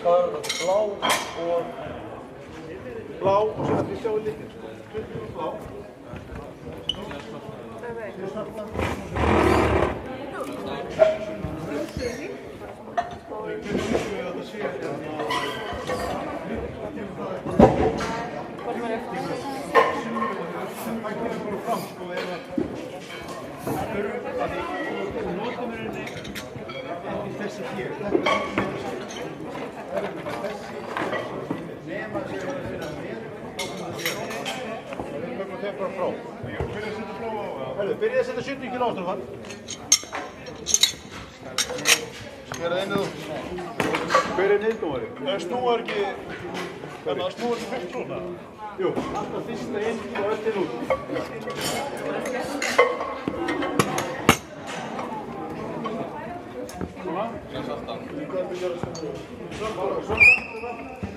Hvað er þetta? Blá og svo að við sjáum litin. Blá. Byrja að setja 70 kg áttur þar. Skera einu út. Hver niðurdómari? Snúar ekki... Þannig að snúar ekki fyrst svona? Jú, alltaf fyrsta 1 kg og öll út. Svona? Hvað er að gera svona? Svona?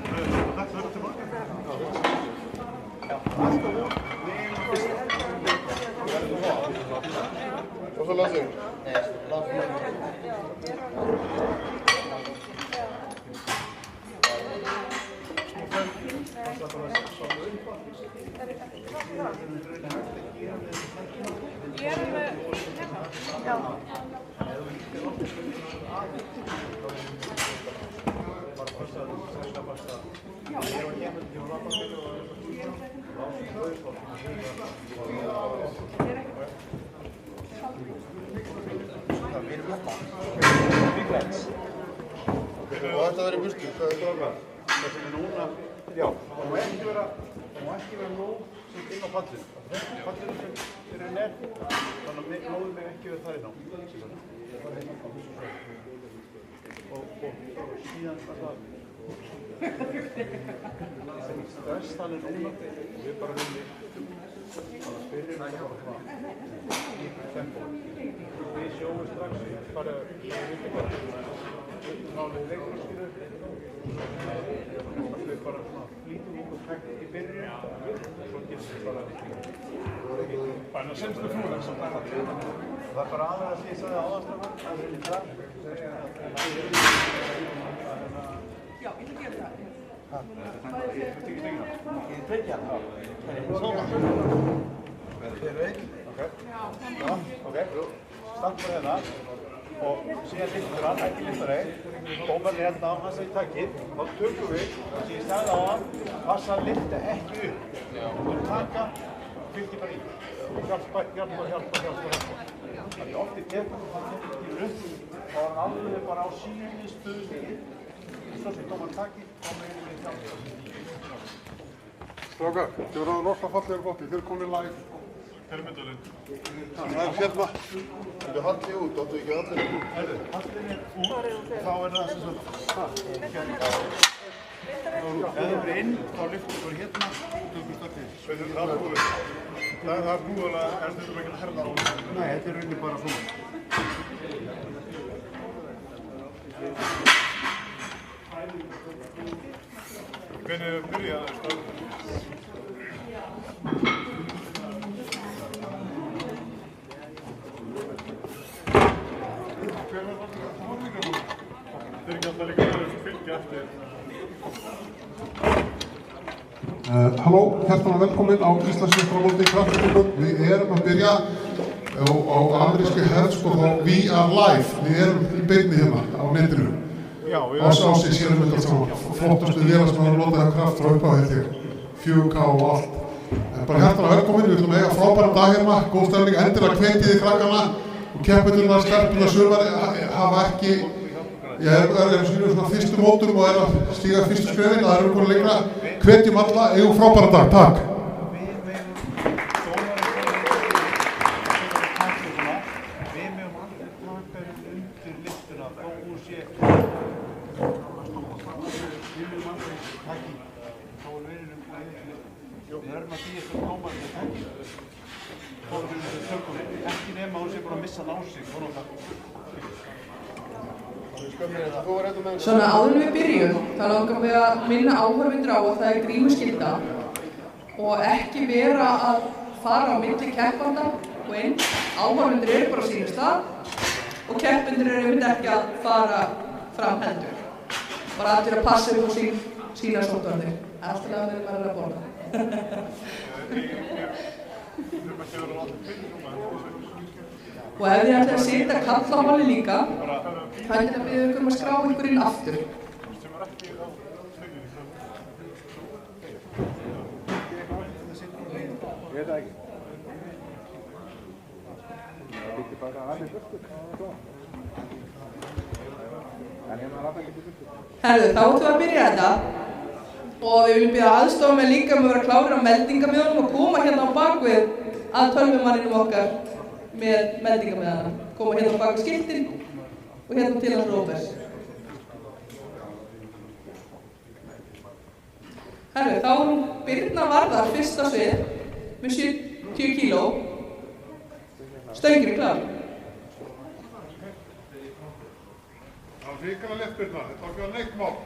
Þetta verður tilbaka. Alltaf út. Og svo lasið. Og þetta verður í burtu, hvað er það? Það sem núna, já, það má ekki vera nóg sem inn á pallinu. Pallinu sem er nett, þannig að nóðum við ekki vera það inn á. Og síðan alltaf stress þannig núna og við bara viljum byrjum bara í tempo. Við sjóum strax bara málið leikskýru við bara flýtum út og tækt í byrjun og svo getur við bara semstu flúðar sem það er bara aðra að því að það er áðanstrafar það er í það já, ég vil gera það hvað er þetta ekki stengina? Ég tryggja það svona fyrir einn ok, stand bara hérna og síðan lyftur hann, ekki lyftur einn dómarinn hérna á hans í takkið þá tökum við, sem ég sagði á hann passa að lyfta ekki upp og taka, fylgir bara í hjálpa þannig oft í tekum hann tekur ekki upp og hann alveg bara á síðan stuði svo sem dómarinn takkið og með í hjálpa Strákar, þið verðum rosalega fallegur bótti, þið erum komin live Hver er myndalinn? Það er hérna. Þú hallið út, áttu ekki allir út? Herðu, hallið út, þá er það sem svona. Ef þú verður inn, þá lyftur þú hérna, tökum stökkið. Það er búið. Það er búið að þurfum ekki að herða á það. Nei, þetta er rauninni bara svona. Hvernig byrjaði það stökkið? Þeir ekki alltaf líka að fylgja eftir. Halló, hjertanlega velkomin á Íslandsmeistaramótið í kraftlyftingum. Við erum að byrja á amerískri hefð, sko, þá We Are Live. Við erum í beinni hérna á netinu. Já, við erum Ásí sérum þetta allt saman. Flottustu vélar sem hafa notað kraft frá upphaf, held ég. 4K og allt. Bara hjertanlega velkomin, við ætlum að eiga frábæran dag hérna, góð stemning, endilega hvetið í krakkana og keppendurnar, stelpurnar, sumar hafa ekki ég er svona fyrstu mótum og er að stíga fyrstu skrefin, það erum við lengra hvetjum alla, eigum frábæran dag, takk Við megum allir taka undir lyftuna þó hún sé við megum allir takki þá er verinnum við erum að því eftir dómarinn með takki þá er verinnum tökum ekki nema hún sé bara að missa ná sig Svona áður en við byrjum, þá langar við að minna áhorfendur á að það grímuskylda og ekki vera að fara á milli keppanda inn, áhorfendur eru bara á sínum stað og keppendur eru einmitt ekki að fara fram hendur. Bara allir að passa upp á sína sóttvarnir. Alltaf að þeir bara að borða. Og ef þið ætlaði að setja kallamáli líka, þá ætti að biðja ykkur að skrá ykkur inn aftur. Ég veit það ekki. Það byggt bara að aðeins burtu. En hérna er aðeins burtu. Herðu, þá ætlum við að byrja þetta og við viljum biðja aðstofa með líka að vera klárir á meldingamiðunum og koma hérna á bakvið að tölvumanninum okkar með meldingamiðana. Koma hérna á bakvið skiltin og hérna til hans Róbert. Herðu, þá er hún Birna Varðar fyrst á svið með 70 kíló. Stöngin er klár. Það var hrikalega létt Birna, þetta var ekki að neitt mál.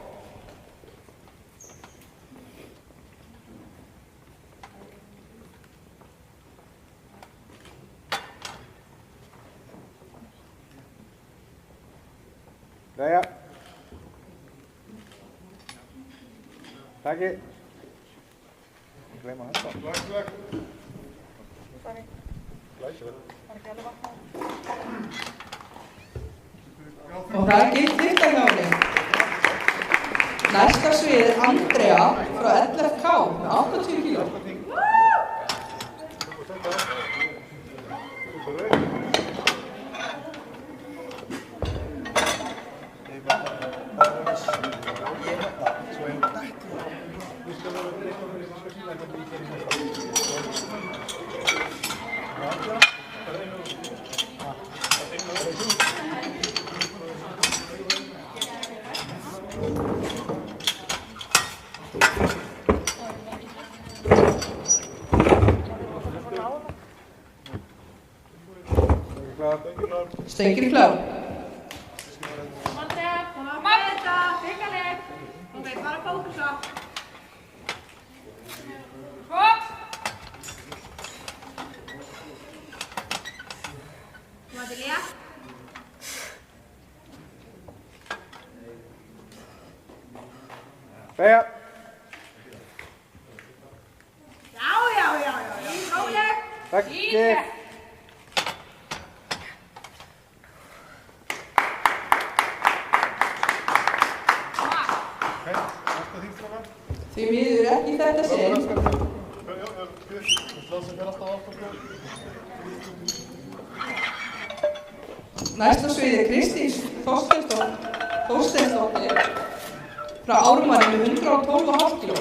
Jæja. Takk. Gleyma þetta. Glæsilegt. Glæsilegt. Og það er gilt lykta hjá henni. Næsta svið er Andrea frá LFK með 80 kíló. Stöngin er klár. Bara fókusa. Matilja. Jæja. Já. Róleg. Takk. Því miður ekki þetta sinn. Næsta svið er Kristín Þorsteinsdóttir frá Ármanni með 112,5 kíló.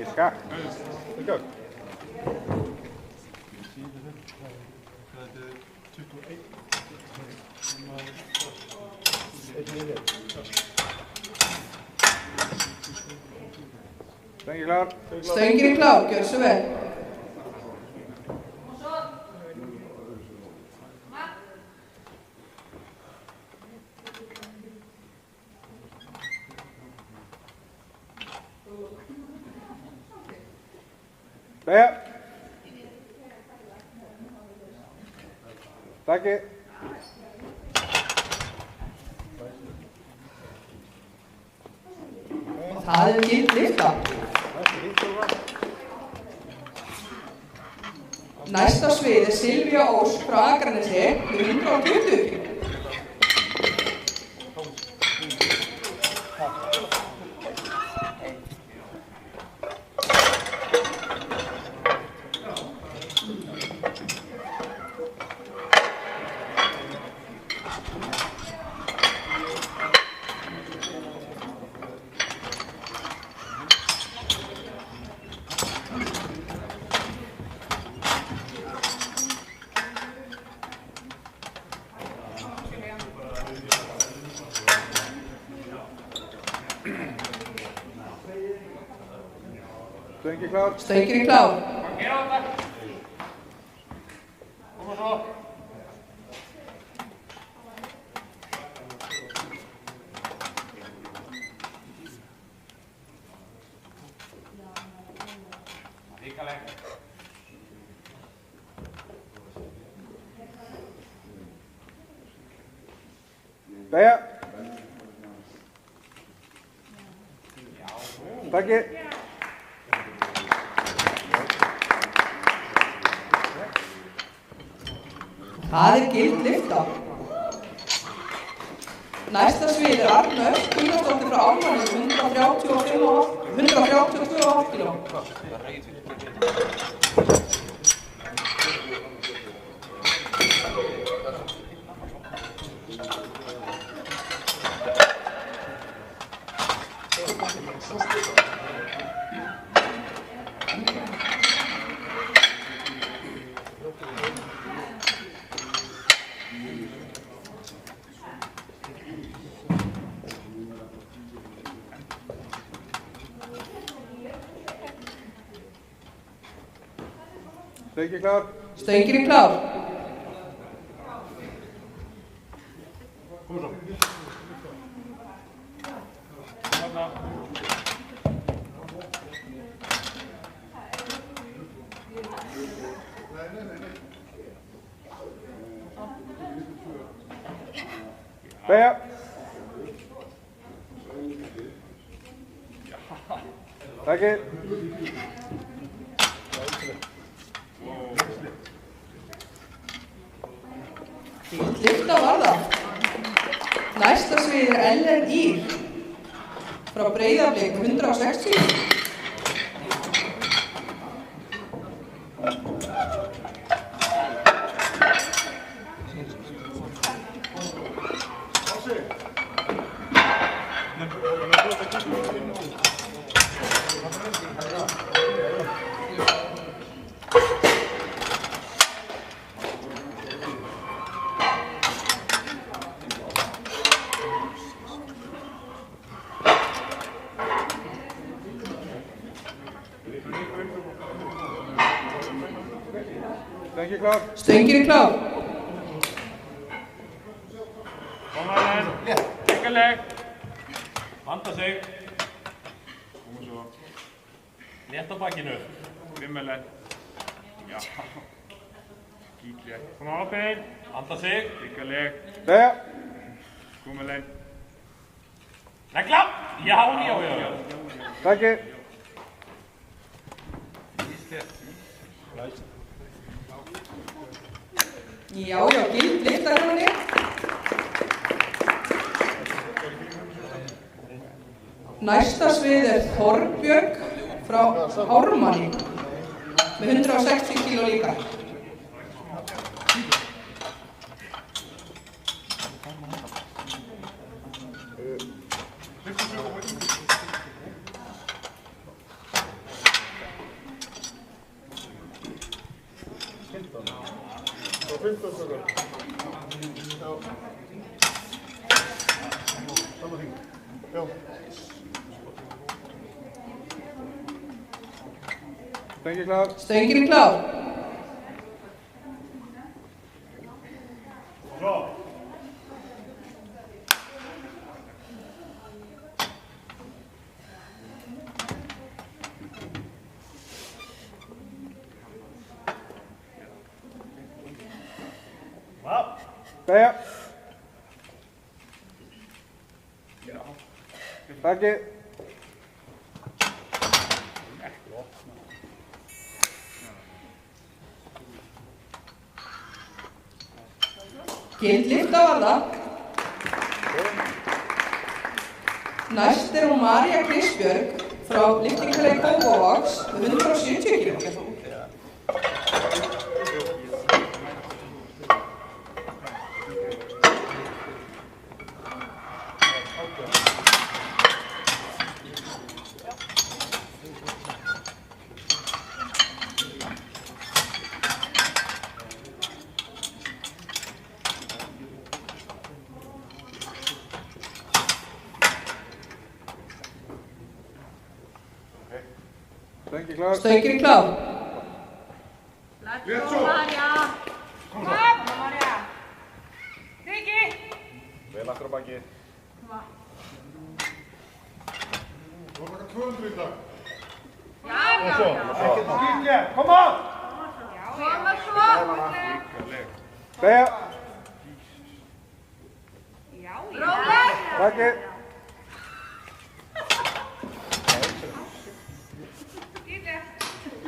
Skak. Go. Stöngin klár. Stöngin er klár, gjör svo vel. Jæja. Takk. Og það er gilt lykta. Næsta svið er Silvía Ósk frá Akranesi með 120 kíló. klár. Stöngin er klár. Beygja. Takki. Það er gild lyfta. Næsta svið er Arna Gunnarsdóttir frá Ármanni, 132,5 kg. Stöngin klár. Stöngin er klár. Beygja. Takki. Lyfta var það. Næsta svið er Ellen Ír frá Breiðablik, 160 kg. Stöngin klár. Stöngin er klár. Koma Ellen. Tekka leg. Vanda sig. Koma svo. Létt á bakkinu. Fimm Ellen. Já. Skítleg. Koma ákveðin. Vanda sig. Tekka leg. Beygja. Koma Ellen. Negla. Já. Takki. Já, gild lyfta hjá henni. Næsta svið er Þorbjörg frá Ármanni með 160 kg líka. Stöngin klár. Stöngin er klár. Beygja. Takki. Gild lyfta var það. Næst er hún María Kristbjörg frá lyftingarleik Kópavogs með 170 kg. Stöngin klár. Stöngin er klár. Let's go, Marja. Kom, Marja. Riki. Vel aftur á baki. Þú var taka 200 í dag. Já. Ekkert skýtlega, kom á! Koma svo. Beja. Róleg. Baki.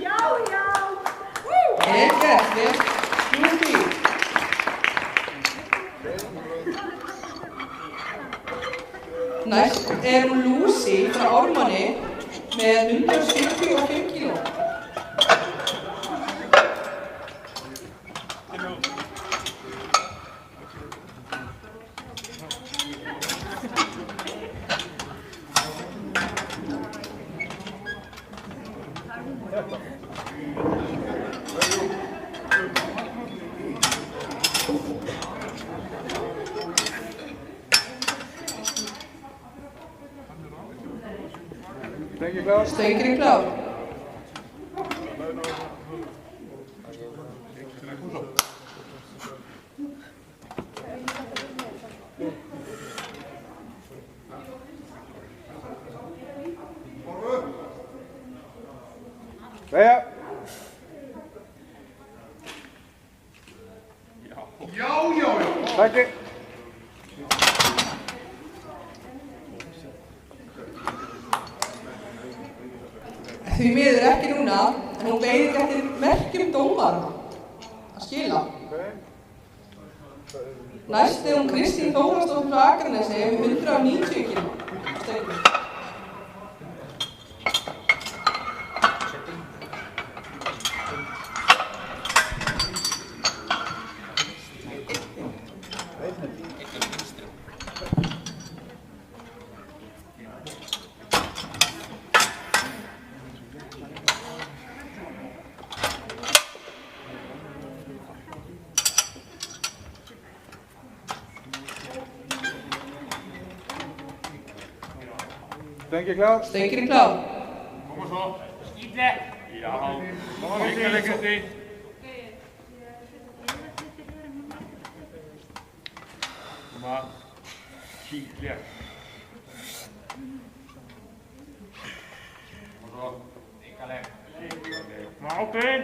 Já. Vel gert, vel. Snúið því. Næst er Lucy frá Ármanni með 175 kíló. Stöngin klár. Stöngin er klár. Beja. Já. Baki. Því miður ekki núna, en hún beið eftir merkjum dómara að skila. Næst er hún Kristín Þórhallsdóttir frá Akranesi með 190 kíló. Stöngin. Stöngin klár. Stöngin er klár. Koma svo. Skýtlega. Já. Ríkaleg, Kristín. Koma. Skýtlega. Koma svo. Ríkaleg. Koma ákveðin.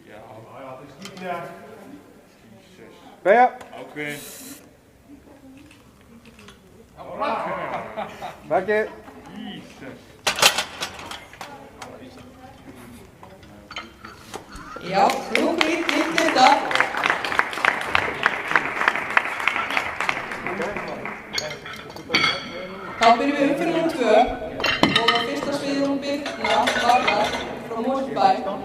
Já. Skýtlega. Beja. Ákveðin. Baki. Jesus. Já, nú grýtt þetta. Þá byrjum við umferð nr. 2 og á fyrsta sviði hún Birna Varðar frá Mosfellsbæ.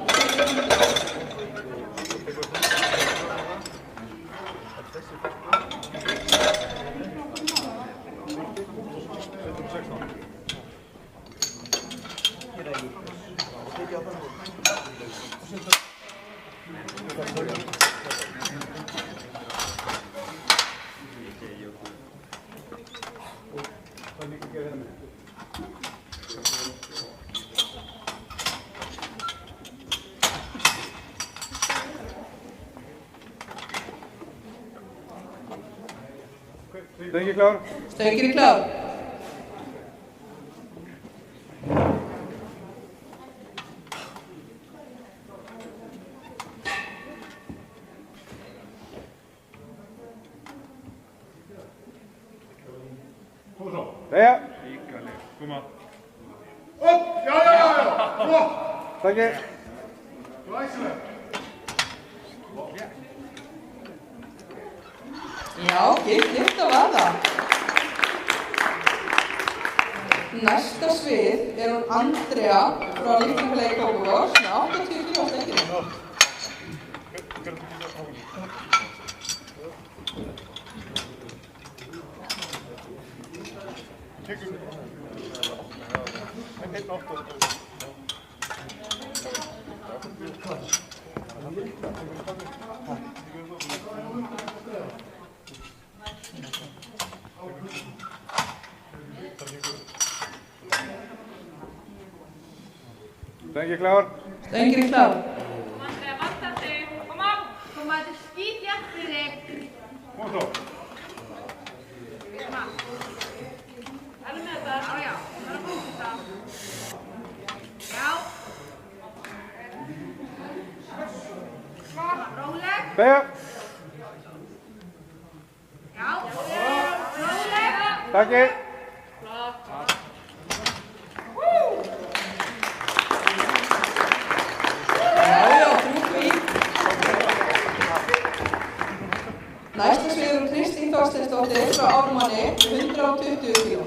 Stöngin klár. Stöngin er klár. Koma svo. Beja. Ríkaleg. Koma. Upp. Já. Flott. Baki. Glæsileg. Já, gilt var það. Næsta svið er hún Andrea frá Líftingafélagi Kópavogs með 80 kíló á stönginu. Stöngin klár. Stöngin klár. Kom Andrea, vantar þig. Kom á. Kom að þetta skýt jætt fyrir þig. Kom svo. Kom á. Erðu með þetta? Já, já. Það er að búið þetta. Já. Róleg. Beja. Já. Róleg. Takki. Næsta sviður Kristín Þorsteinsdóttir frá Ármanni, 120 kíló.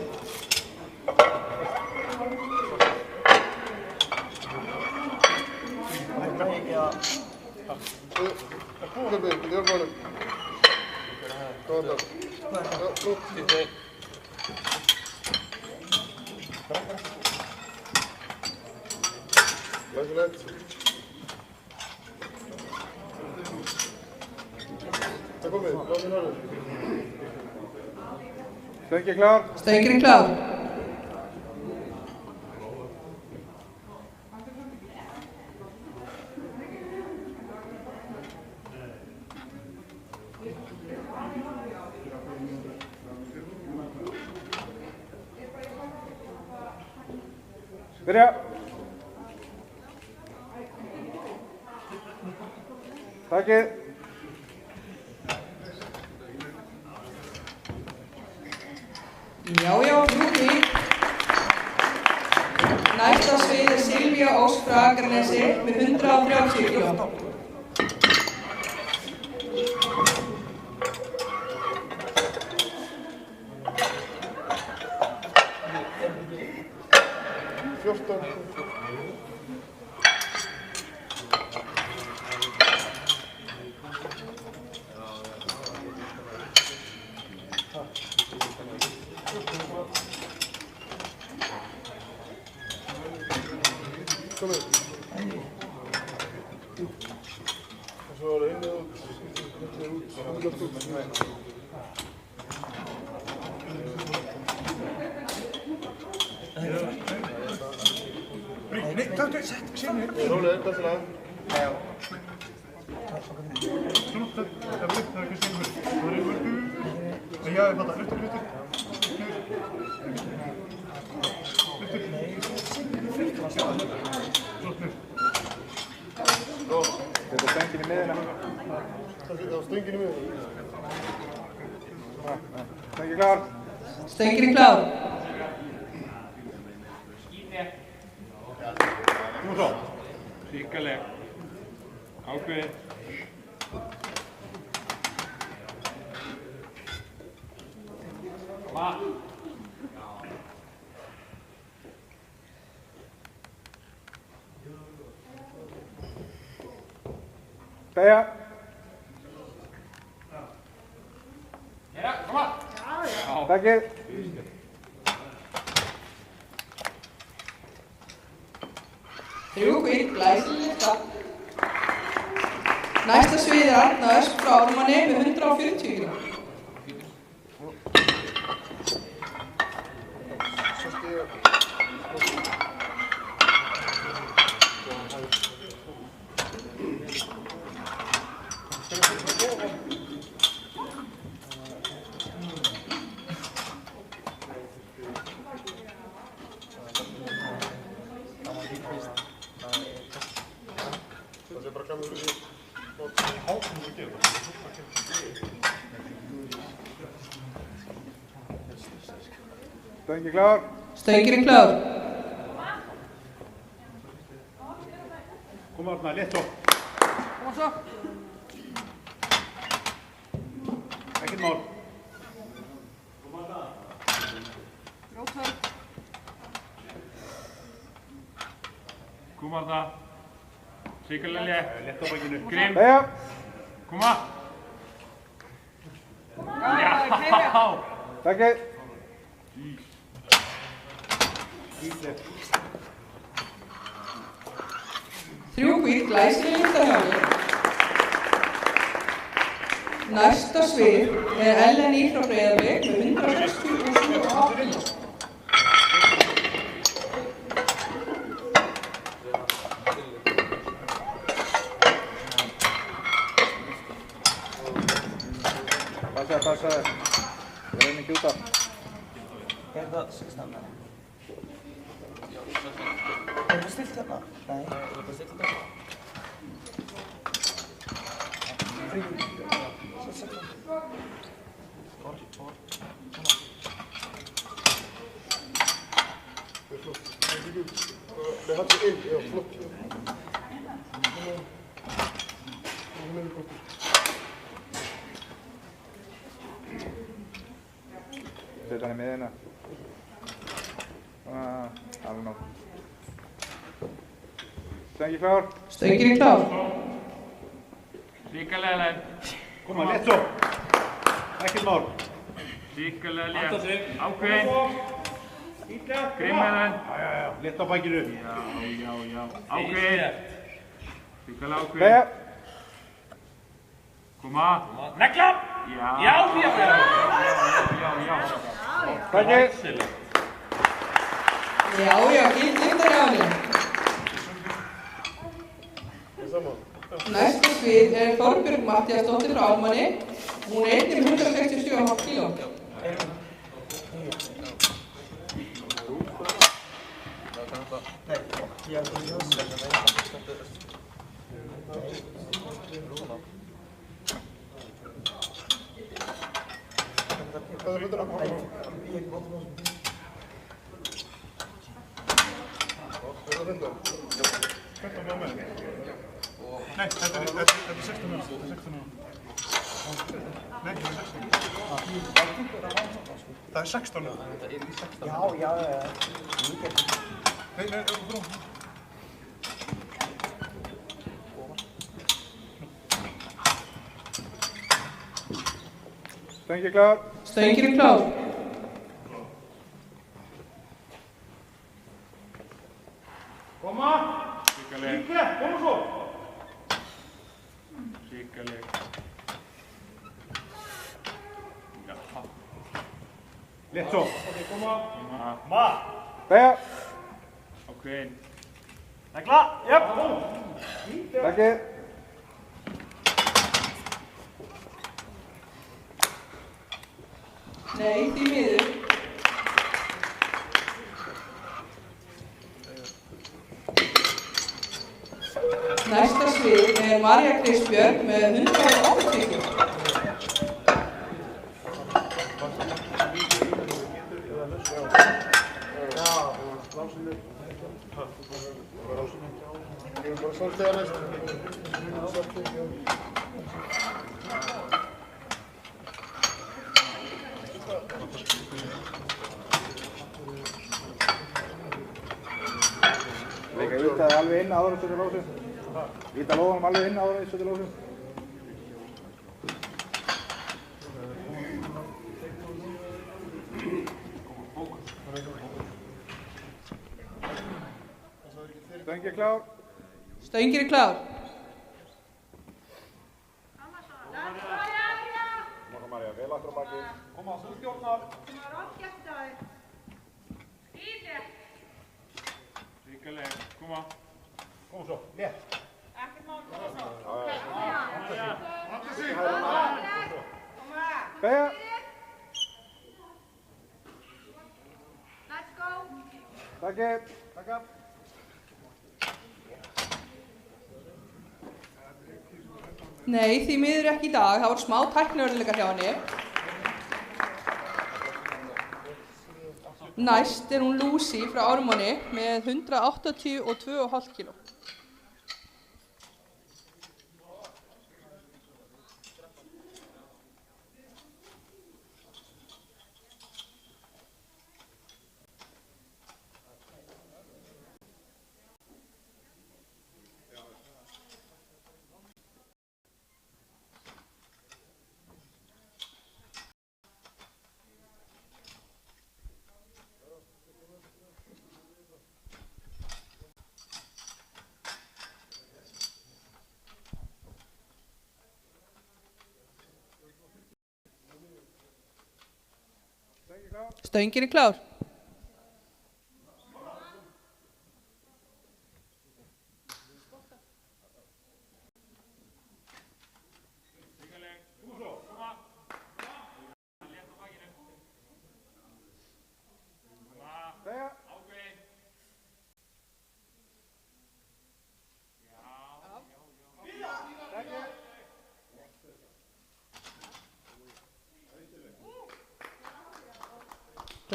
Stöngin klár. Stöngin klár. Byrja. Takki. Já, Rúki. Næsta svið Silvía Ósk frá Akranesi með 130 kíló. Þetta stöngin í miðina. Stöngin í miðina. Stöngin klár. Stöngin klár. Nú svo. Ríkaleg. Ákveðið. Koma. Beja. Ja, kom aan. Takk. Rúki, glæsileg lyfta. Næsta svið Arna Ösp frá Ármanni með 140 kíló. Stöngin klár. Stöngin klár. Kom Arna, létt upp. Kom svo. Ekkert mál. Rótöld. Kom Arna. Ríkaleg létt. Létt á bakinu. Grim. Beja. Koma. Já, kæmja. Takk. Rúki, glæsileg lyfta hjá mér. Næsta svið Ellen Í frá Breiðablik með 168 kíló. sagði. Ég reyni ekki út af. Er það 16? Er það stilt hérna? Nei. Er það stilt hérna? Det hade en, ja, flott. Setja hann í miðina. Alveg nóg. Stöngin klár. Stöngin er klár. Ríkalega leið. Koma, létt svo. Ekkert mál. Ríkalega létt. Ákveðin. Grimm með henn. Já. Létt á bækinu. Já. Ákveðin. Ríkalega ákveðin. Beja. Koma. Negla! Já. Takki. Já, gilt liftar hjá henni. Næsta svið er Þorbjörg Matthíasdóttir frá Ármanni. Hún er einnig með 167,5 kíló. Nei, þetta er 16 núna. Nei, það er 16 núna. Já. Nei, brú. Stöngin klár. Stöngin er klár. Koma. Ríkaleg. Koma svo. Ríkaleg. Já. Létt svo. Koma. Beja. Ákveðin. Negla! Jöp! Takki. Nei, því miður. Næsta svið er María Kristbjörg með 180 kíló. Leika Ítaði alveg inn áður en setja lósinn. Íta lóðanum alveg inn áður en setja lósinn. Stöngin klár. Stöngin er klár. Koma María, vel aftur á baki. Koma, þú stjórnar. Ríkaleg. Koma. Koma svo, létt. Beja. Takki. Takka. Nei, því miður ekki í dag. Það voru smá tækniörðuleikar hjá henni. Næst er hún Lucy frá Ármanni með 182,5 kíló. Stöngin er klár.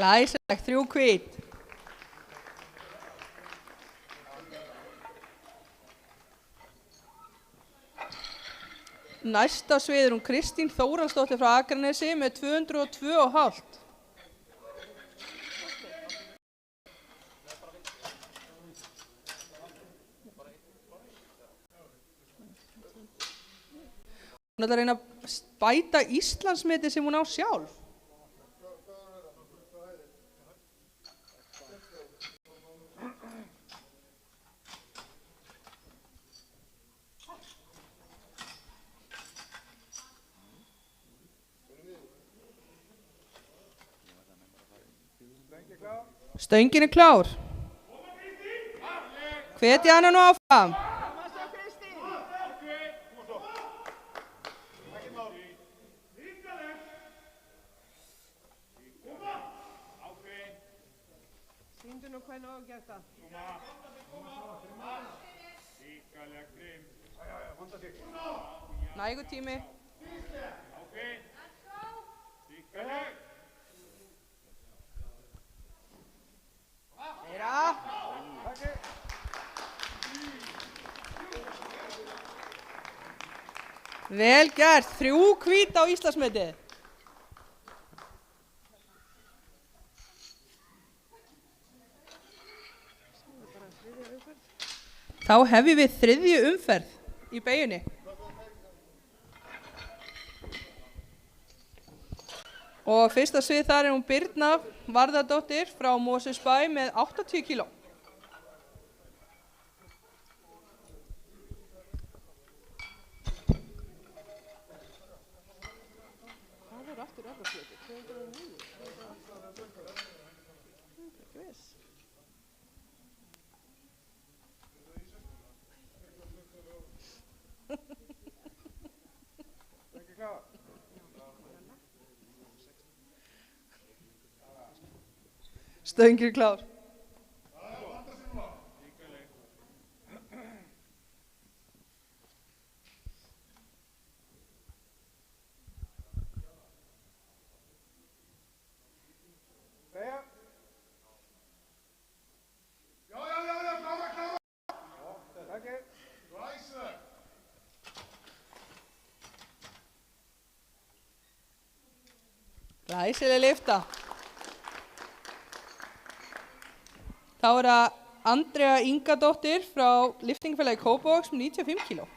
Glæsilegt, 3 hvít. Næsta svið hún Kristín Þórhallsdóttir frá Akranesi með 202,5. Hún ætlar að reyna að bæta Íslandsmetið sem hún á sjálf. Stöngin er klár. Hvetja hana nú áfram. Sýndu nú hvernig á að gera það. Nægur tími. Meira. Vel gert, 3 hvít á Íslandsmetið. Þá hefjum við 3. umferð í beygjunni. Og fyrsta svið þar er hún Birna Varðardóttir frá Mosfellsbæ með 80 kíló. Hvað er aftur aflarsluti? 209? Ekki viss. Stöngin er klár. Glæsileg lyfta. Þá er það Andrea Ingadóttir frá lyftingafélagi Kópavogs með 95 kíló.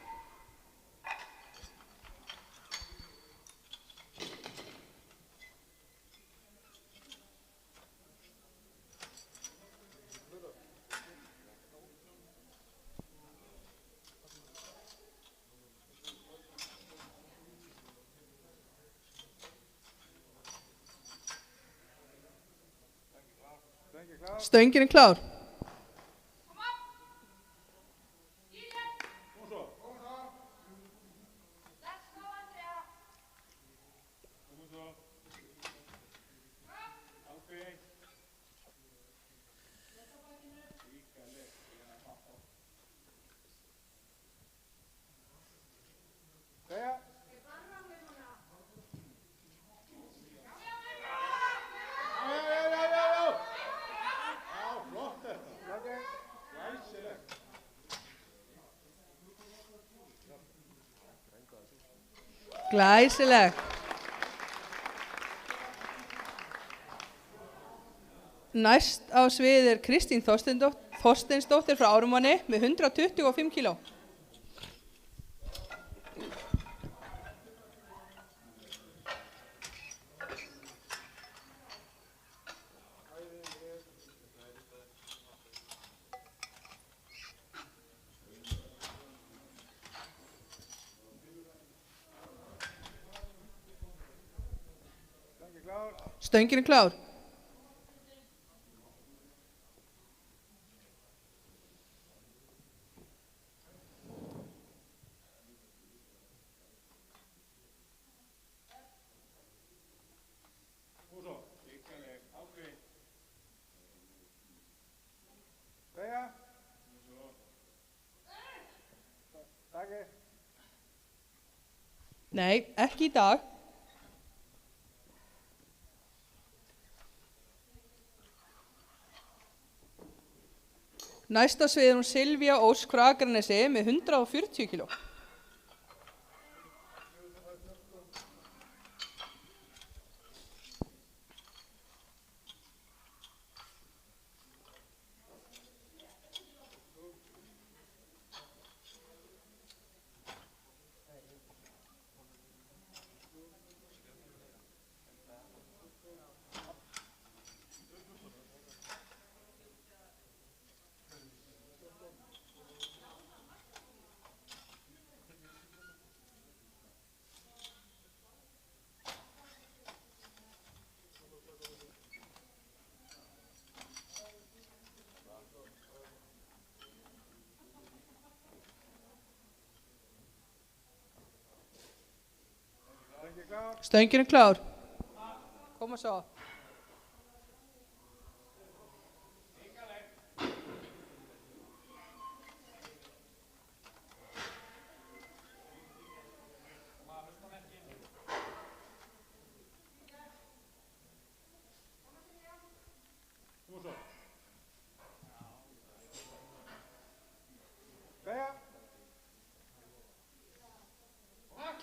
Stöngin er klár. Glæsileg. Næst á svið er Kristín Þorsteinsdóttir frá Ármanni með 125 kíló. Stöngin er klár. Nei, ekki í dag. Næsta svið er hún Silvía Ósk frá Akranesi með 140 kíló. Stöngin er klár. Koma svo.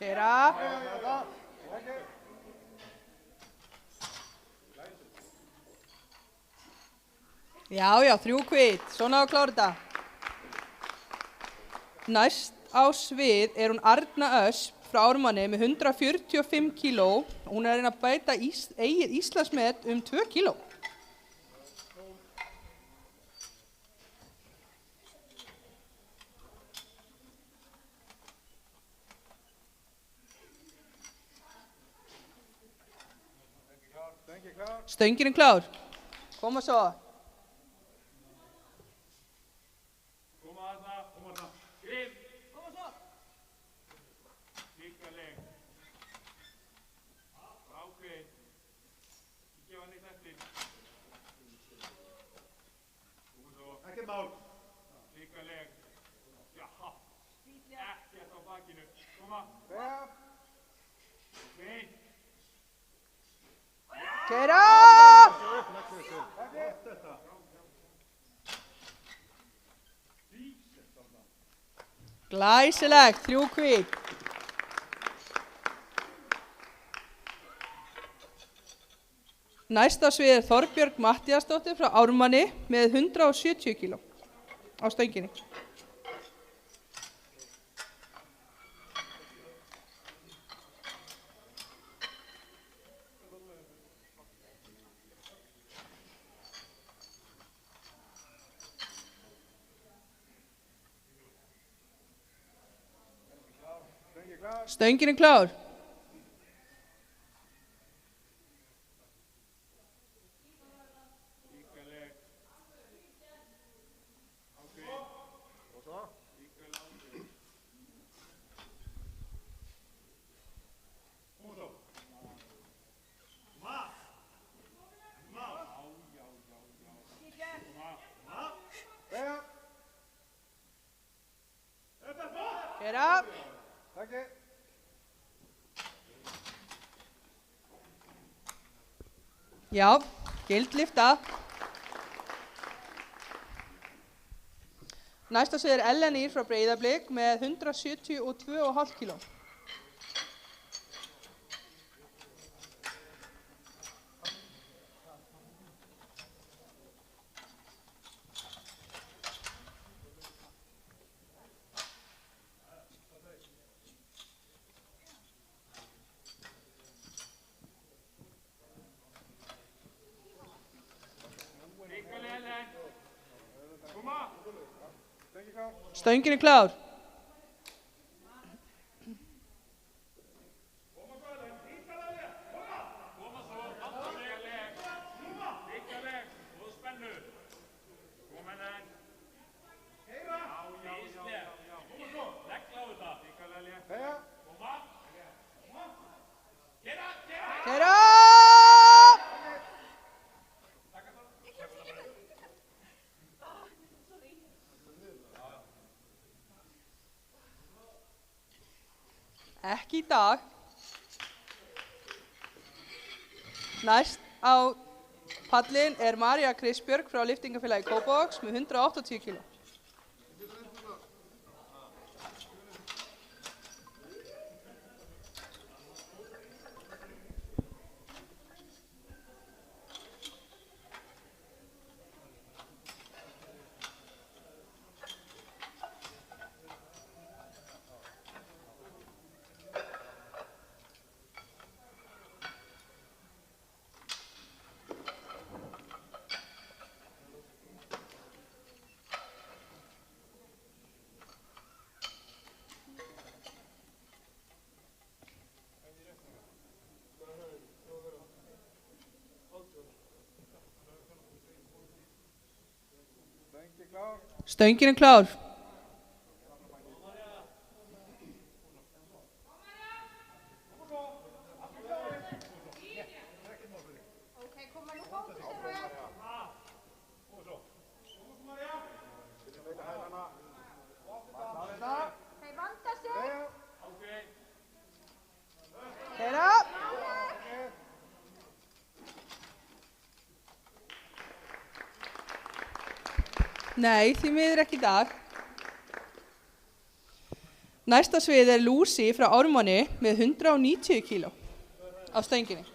Kera. Já, 3 kvít. Svona á að klára þetta. Næst á svið er hún Arna Ösp frá Ármanni með 145 kíló. Hún er að reyna að bæta eigið Íslandsmet 2 kíló. Stöngin er klár. Koma svo. Ekkert mál. Líka leg. Jaha. Ekkert á bakinu. Koma. Finn. Kera! Glæsilegt, 3 kvít. Næsta svið er Þorbjörg Matthíasdóttir frá Ármanni með 170 kíló á stönginni. Stöngin er klár. Get up. Okay. Já, gild lyfta. Næsta svið er Ellen Ýr frá Breiðablik með 172,5 kíló. Stöngin er klár. Ekki í dag. Næst á Pallin er María Kristbjörg frá lyftingafélagi Kópavogs með 180 kg. Stöngin er klár. Nei, því miður ekki í dag. Næsta svið er Lucy frá Ármanni með 190 kg á stönginni.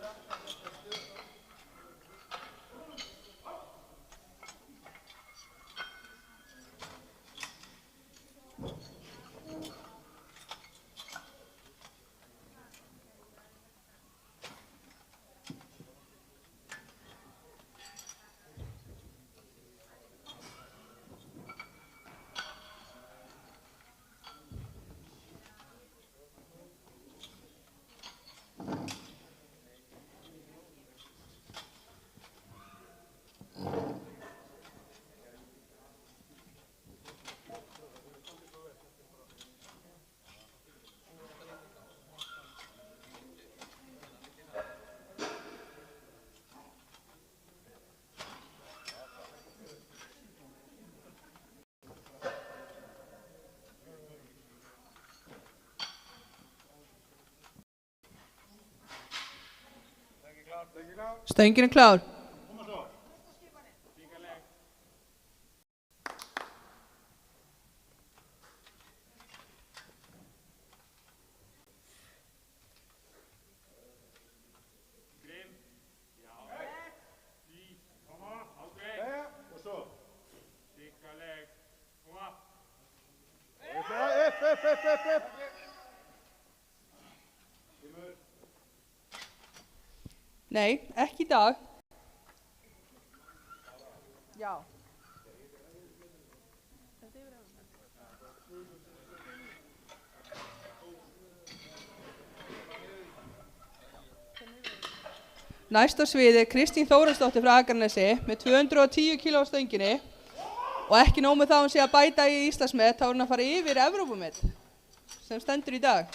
Stöngin er klár. Nei, ekki í dag. Já. Næsta svið er Kristín Þórasdóttir frá Akranesi með 210 kg á stönginni og ekki nóg með það hún sé að bæta í Íslandsmet, þá er hún að fara yfir Evrópumet sem stendur í dag.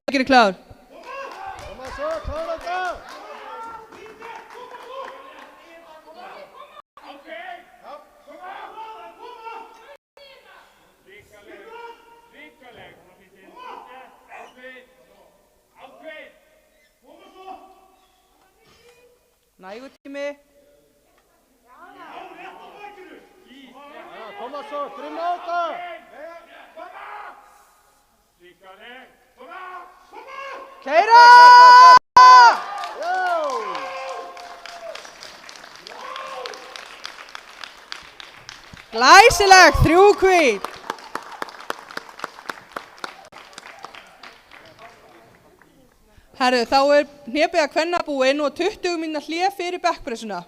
Stöngin er klár. Nægur tími. Koma svo, trimma á það. Keyra! Glæsilegt, 3 hvít. Herru, þá er hnépið að kvenna búinn og 20 mínútna hlé fyrir bekkpressuna.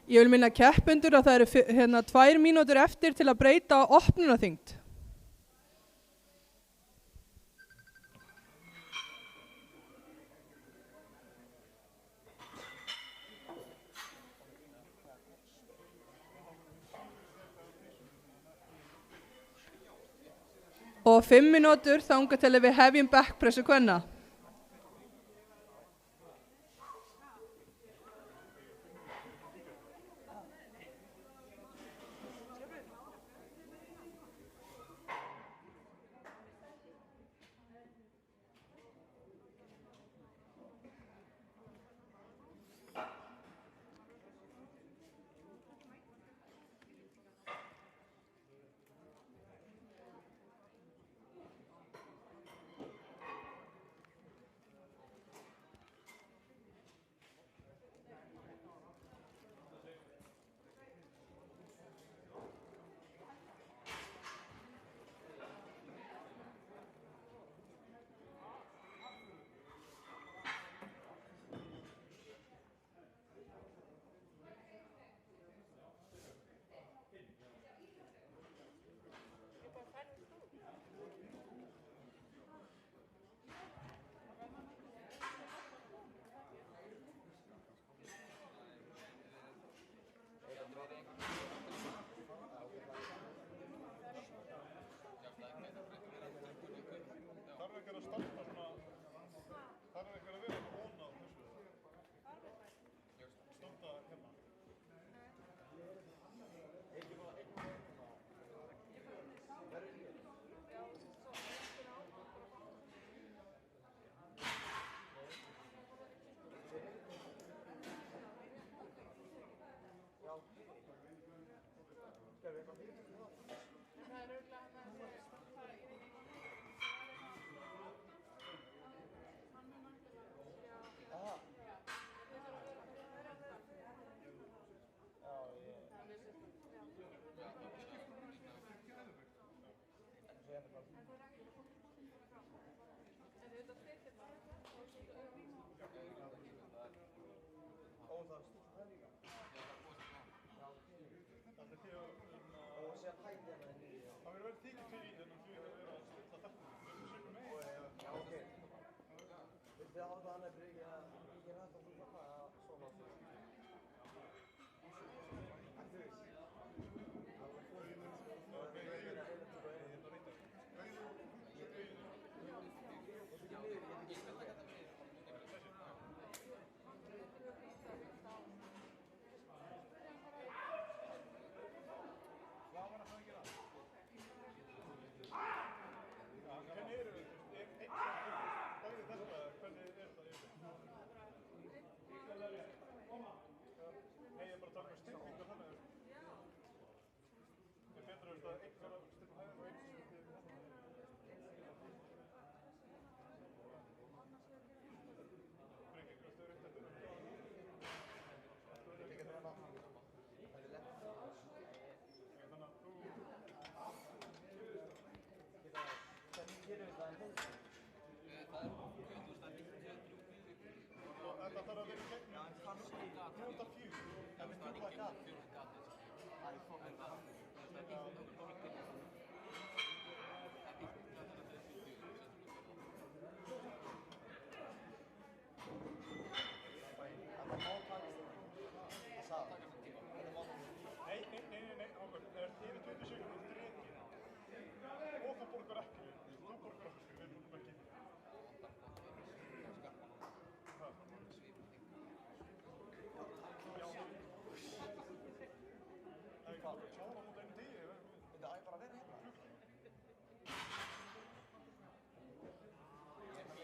Ég vil minna keppendur að það eru 2 mínútur eftir til að breyta opnunarþyngd. Og 5 mínútur þangað til við hefjum backpressu kvenna.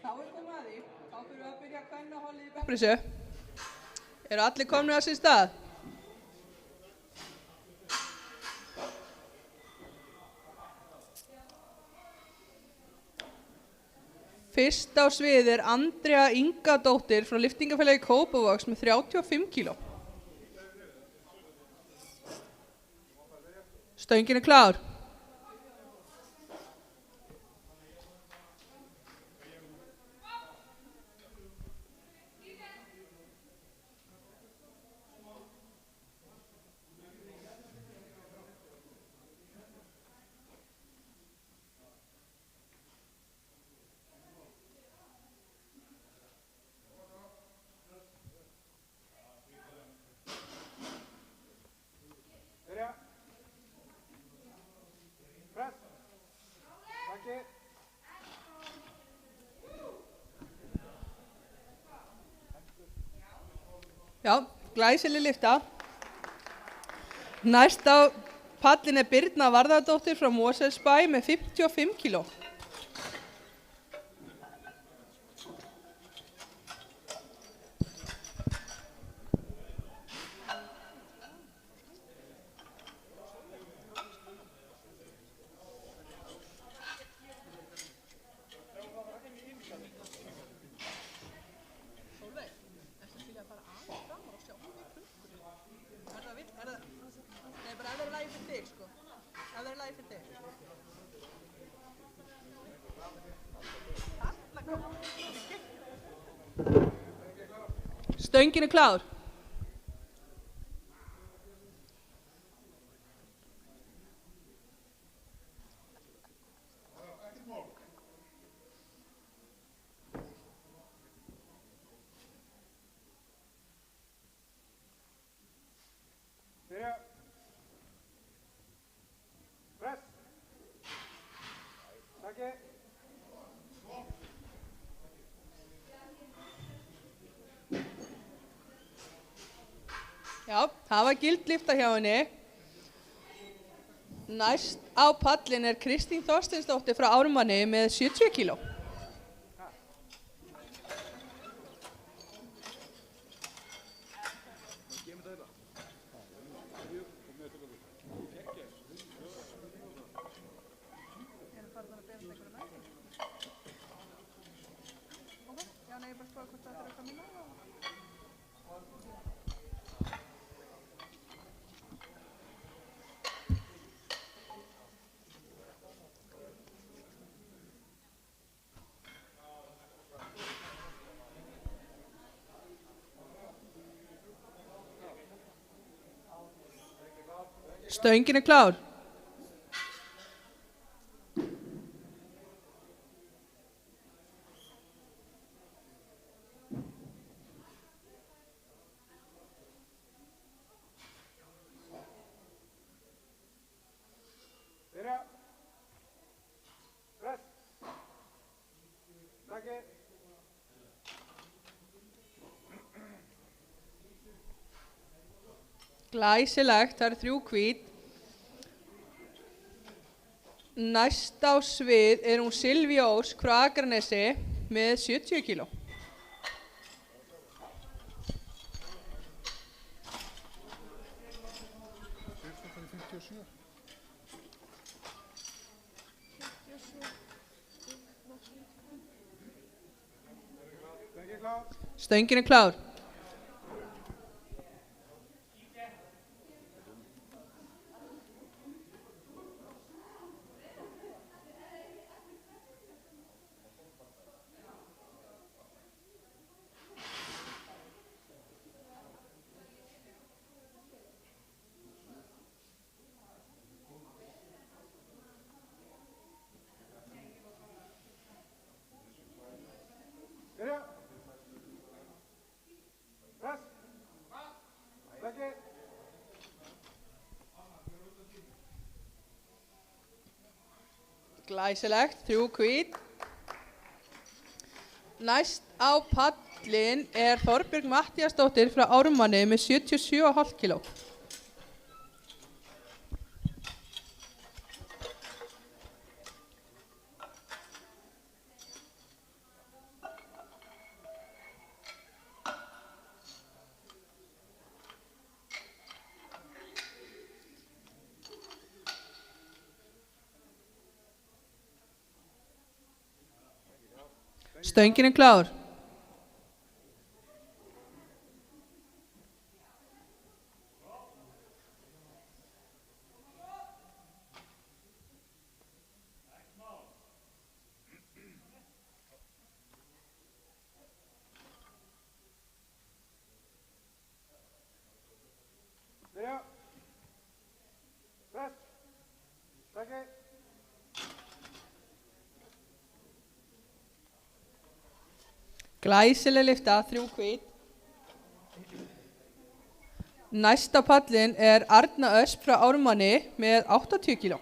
Þá er komið að því, þá fyrir við að byrja að kvenna holdið í backpressu. Eru allir komnir á sín stað? Fyrst á svið er Andrea Ingadóttir frá lyftingafélagi Kópavogs með 35 kíló. Stöngin er klár. Já, glæsileg lyfta. Næst á pallin Birna Varðardóttir frá Mosfellsbæ með 55 kíló. Stöngin klár. Byrja. Press. Takki. Já, það var gild lyfta hjá henni. Næst á pallin Kristín Þorsteinsdóttir frá Ármanni með 70 kíló. Stöngin klár. Byrja. Press. Takki. Glæsilegt, það 3 hvít. Næst á svið hún Silvía Ósk frá Akranesi með 70 kíló. Stöngin klár. Byrja. Press. Takki. Glæsilegt, 3 hvít. Næst á pallin Þorbjörg Matthíasdóttir frá Ármanni með 77,5 kíló. Stöngin klár. Byrja. Press. Takki. Glæsileg lyfta, 3 hvít. Næst á pallin Arna Ösp frá Ármanni með 80 kíló.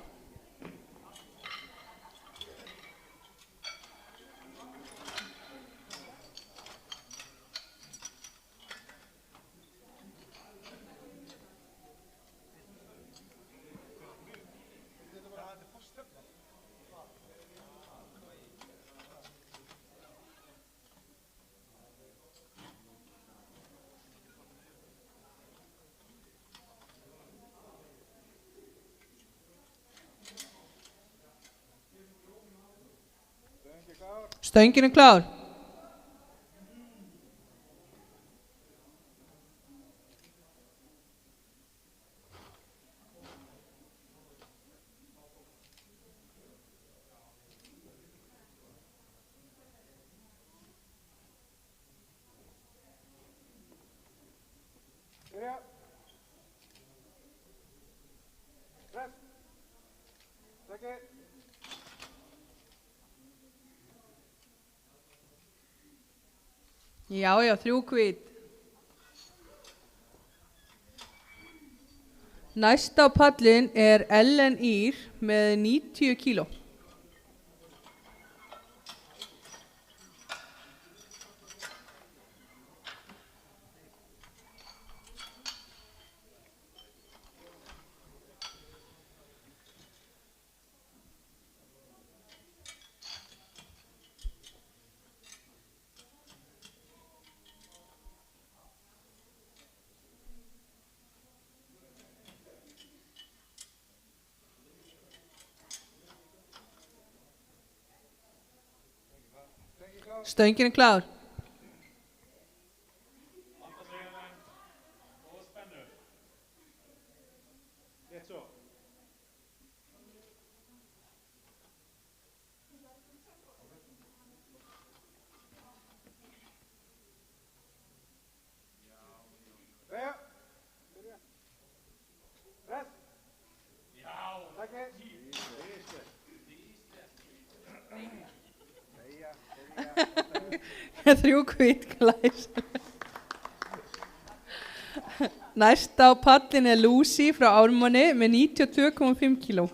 Stöngin er klár. Börja. Press. Lägg. Já, 3 hvít. Næst á pallin er Ellen Ýr með 90 kíló. Stöngin er klár. Rétt svo. Börja. Börja. Press. Já. Lägg. Börja. 3 hvít glæs. Næst á pallin er Lucy frá Ármanni með 92,5 kíló.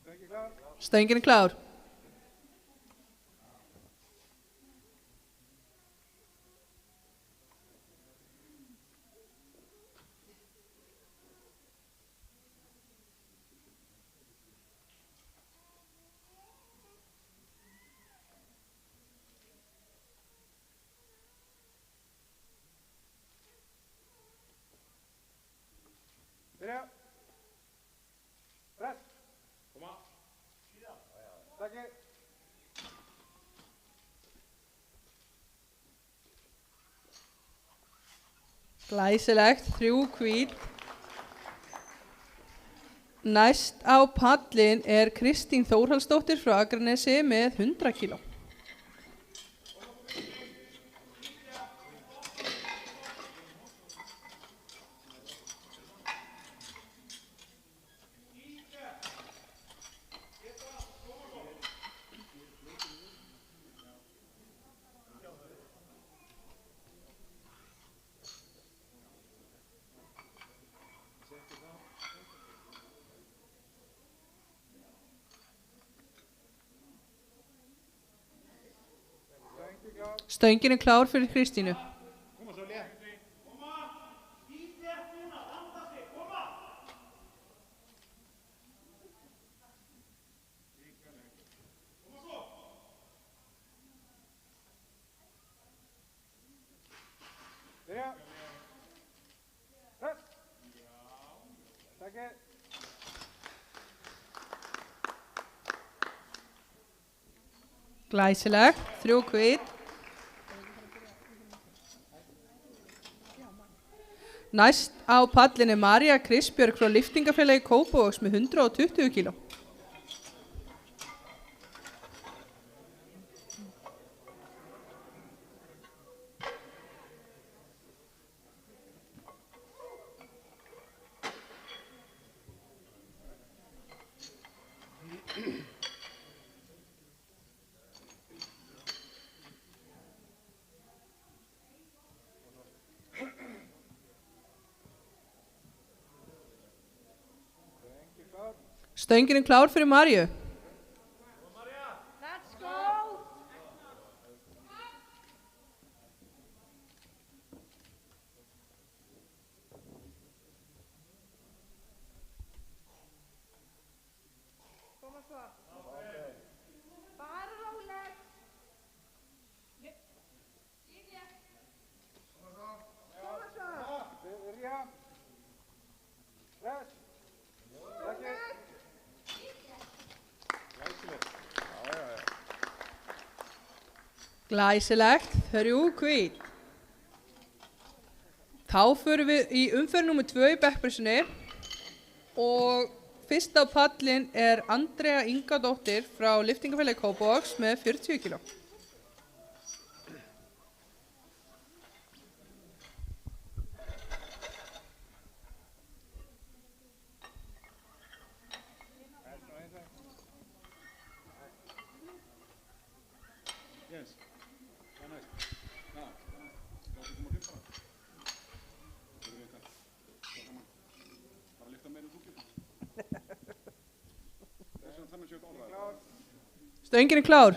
Stöngin klar. Stöngin er klár. Börja. Press. Komma. Lägg. Glæsilegt, 3 hvít. Næst á pallin er Kristín Þórhallsdóttir frá Akranesi með 100 kíló. Stöngin klar. Stöngin er klár fyrir Kristínu. Komma svo létt. Börja. Press. Lägg. Glæsilegt, 3 hvít. Næst á pallin er María Kristbjörg frá Lyftingafélagi Kópavogs með 120 kíló. Stöngin er klár fyrir Maríu. Let's go! Glæsilegt, 3 hvít. Þá förum við í umferð númer 2 í bekkpressunni og fyrst á pallinn er Andrea Ingadóttir frá Lyftingafélagi Kópavogs með 40 kg. Yes. Nice. Now, låt komma upp bara. Du vet det. Så kan man bara lyfta med och tokigt. Det känns som att köra all rätt. Stöngin er klár.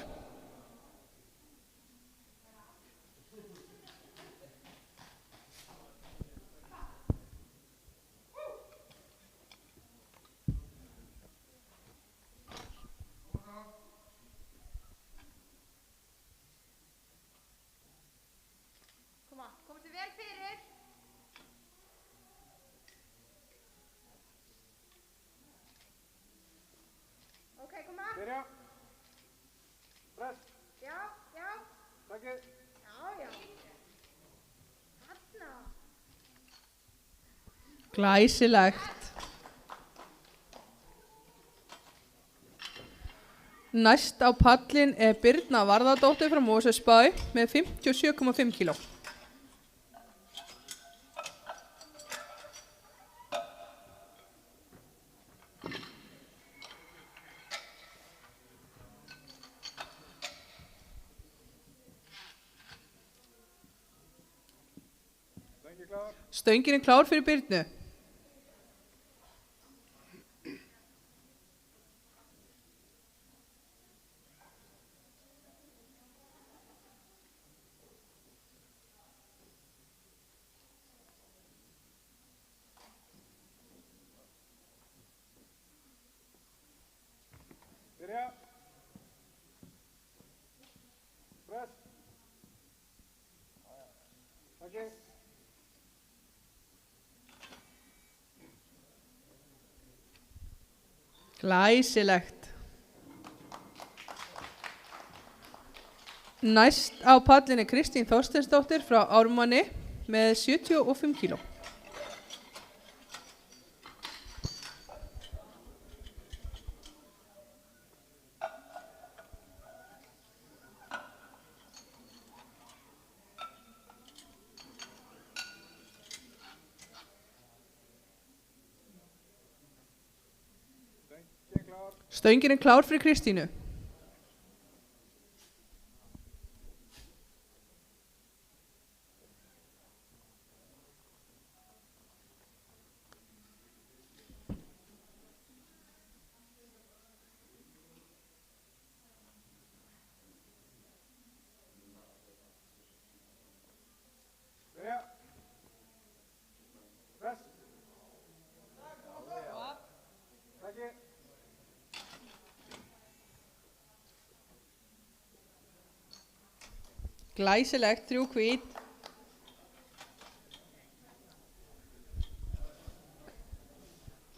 Komið þið vel fyrir. Ok, koma. Börja. Press. Já, já. Takk. Já. Þarna. Glæsilegt. Næst á pallinn er Birna Varðardóttir frá Mosfellsbæ með 57,5 kg. Stöngin klar. Stöngin er klár fyrir Birnu. Börja. Press. Tack. Glæsilegt. Næst á pallinn er Kristín Þorsteinsdóttir frá Ármanni með 75 kg. Stöngin klar. Stöngin er klár fyrir Kristínu. Börja. Press. Tack. Glæsilegt, 3 hvít.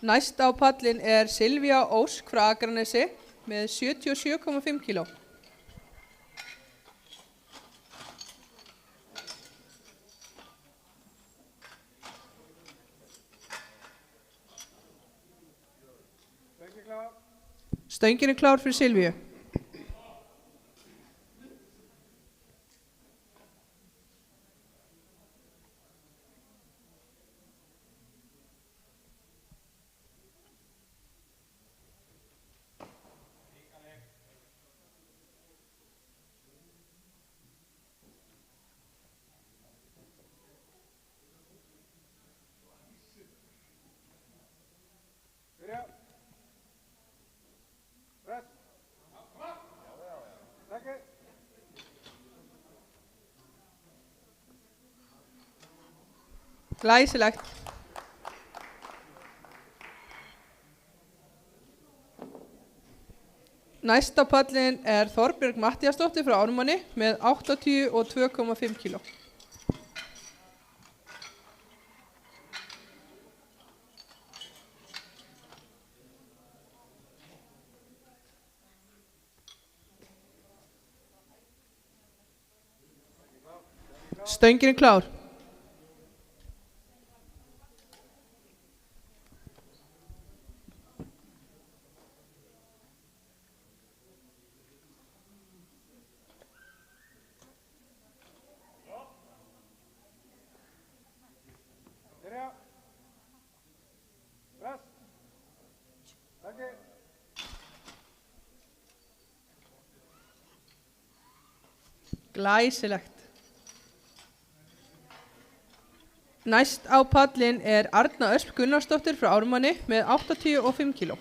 Næst á pallinn er Silvía Ósk frá Akranesi með 77,5 kg. Stöngin klar. Stöngin er klár fyrir Silvíu. Börja. Press. Tack. Glæsilegt. Næst á pallinn er Þorbjörg Matthíasdóttir frá Ármanni með 82,5 kg. Stöngin er klár. Byrja. Press. Takk. Glæsilegt. Næst á pallin er Arna Ösp Gunnarsdóttir frá Ármanni með 85 kíló.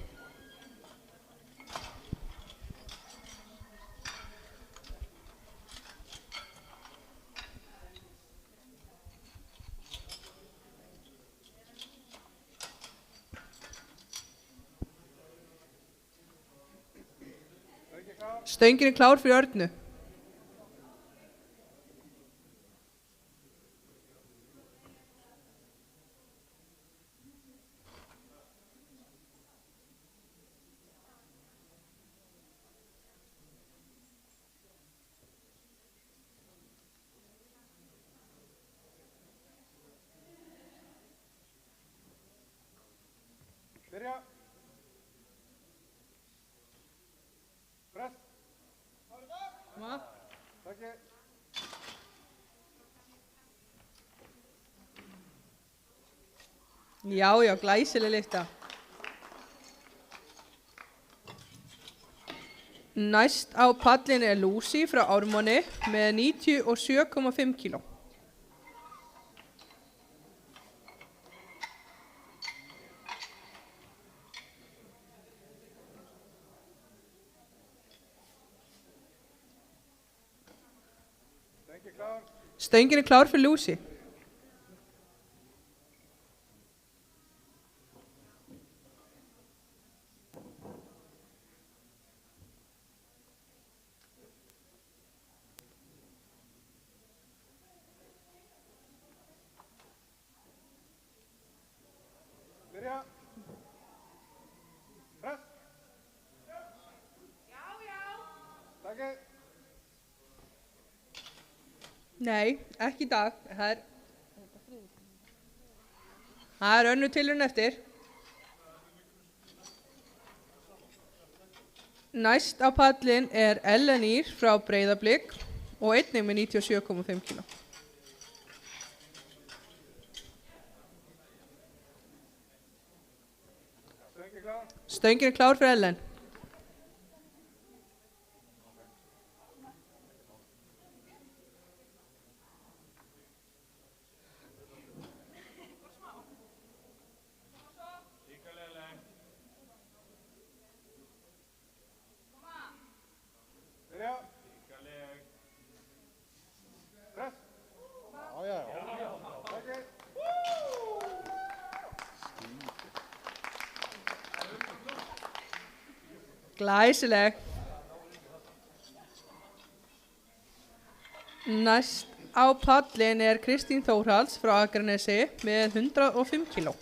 Stöngin er klár fyrir Örnu. Byrja. Press. Takk. Já, glæsileg lyfta. Næst á pallin er Lucy frá Ármanni með 97,5 kíló. Stöngin er klár fyrir Lucy. Byrja. Press. Takk. Nei, ekki í dag. Það er önnur tilraun eftir. Næst á pallin er Ellen Ýr frá Breiðablik og einnig með 97,5 kíló. Stöngin er klár fyrir Ellen. Byrja. Press. Já. Takk. Glæsileg. Næst á pallin er Kristín Þórhalds frá Akranesi með 105 kíló.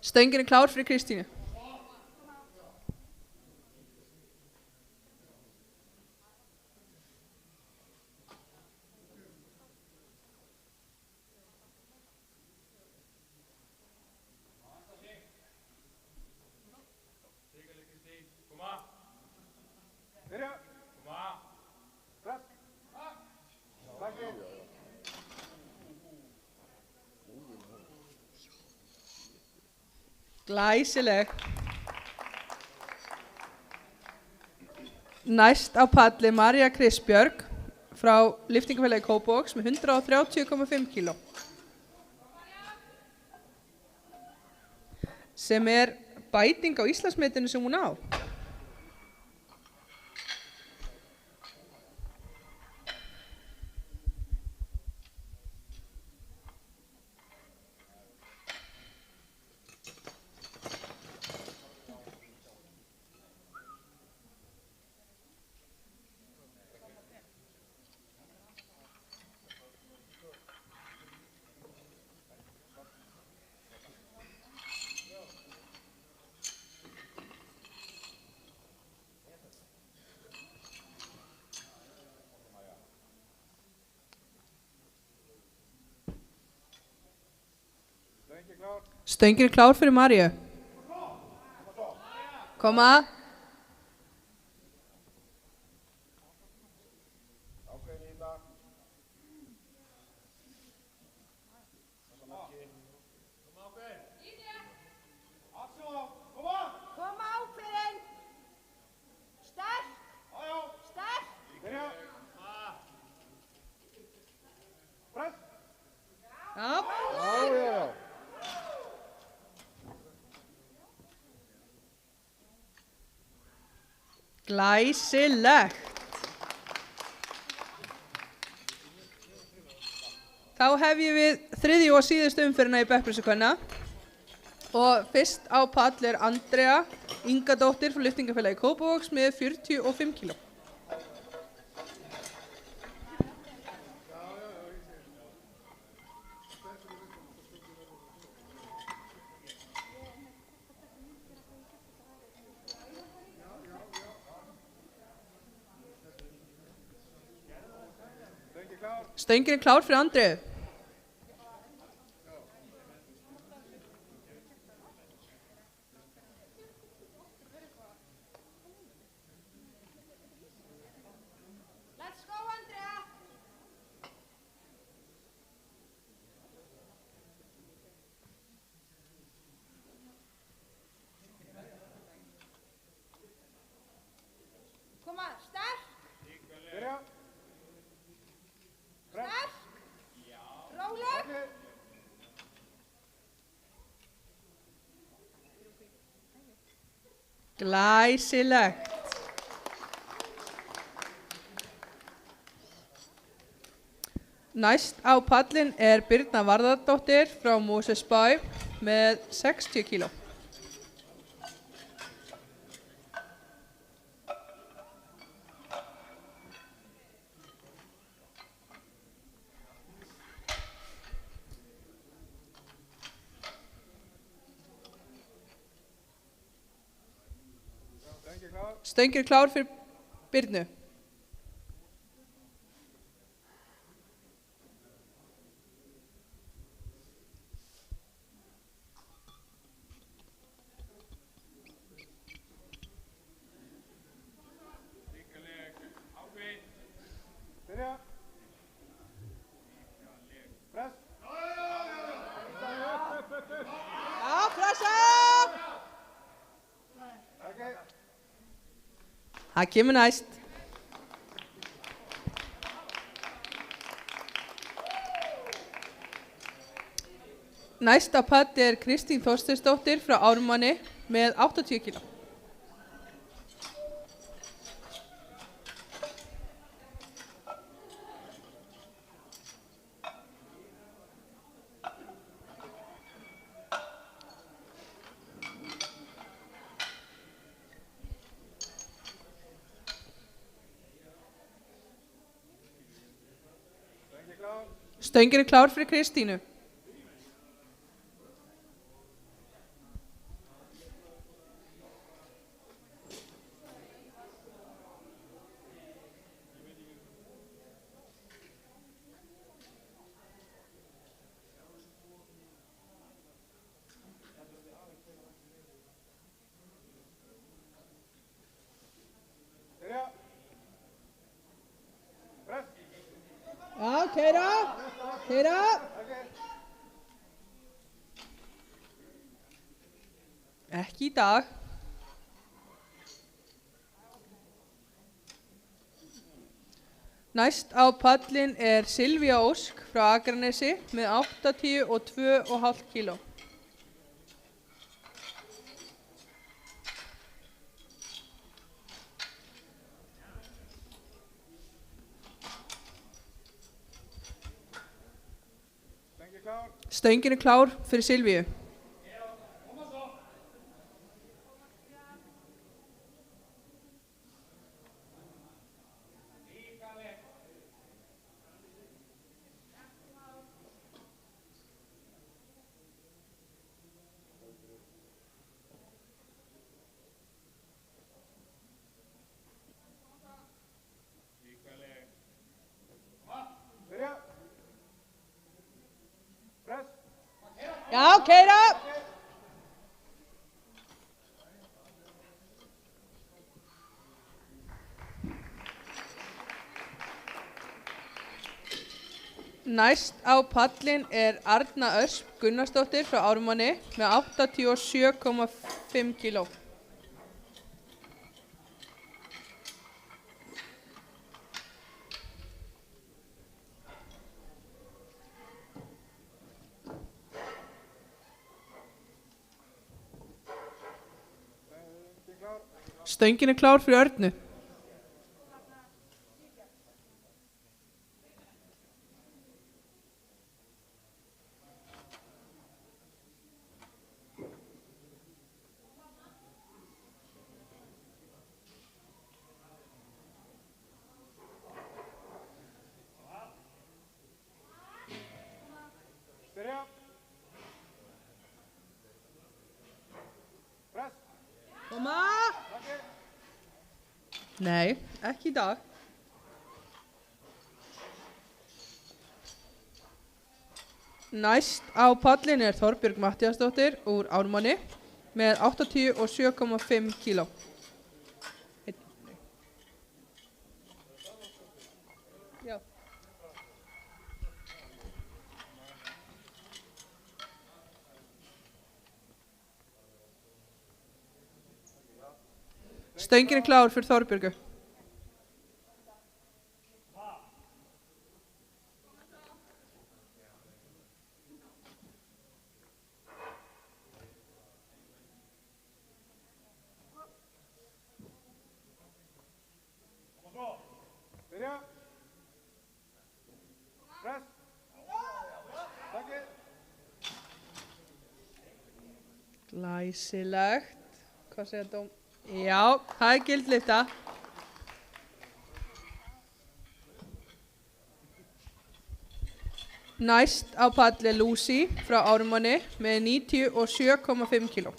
Stöngin er klár fyrir Kristínu. Byrja. Press. Takk. Glæsileg. Næst á palli María Kristbjörg frá lyftingafélagi Kópavogs með 130,5 kíló. Sem er bæting á Íslandsmetinu sem hún á. Stöngin er klár fyrir Maríu. Koma. Koma ákveðin. Sterk. Sterk. Já. Glæsilegt. Þá hefjum við þriðju og síðustu umferðina í bekkpressukvenna og fyrst á pall er Andrea Ingadóttir frá lyftingafélagi Kópavogs með 45 kíló. Stöngin er klár fyrir Andreu. Let's go, Andrea. Koma, sterk. Sterk. Róleg. Glæsilegt. Næst á pallin er Birna Varðardóttir frá Mosesbæ með 60 kíló. Stöngin er klár fyrir Birnu. Já, pressa! Það kemur næst. Næst á pall er Kristín Þorsteinsdóttir frá Ármanni með 80 kíló. Stöngin er klár fyrir Kristínu. Já, keyra. Keyra. Ekki í dag. Næst á pallin er Silvía Ósk frá Akranesi með 82,5 kíló. Stöngin er klár fyrir Silvíu. Já, keyra. Næst á pallin Arna Ösp Gunnarsdóttir frá Ármanni með 87,5 kíló. Stöngin klár fyrir Örnu. Byrja. Press. Koma! Nei, ekki í dag. Næst á pallin Þorbjörg Matthíasdóttir úr Ármanni með 87,5 kíló. Já. Stöngin klár fyrir Þorbjörgu. Byrja. Press. Takk. Glæsilegt. Hvað segir dóm? Já, það gildlifta. Næst á palli Lucy frá Ármanni með 97,5 kíló.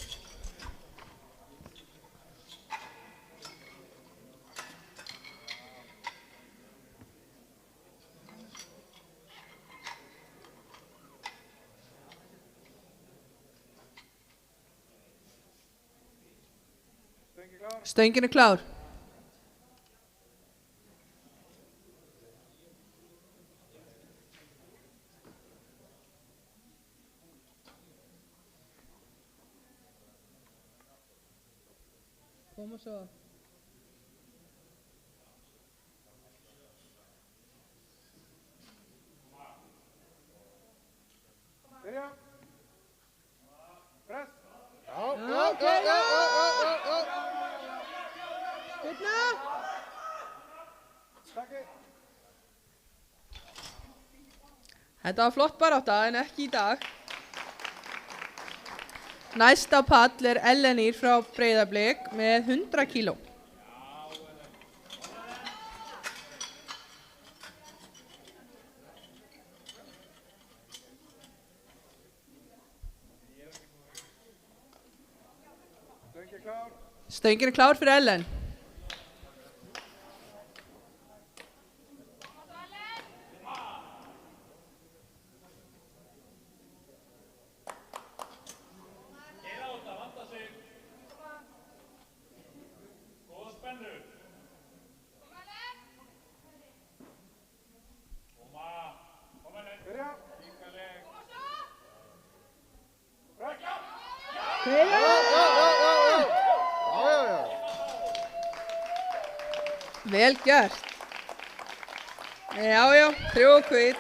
Stöngin klár. Koma svo. Byrja. Press. Spilna. Takk. Þetta var flott barátta en ekki í dag. Næst á pall Ellenýr frá Breiðablik með 100 kíló. Stöngin klár. Stöngin klár fyrir Ellen. Vel gert. Já, 3 hvít.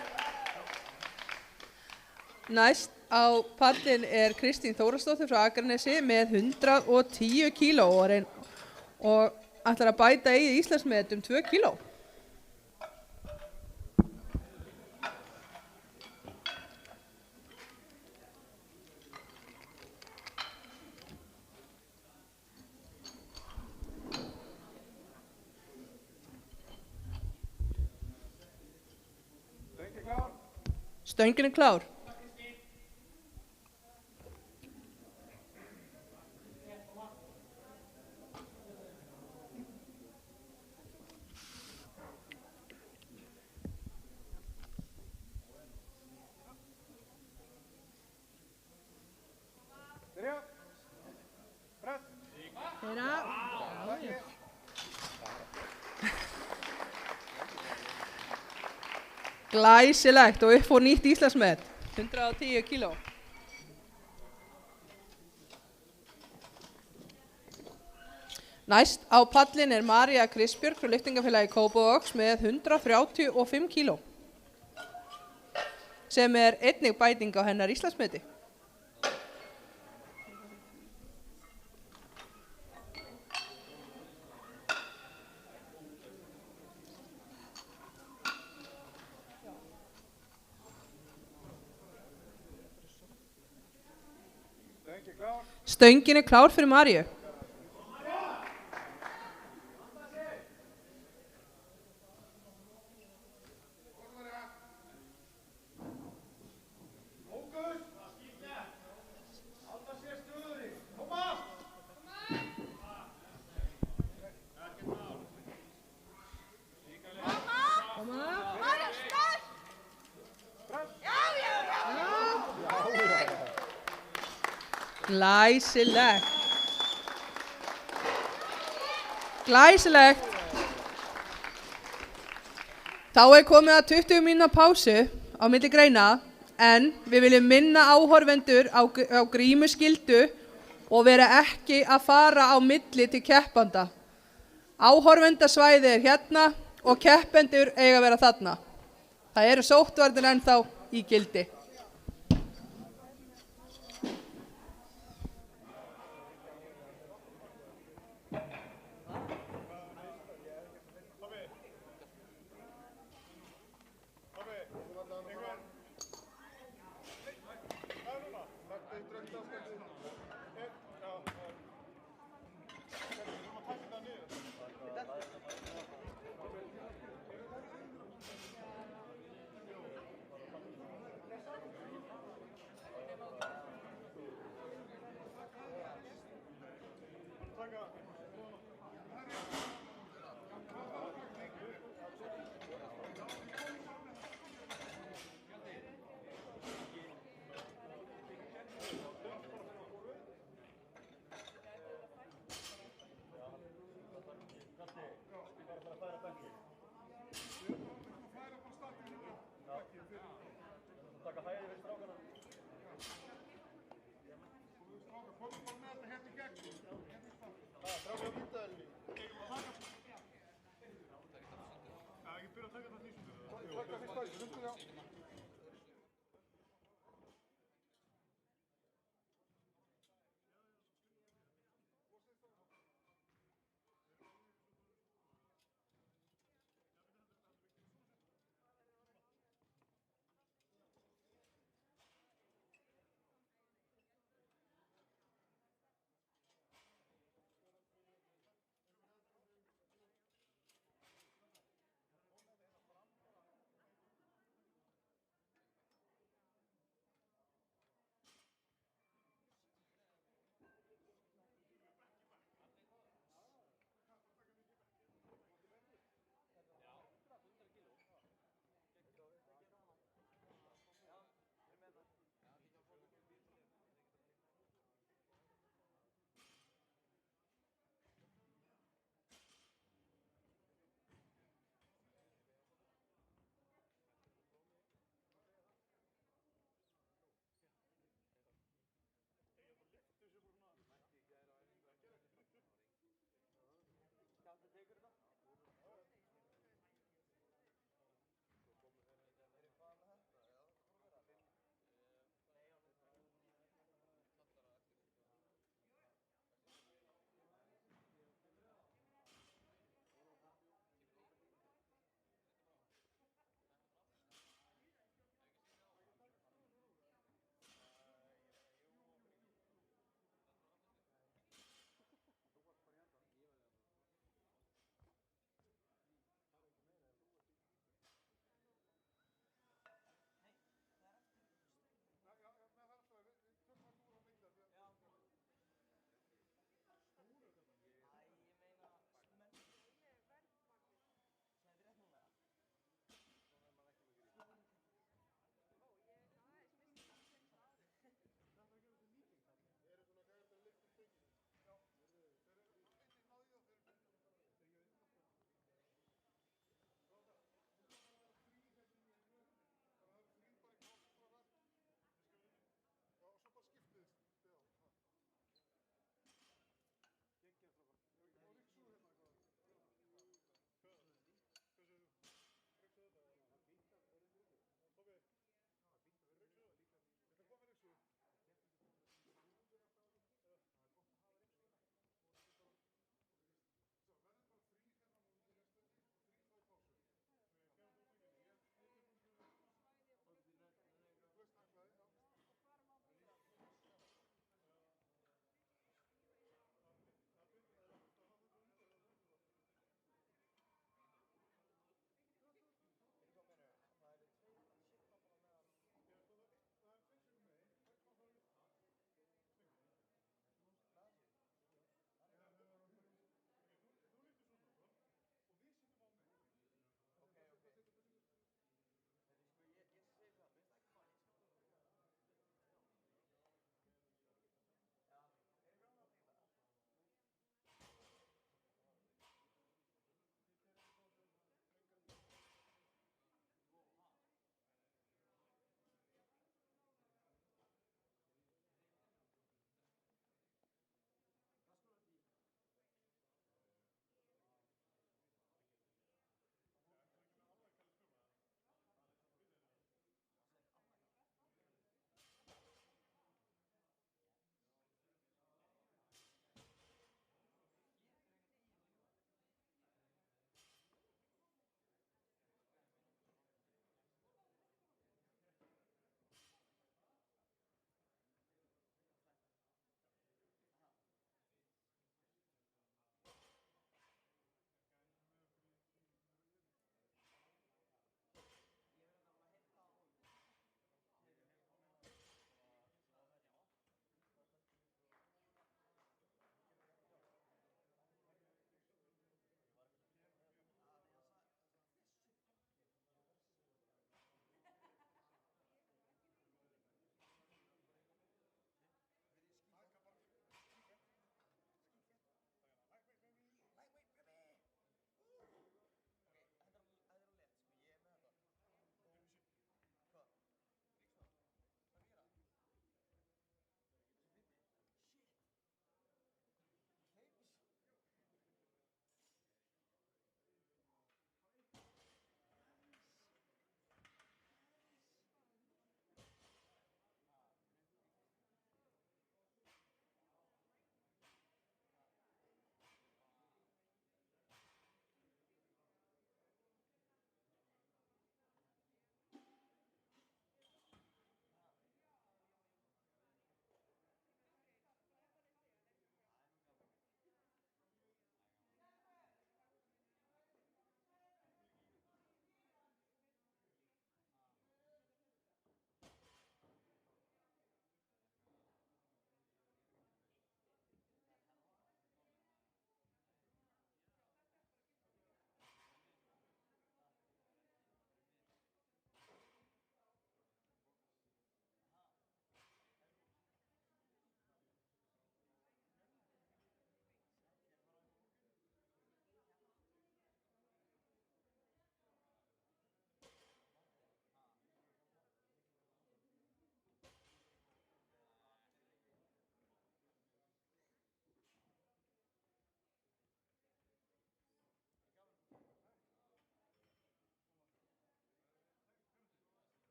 Næst á pallin Kristín Þórasdóttir frá Akranesi með 110 kíló og ætlar að bæta í Íslandsmet 2 kíló. Stöngin klár. Byrja. Press. Glæsilegt og upp fór nýtt Íslandsmet, 110 kíló. Næst á pallin María Kristbjörg frá lyftingafélagi Kópavogs með 135 kíló, sem einnig bæting á hennar Íslandsmeti. Stöngin klár fyrir Maríu. Glæsilegt. Glæsilegt. Þá komið að 20 mínútna pásu á milli greina, en við viljum minna áhorfendur á grímuskyldu og vera ekki að fara á milli til keppanda. Áhorfendasvæði hérna og keppendur eiga að vera þarna. Það eru sóttvarnir ennþá í gildi.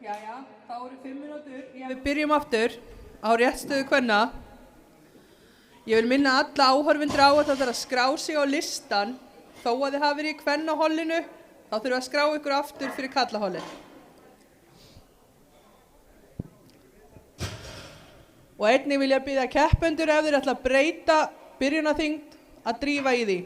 Jæja, þá eru 5 mínútur. Við byrjum aftur á réttstöðu kvenna. Ég vil minna alla áhorfendur á að það þarf að skrá sig á listan. Þó að þið hafi verið í kvennahollinu, þá þurfum að skrá ykkur aftur fyrir kallahollin. Og einnig vil ég biðja keppendur ef þeir ætla að breyta byrjunarþyngd að drífa í því.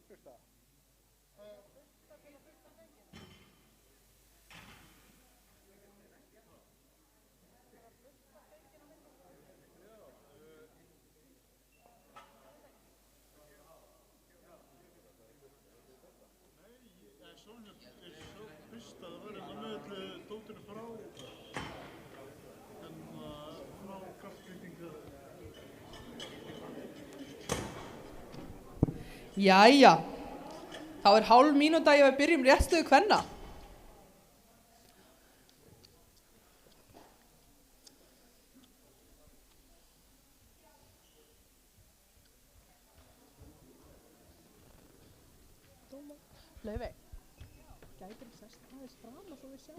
Fyrsta. Sonja er svo fyrst að vera með dótturinn frá kraftbyggingu. Jæja, þá er hálf mínúta að við byrjum réttstöðu kvenna. Laufey, gætir þú sest aðeins fram og svo við sjáum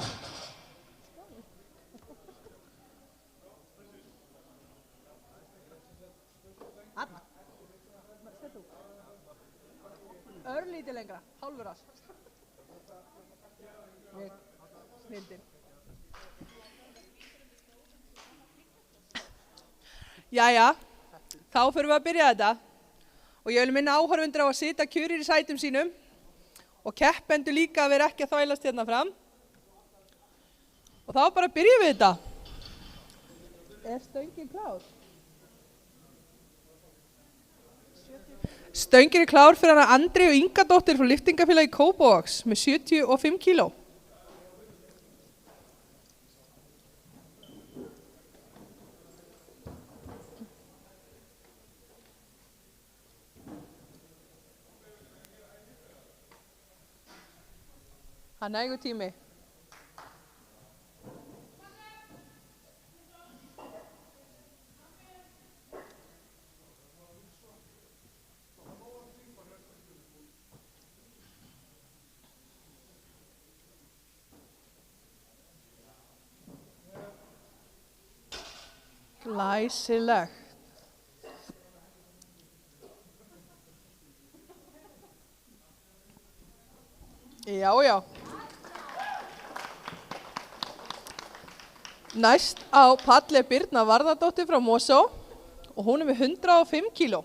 skjáðum? Anna, sett þú. Örlítið lengra, hálfur rass. Við, snildin. Jæja, þá förum við að byrja þetta og ég vil minna áhorfendur á að sitja kjurir í sætum sínum og keppendur líka að vera ekki að þvælast hérna fram. Og þá bara byrjum við þetta. Er stöngin klár? Stöngin er klár fyrir hana Andreu Ingadóttir frá lyftingafélagi Kópavogs með 75 kíló. Það er nægur tími. Glæsilegt. Já, já. Næst á palli er Birna Varðardóttir frá Mosó og hún er með 105 kíló.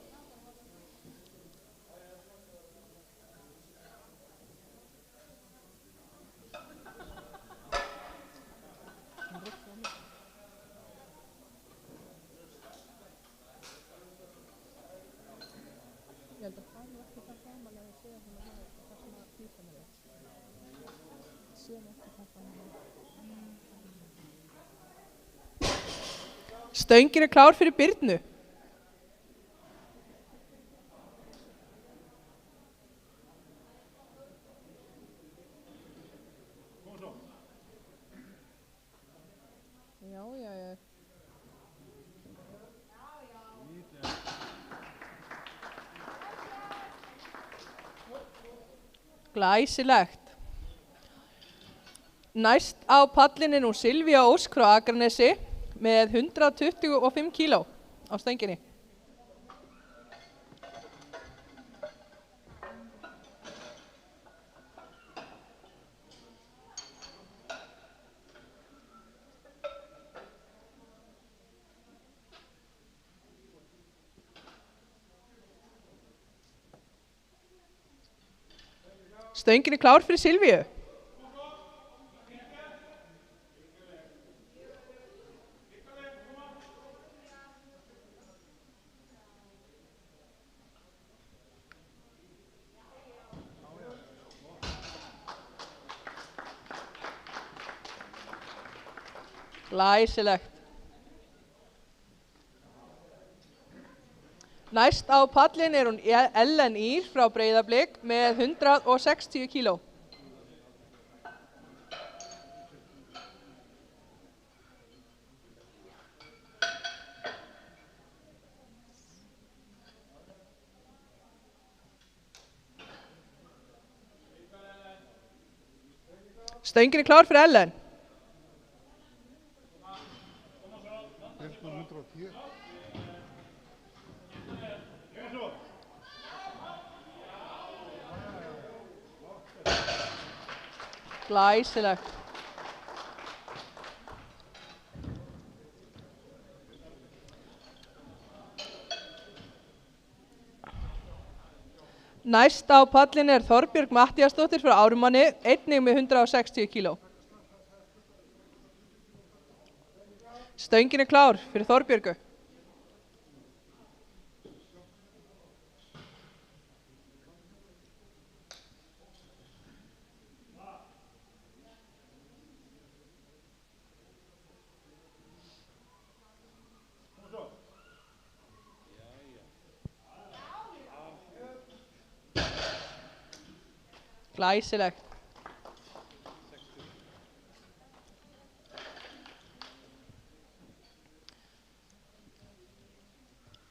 Stöngin er klár fyrir Birnu. Já, já, já. Glæsilegt. Næst á pallin er nú Silvía Ósk frá Akranesi með 125 kíló á stönginni. Stöngin er klár fyrir Silvíu. Glæsilegt. Næst á pallin er hún Ellen Ýr frá Breiðablik með 160 kíló. Stöngin er klár fyrir Ellen. Glæsilegt. Næst á pallin er Þorbjörg Matthíasdóttir frá Ármanni, einnig með 160 kíló. Stöngin er klár fyrir Þorbjörgu. Glæsilegt.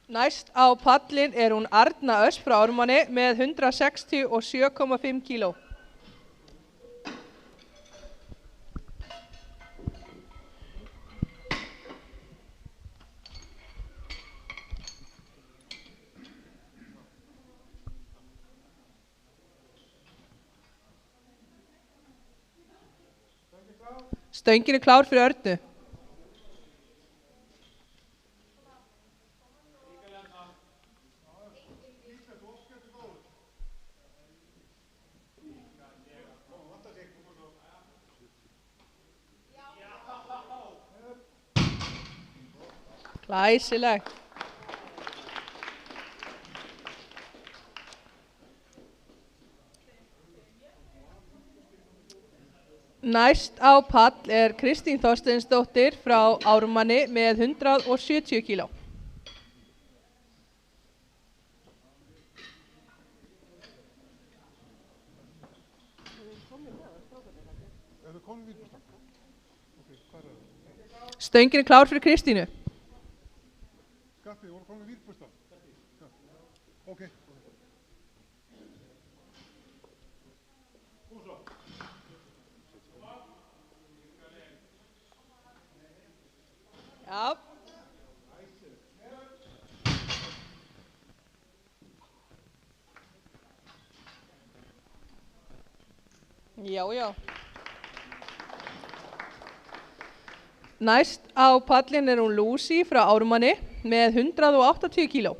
Næst á pallin er hún Arna Ösp frá Ármanni með 167,5 kíló. Stöngin er klár fyrir Örnu. Glæsileg. Næst á pall er Kristín Þorsteinsdóttir frá Ármanni með 170 kíló. Stöngin er klár fyrir Kristínu. Skapti, voru komið vírbústa? Ok. Já. Já. Næst á pallin er hún Lucy frá Ármanni með 180 kíló.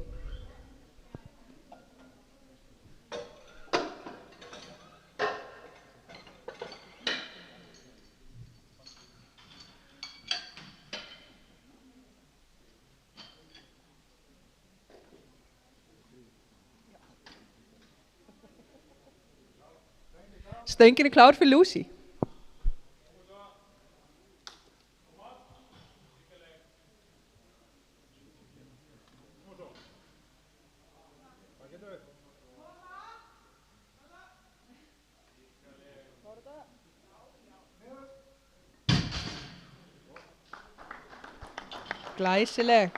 Stöngin er klár fyrir Lucy. Glæsileg.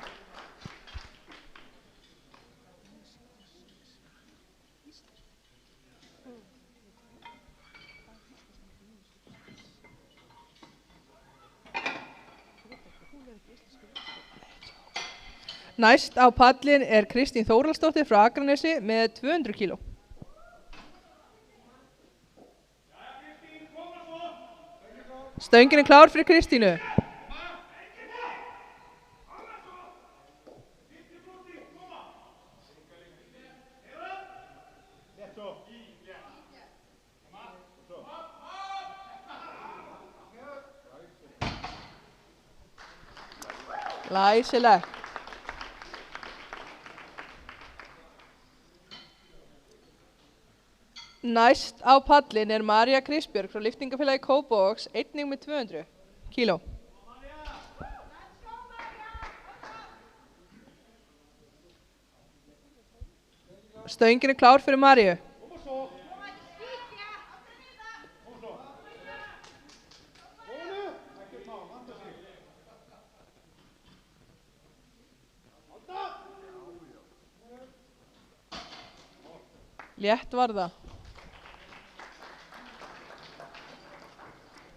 Næst á pallin er Kristín Þórhallsdóttir frá Akranesi með 200 kíló. Stöngin er klár fyrir Kristínu. Glæsileg. Næst á pallin er María Kristbjörg frá lyftingafélagi Kópavogs, einnig með 200 kíló. Stöngin er klár fyrir Maríu. Létt var það.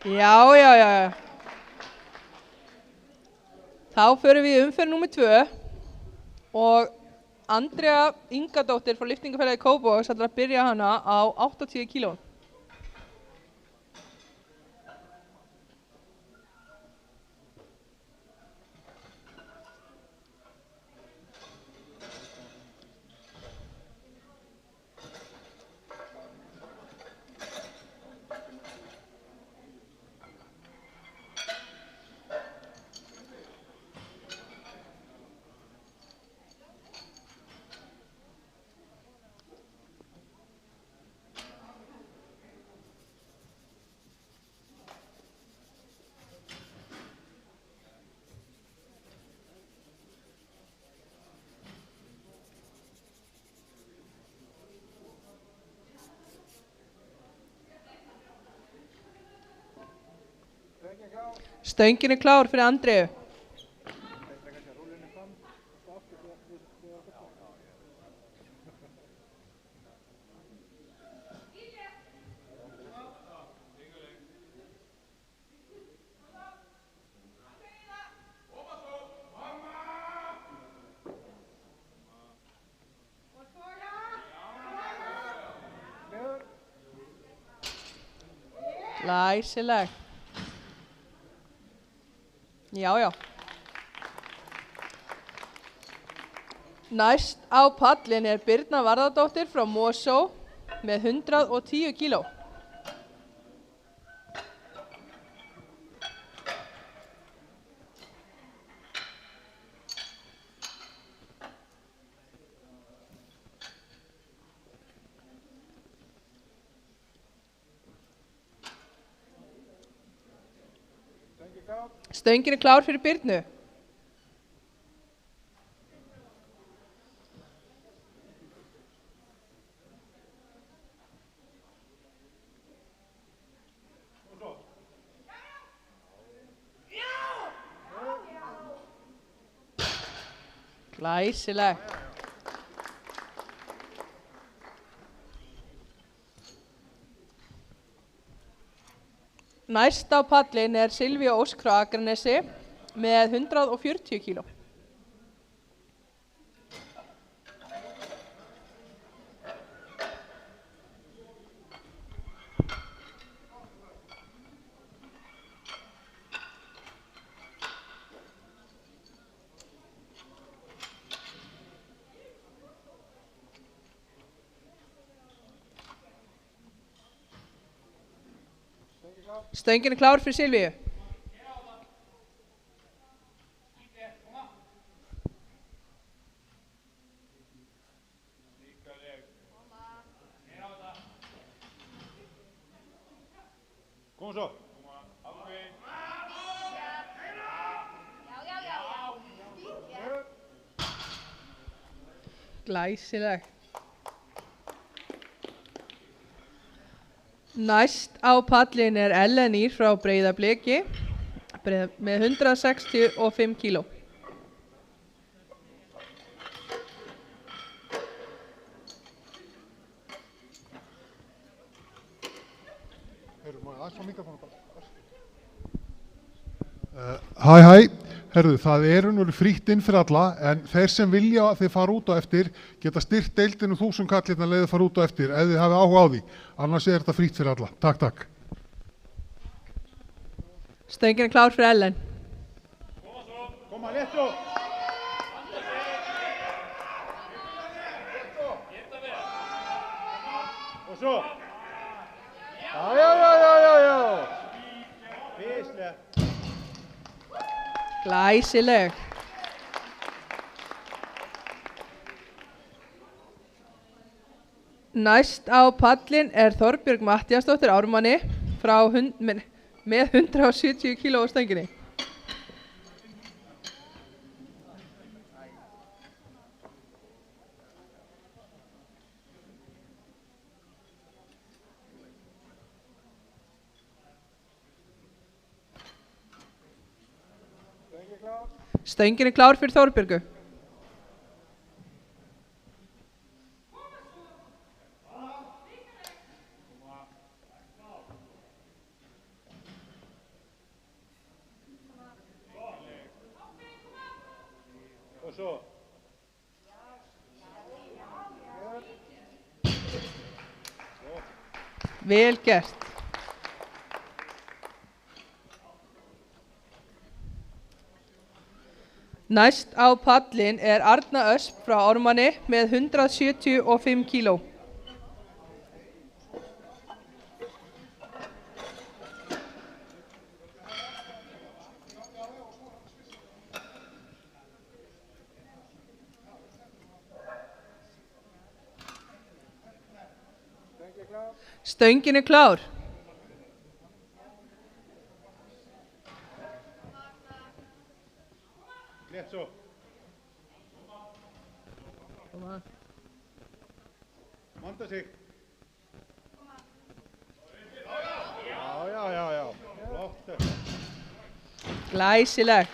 Já. Þá förum við í umferð númer 2 og Andrea Ingadóttir frá lyftingafélagi Kópavogs ætlar að byrja hana á 80 kíló. Stöngin er klár fyrir Andreu. Glæsileg. Já, já. Næst á pallin Birna Varðardóttir frá Mosó með 110 kíló. Stöngin klár fyrir Birnu. Glæsileg. Næst á pallin Silvía Ósk frá Akranesi með 140 kíló. Stöngin klár fyrir Silvíu. Kom svo. Glæsileg. Næst á pallin Ellen Ýr frá Breiðabliki með 165 kíló. Hæ, herðu, það nú frítt inn fyrir alla, en þeir sem vilja að þið fara út á eftir geta styrkt deildinu 1000 kall hérna leiðið fara út á eftir, ef þið hafið áhuga á því, annars þetta frítt fyrir alla. Takk, takk. Stöngin klár fyrir Ellen. Koma, létt svo. Og svo. Já. Víslega. Glæsileg. Næst á pallin Þorbjörg Matthíasdóttir Ármanni með 170 kíló á stönginni. Stöngin klár fyrir Þorbjörgu. Og svo. Vel gert. Næst á pallin Arna Ösp frá Ármanni með 175 kíló. Stöngin klár. Létt svo. Manda sig. Já. Flott. Glæsileg.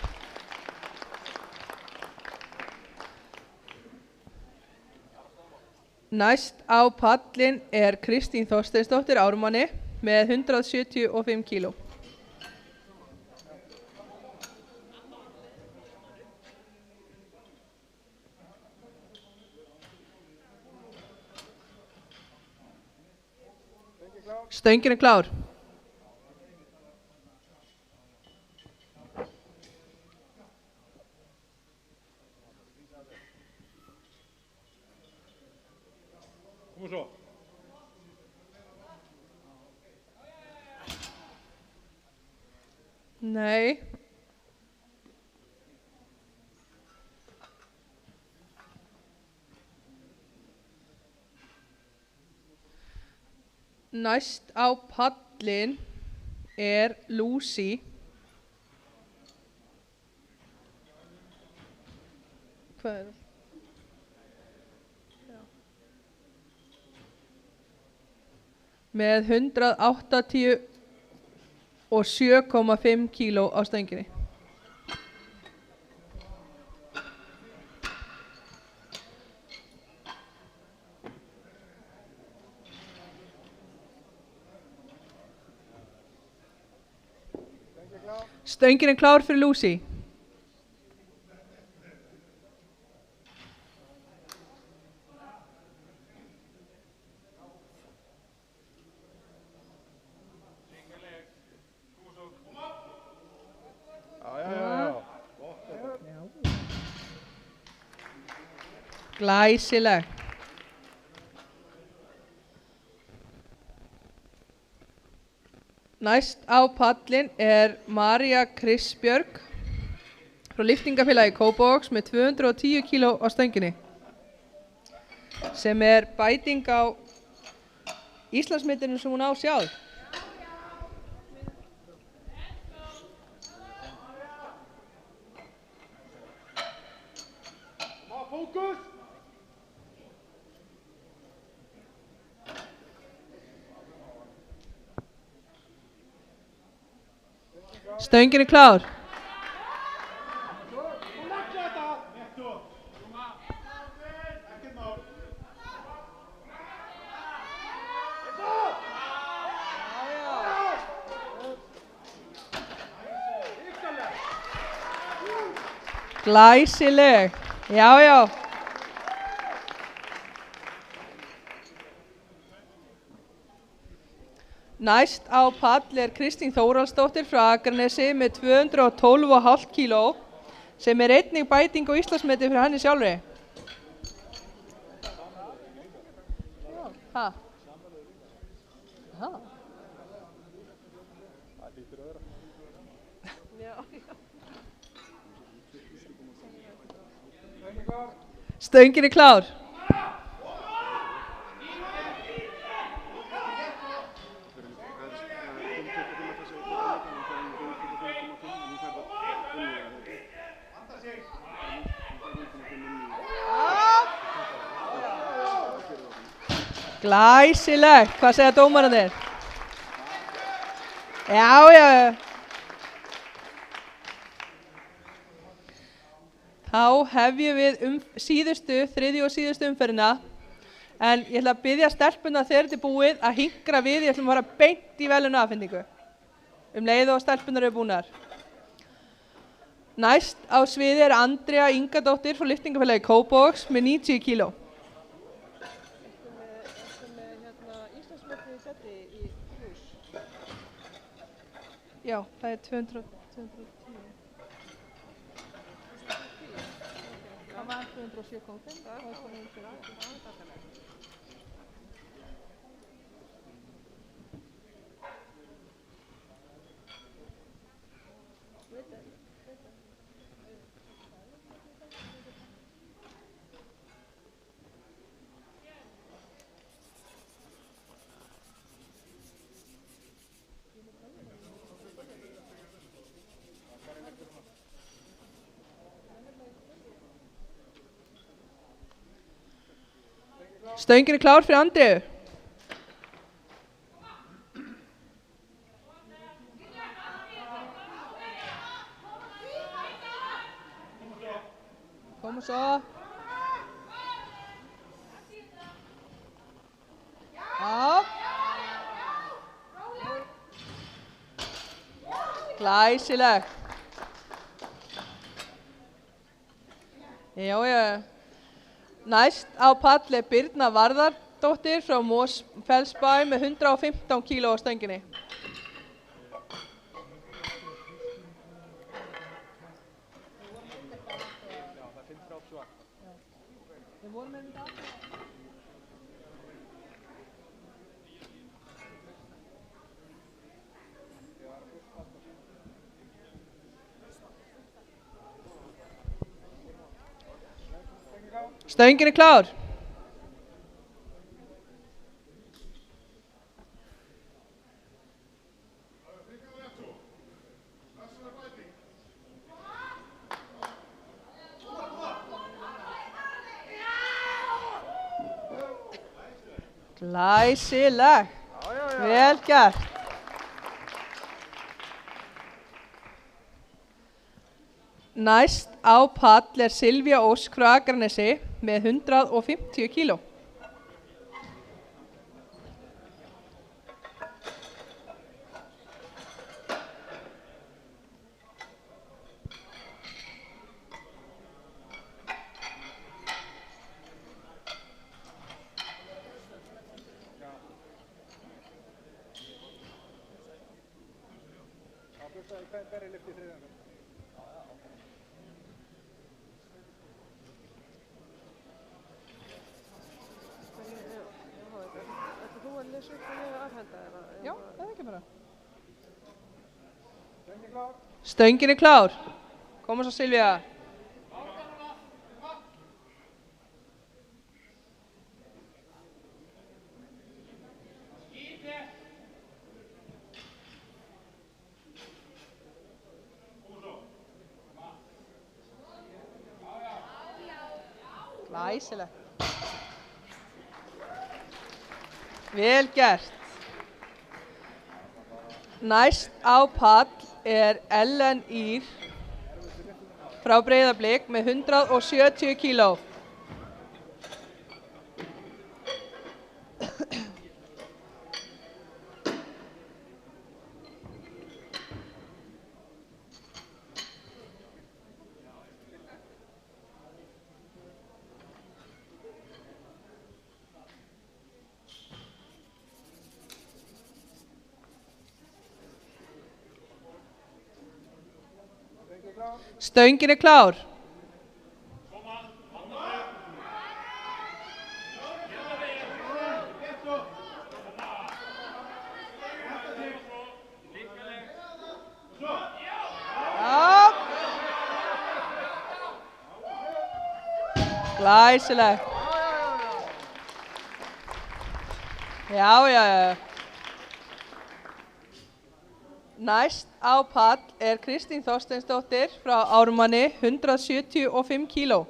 Næst á pallin Kristín Þorsteinsdóttir Ármanni með 175 kíló. Stöngin klár. Koma svo. Nei. Næst á pallin Lucy. Hvað það? Með 187,5 kíló á stönginni. Stöngin er klár fyrir Lucy. Glæsileg. Næst á pallin María Kristbjörg frá lyftingafélagi Kópavogs með 210 kíló á stönginni sem bæting á Íslandsmetinu sem hún á sjálf. Fókus! Stöngin er klár. Glæsileg. Já, já. Næst á pall Kristín Þórhallsdóttir frá Akranesi með 212,5 kíló sem einnig bæting á Íslandsmeti fyrir henni sjálfri. Ha? Ha? Stöngin er klár. Glæsilegt. Hvað segja dómararnir? Já, já. Þá hefjum við þriðju og síðustu umferðina. En ég ætla að biðja stelpuna þegar þetta búið að hinkra við. Ég ætlum að fara beint í verðlaunaafhendingu. Leið og stelpunar eru búnar. Næst á sviði Andrea Ingadóttir frá lyftingafélagi Kópavogs með 90 kíló. Já, það 210. Það var 207,5. Stöngin er klár fyrir Andreu. Koma svo. Já. Glæsilegt. Já, já. Næst á pall Birna Varðardóttir frá Mosfellsbæ með 115 kíló á stönginni. Stöngin er klár. Glæsileg. Vel gert. Næst á pall er Silvía Ósk frá Akranesi með 150 kíló. Já, það er ekki bara. Stöngin er klár. Koma svo Silvía. Glæsileg. Vel gert. Næst á pall er Ellen Ýr frá Breiðablik með 170 kíló. Stöngin er klár. Já. Glæsileg. Já. Næst á pall er Kristín Þorsteinsdóttir frá Ármanni, 175 kíló.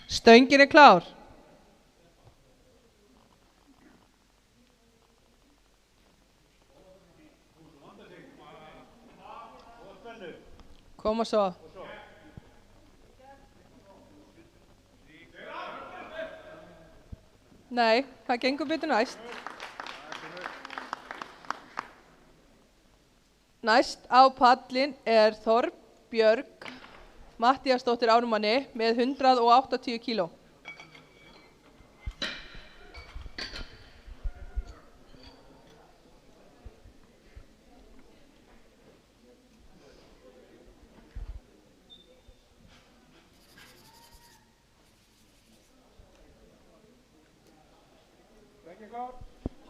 Stöngin er klár. Koma svo. Nei, það gengur betur næst. Næst á pallin er Þorbjörg Matthíasdóttir Ármanni með 180 kíló.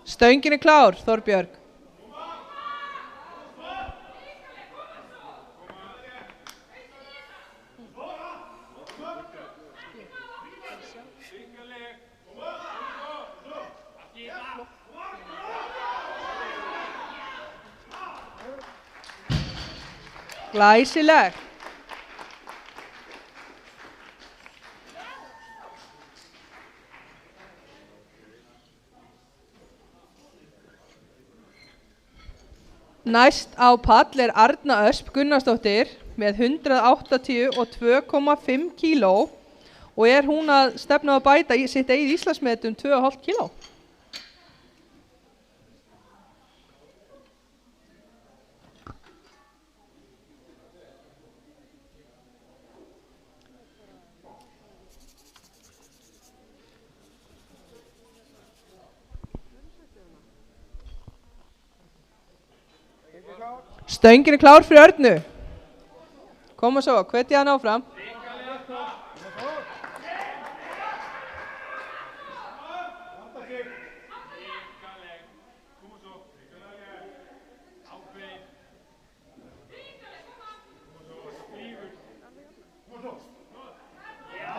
Stöngin er klár, Þorbjörg. Glæsileg. Næst á pall er Arna Ösp Gunnarsdóttir með 182,5 kíló og er hún að stefna að bæta í sitt eigið Íslandsmet 2,5 kíló. Stöngin er klár fyrir Örnu. Koma svo, hvetja hann áfram.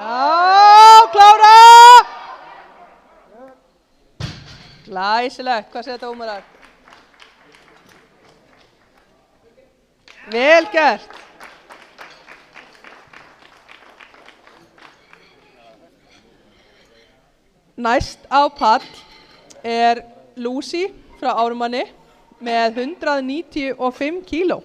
Já, klára! Glæsilegt, hvað segir dómarar? Vel gert. Næst á pall er Lucy frá Ármanni með 195 kíló.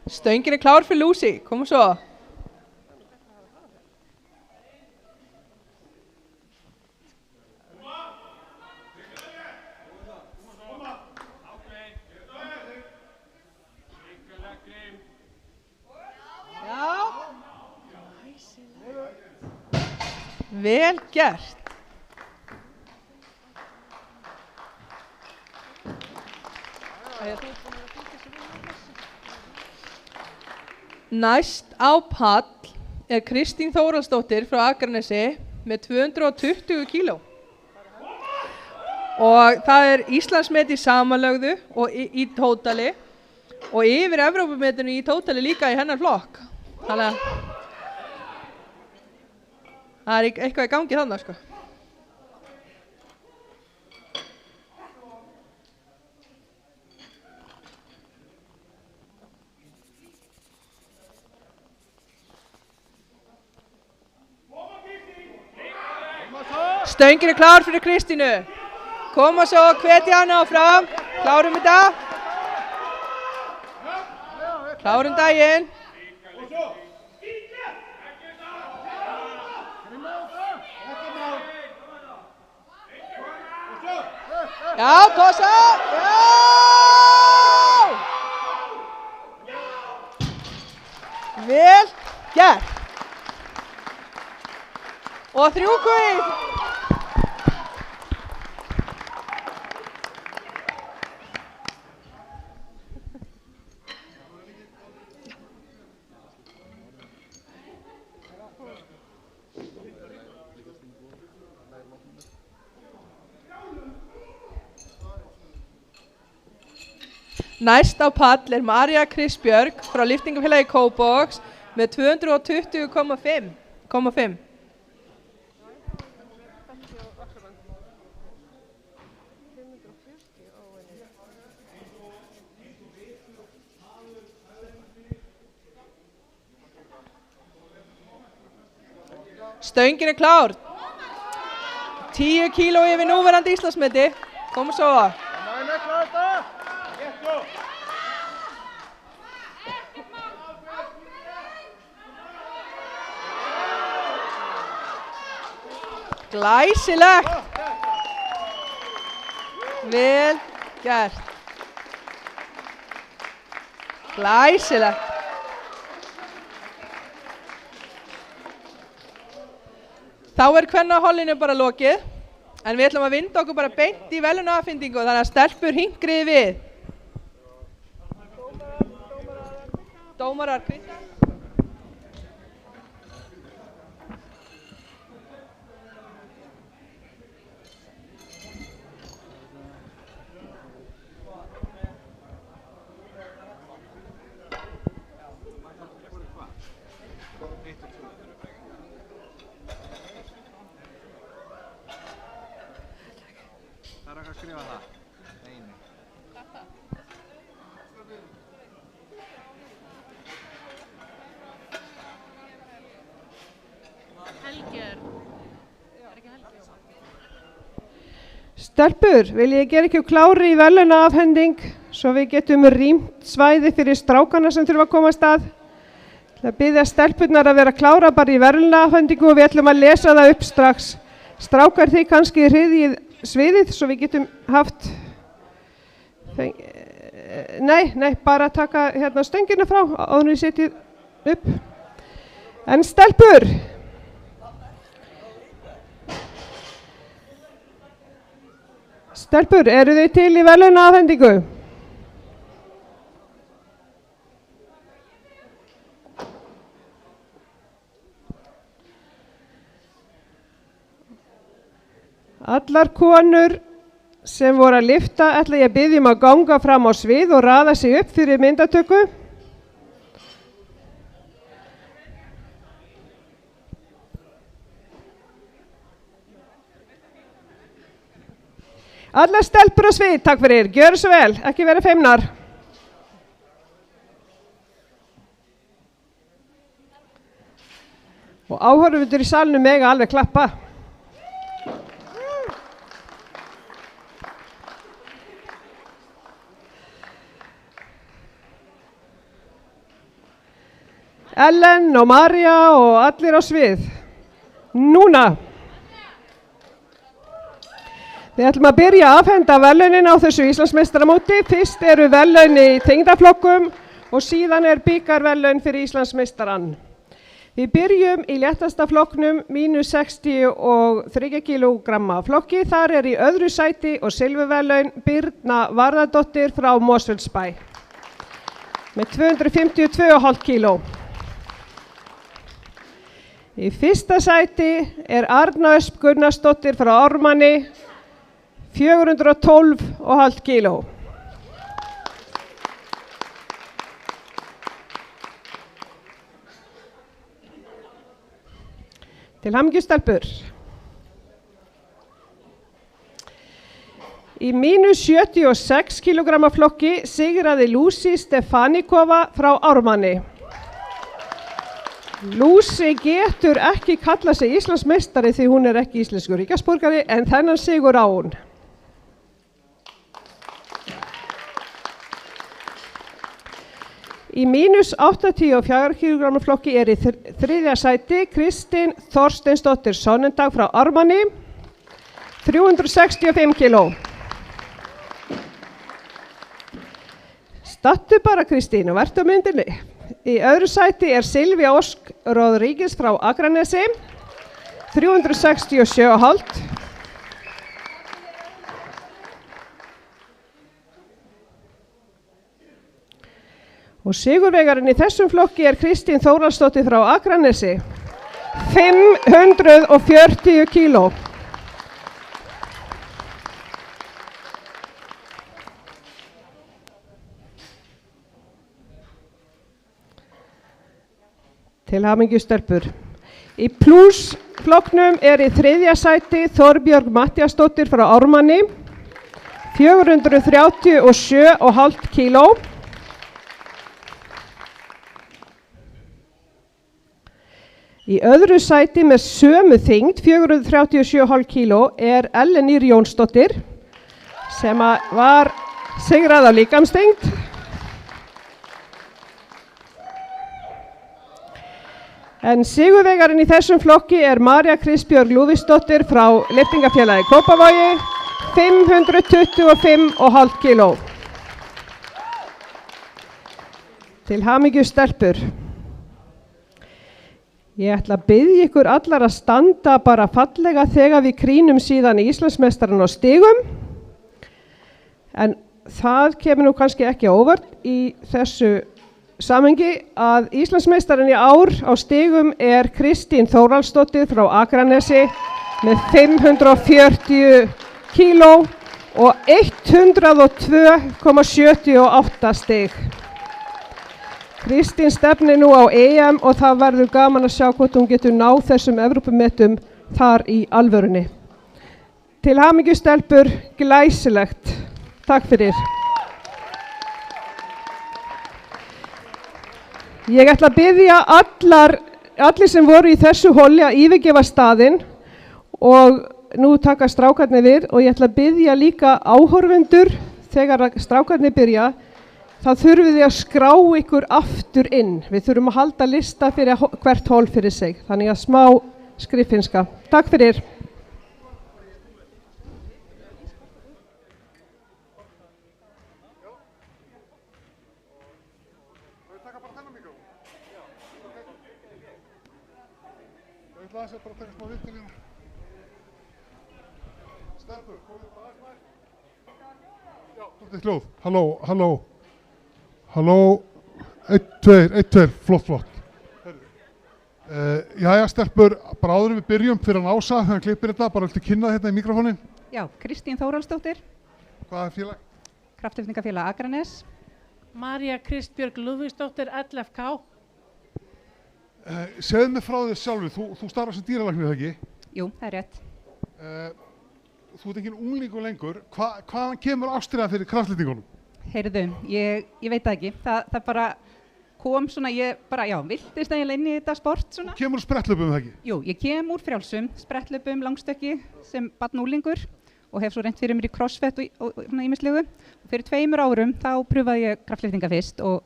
Stöngin er klár fyrir Lucy, koma svo. Já. Vel gert. Næst á pall er Kristín Þórhallsdóttir frá Akranesi með 220 kíló. Og það er Íslandsmet í samanlögðu og í tótali og yfir Evrópumetinu í tótali líka í hennar flokk. Þannig að það er eitthvað í gangi þannig, sko. Stöngin er klár fyrir Kristínu. Koma svo, hvetja hana áfram. Klárum þetta. Klárum daginn. Já, tossa. Já! Vel gert. Og 3 kvið. Næst á pall er María Kristbjörg frá lyftingafélagi Kópavogs með 220,5. Stöngin er klár. 10 kíló yfir núverandi Íslandsmeti. Koma svo. Glæsilegt. Vel gert. Glæsilegt. Þá er kvennahollinu bara lokið, en við ætlum að vinda okkur bara beint í verðlaunaafhendingu, þannig að stelpur hinkrið við. Dómarar kvittar. Stelpur, vil ég gera ykkur klári í verðlaunaafhending svo við getum rýmt svæði fyrir strákana sem þurfa að koma að stað. Það biðja stelpurnar að vera klára bara í verðlaunaafhendingu og við ætlum að lesa það upp strax. Strákar, þið kannski hryðjið sviðið svo við getum haft, nei, bara taka hérna stöngina frá áður en við setjum upp. En stelpur, eru þið til í verðlaunaafhendingu? Allar konur sem voru að lyfta ætla ég að biðja að ganga fram á svið og raða sig upp fyrir myndatöku. Allar stelpur á svið, takk fyrir, gjörðu svo vel, ekki vera feimnar. Og áhorfendur í salnum mega alveg klappa. Ellen og Marja og allir á svið. Núna. Við ætlum að byrja að afhenda verðlaunin á þessu Íslandsmeistaramóti. Fyrst eru verðlaun í þyngdarflokkum og síðan bikarverðlaun fyrir Íslandsmeistarann. Við byrjum í léttasta flokknum -60 og 3 kg flokki. Þar í öðru sæti og silfurverðlaun Birna Varðardóttir frá Mosfellsbæ með 252,5 kg. Í fyrsta sæti Arna Ösp Gunnarsdóttir frá Ármanni, 412,5 kg. Til hamingju stelpur. Í -76 kg flokki sigraði Lucy Stefanikova frá Ármanni. Lucy getur ekki kallað sig Íslandsmeistari því hún ekki íslenskur ríkisborgari en þennan sigur á hún. Í -84 kg flokki í þriðja sæti Kristín Þorsteinsdóttir Sonnendag frá Ármanni, 365 kg. Stattu bara Kristín og vertu á myndinni. Í öðru sæti Silvía Ósk Rodríguez frá Akranesi, 367,5. Og sigurvegarinn í þessum flokki Kristín Þóraldsdóttir frá Akranesi, 540 kg. Til hamingju stelpur. Í plúsflokknum í þriðja sæti Þorbjörg Matthíasdóttir frá Ármanni, 437,5 kg. Í öðru sæti með sömu þyngd, 437,5 kg, Ellen Ýr Jónsdóttir, sem var sigrað á líkamsþyngd. En sigurvegarinn í þessum flokki Marja Kristbjörg Lúðvíksdóttir frá Lyftingafélagi Kópavogi, 525,5 kg. Til hamingju stelpur. Ég ætla að biðja ykkur allar að standa bara fallega þegar við krýnum síðan Íslandsmeistarann á stigum. En það kemur nú kannski ekki á óvart í þessu samhengi að Íslandsmeistarinn í ár á stigum Kristín Þóraldsdóttir frá Akranesi með 540 kg og 102,78 stig. Kristín stefnir nú á EM og það verður gaman að sjá hvort hún getur náð þessum Evrópumetum þar í alvörunni. Til hamingju stelpur, glæsilegt. Takk fyrir. Ég ætla að biðja allir sem voru í þessu holi að yfirgefa staðinn og nú taka strákarnir við og ég ætla að biðja líka áhorfendur þegar strákarnir byrja, þá þurfum við að skrá ykkur aftur inn. Við þurfum að halda lista fyrir hvert hol fyrir sig, þannig að smá skriffinnska. Takk fyrir. ætla aðeins að bara taka smá viðtal hérna. Stelpur, komið bara aðeins nær. Já, svolítið hljóð. Halló, halló. Halló. 1, 2, flott. Jæja, stelpur, bara áður en við byrjum fyrir hann Ása, þegar hann klippir þetta, bara viltu kynna þetta í mikrofónin? Já, Kristín Þórhaldsdóttir, Hvaða félag? Kraftlyftingafélag Akranes. María Kristbjörg Lúðvíksdóttir, LFK. Segðu mig frá þér sjálfur, þú starfar sem dýralæknir, eða ekki? Jú, það er rétt. Þú ert engin unglingur lengur, hvaðan kemur ástriðan fyrir kraftlyftingunum? Heyrðu, ég veit það ekki. Það bara kom svona, ég bara, já, viltist eiginlega inn í þetta sport svona. Þú kemur úr spretthlaupunum, eða ekki? Jú, ég kem úr frjálsum, spretthlaupum, langstökki sem barnúlingur og hef svo reynt fyrir mér í crossfit og ýmislegu. Og fyrir 2 árum þá pröfaði ég kraftlyftinga fyrst og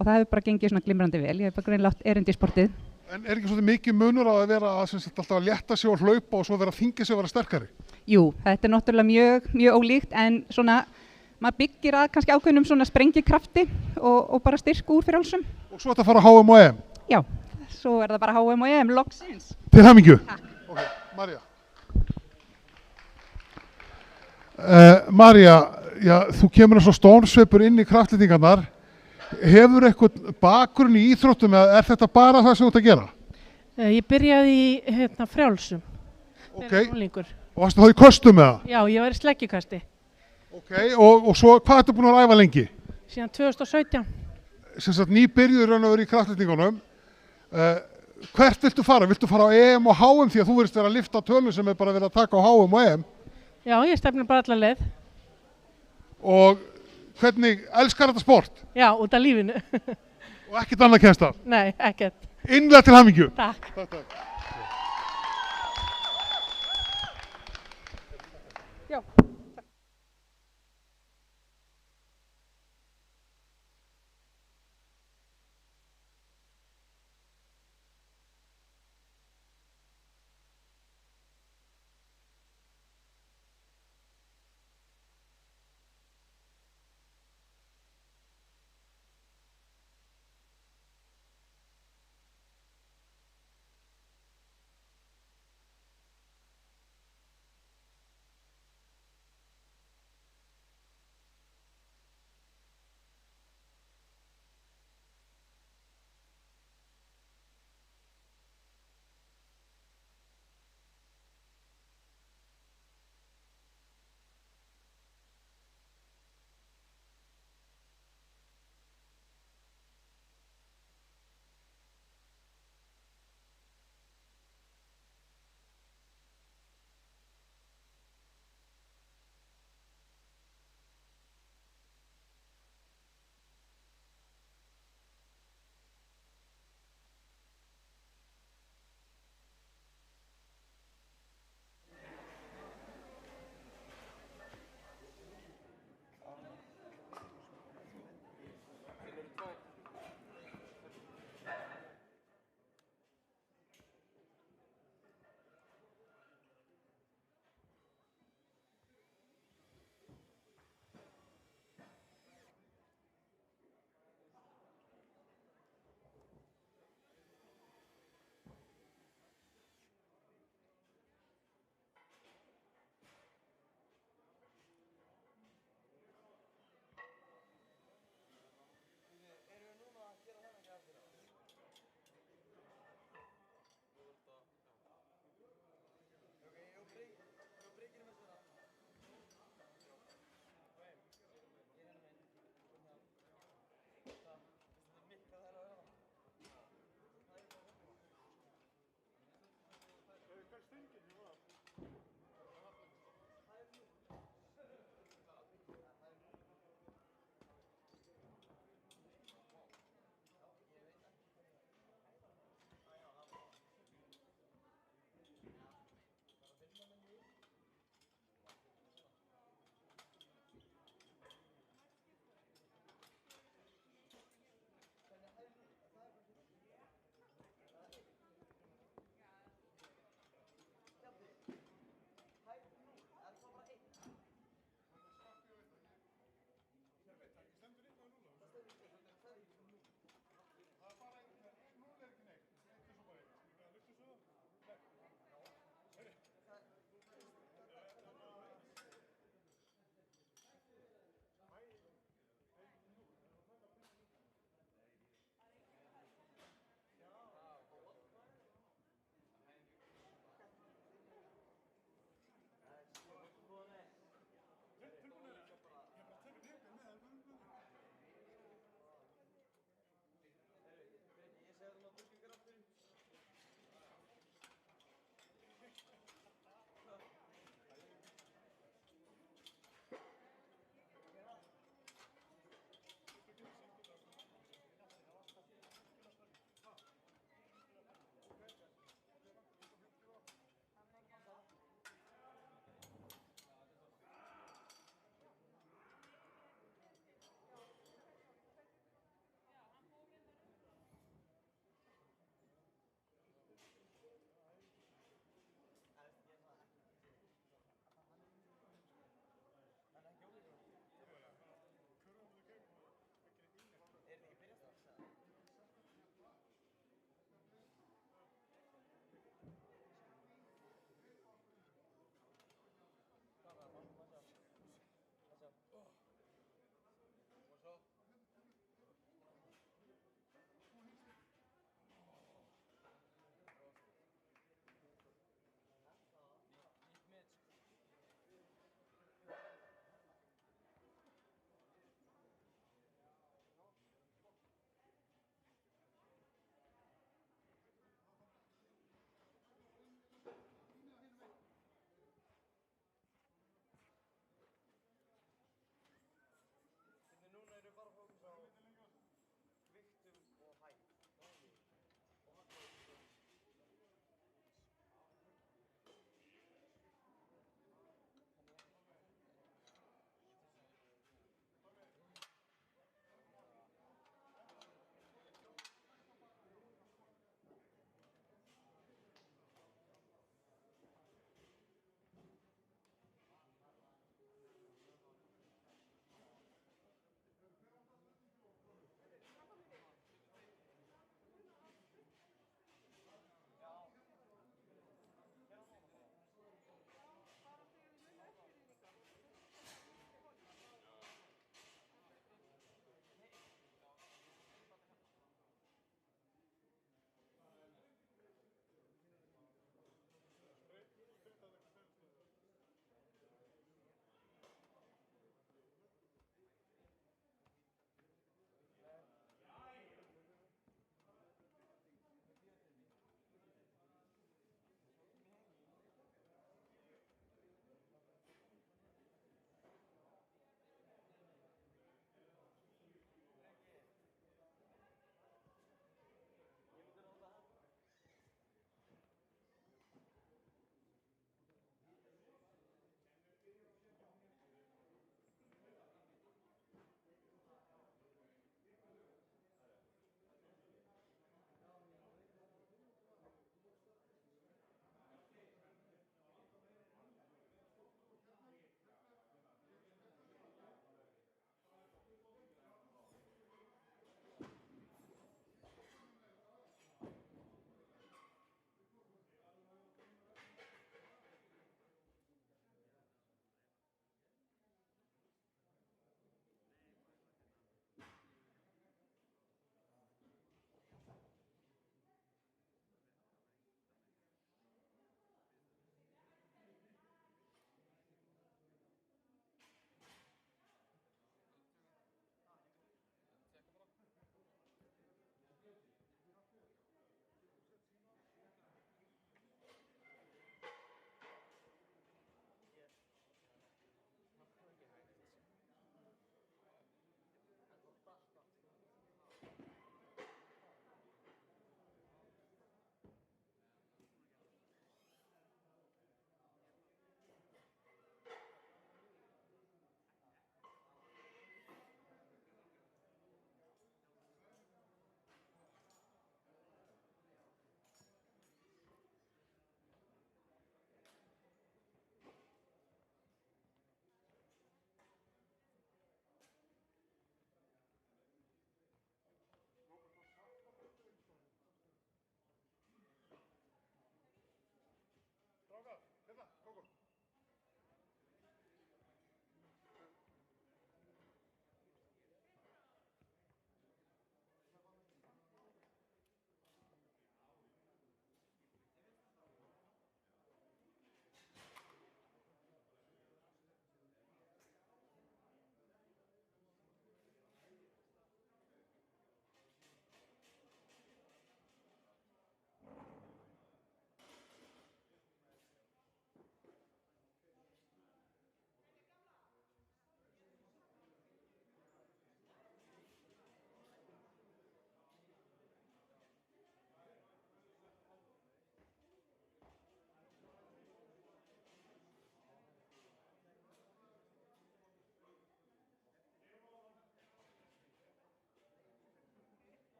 það hefur bara gengið svona glimrandi vel. Ég hef bara greinilega átt erindi í sportið. En er ekki svolítið mikið munur á að vera alltaf að létta sig og hlaupa og svo vera að þyngja sig og vera sterkari? Jú, þetta er náttúrulega mjög ólíkt en svona maður byggir að kannski ákveðnum svona sprengikrafti og bara styrk úr frjálsum. Og svo þetta fara HM og EM? Já, svo er það bara HM og EM, loksins. Til hamingju. Takk. Ok, María. María, já, þú kemur eins og stónsveipur inn í kraftlyftingarnar. Hefur eitthvað bakgrunn í íþróttum eða er þetta bara það sem þú ert að gera? Ég byrjaði í frjálsum. Ok, Unglingur. og varstu þá í köstum eða? Já, ég var í sleggjukasti. Ok, og svo hvað ertu búin að æfa lengi? Síðan 2017. Sem sagt nýbyrjuður raun og veru í kraftlyftingunum. Hvert viltu fara? Viltu fara á EM og HM því að þú verðist vera að lyfta tölum sem er bara verið að taka á HM og EM? Já, ég stefnir bara alla leið. Og hvernig elskar þetta sport? Já, út af lífinu. Og ekkert annað kemst það? Nei, ekkert. Innlega til hamingju. Takk. Takk. Já.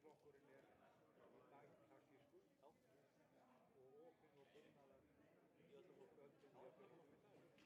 flokkurinn í dag klassískur og opinn og byrnaðar í öllum og öllum jöfnum í dag.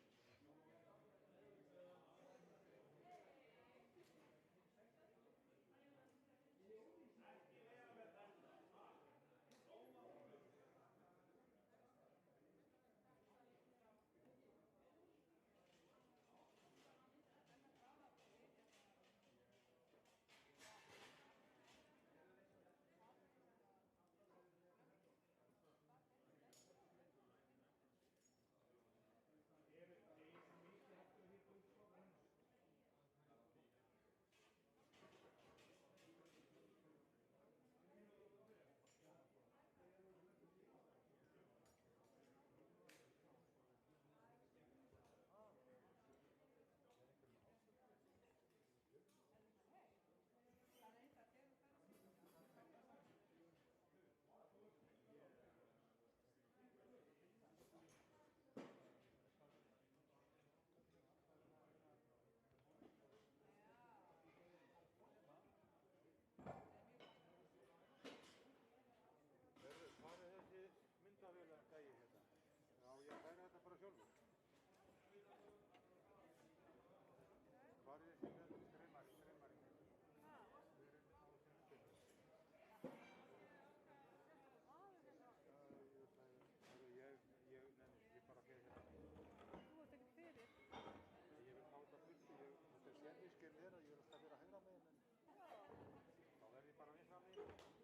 Hvað er þessi myndavélar gæi hérna? Já, ég færi þetta bara sjálfur. Hvað er þessi streymari? Við erum á þessum spilum. Ég nenni, ég bara fyrir hérna. Þú ert ekkert fyrir. Ég vil fá þetta fullt, þetta er sérvískinn þér og ég vil alltaf vera hægra meginn en þá verð ég bara vinstra meginn.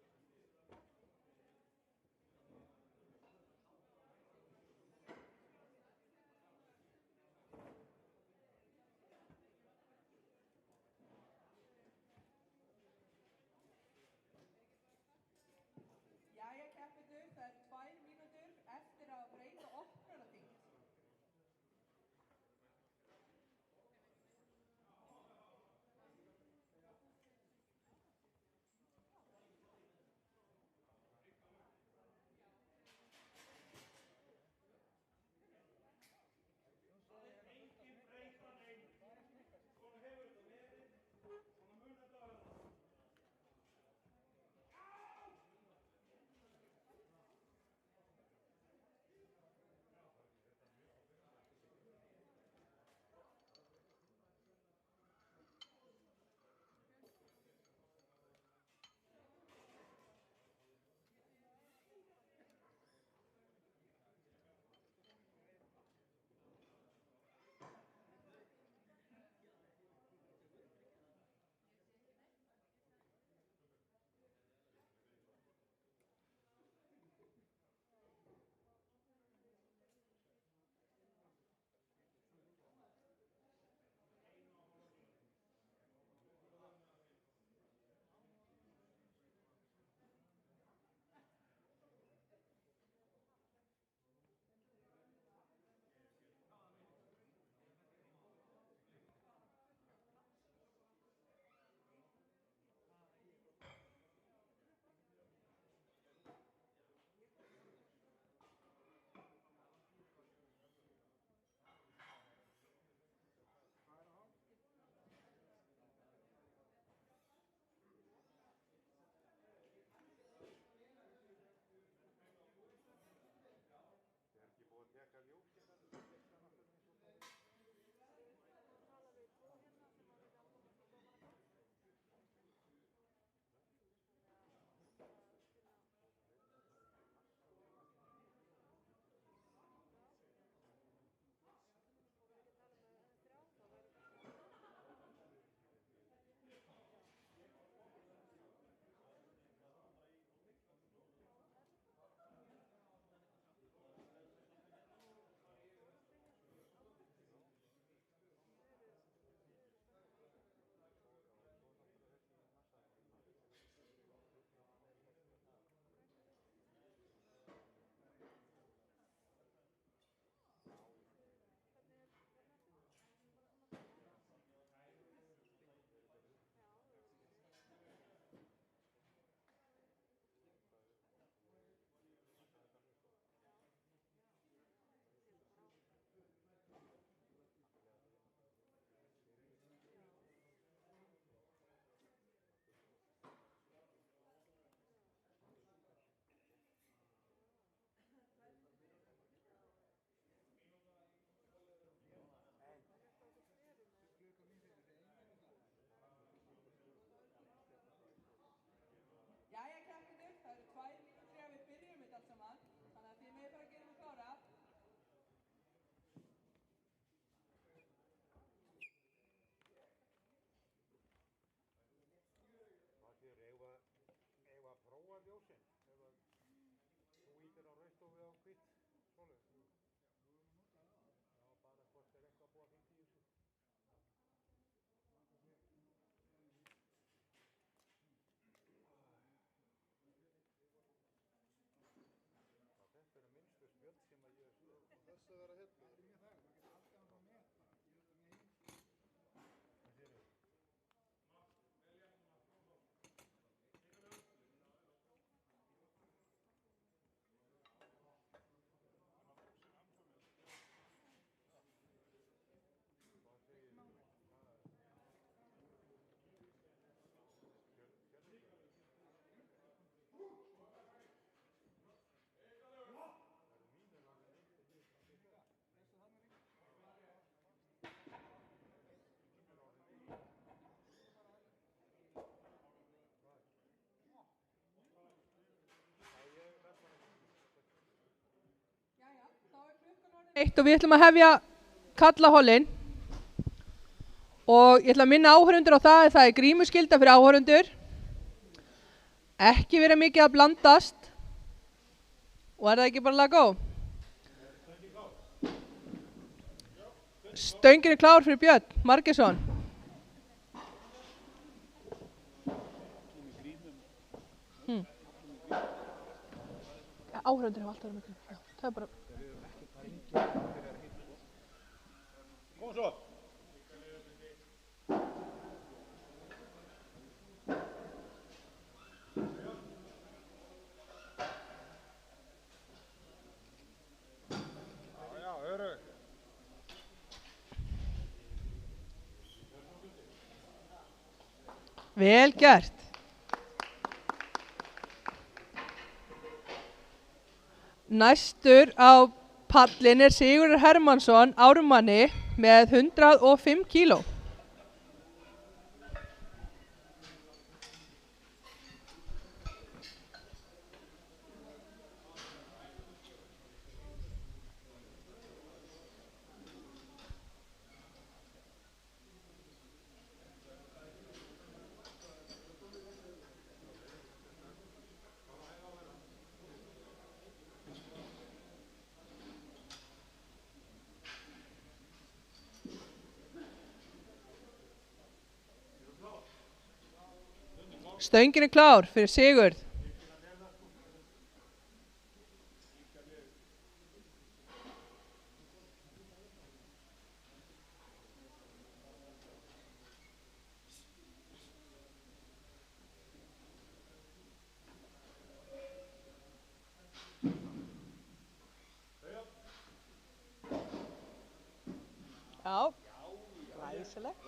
Eitt og við ætlum að hefja kallahólinn og ég ætla að minna áhorfundur á það að það er grímuskylda fyrir áhorfundur, ekki vera mikið að blandast og er það ekki bara lag góð? Stöngin er klár fyrir Björn Margeirsson. Áhorfundur hafa alltaf verið mikið, það er bara... Kom svo. Já, örugg. Vel gert. Næstur á pallin er Sigurður Hermannsson Ármanni með 105 kíló. Stöngin er klár fyrir Sigurð. Já, glæsilegt.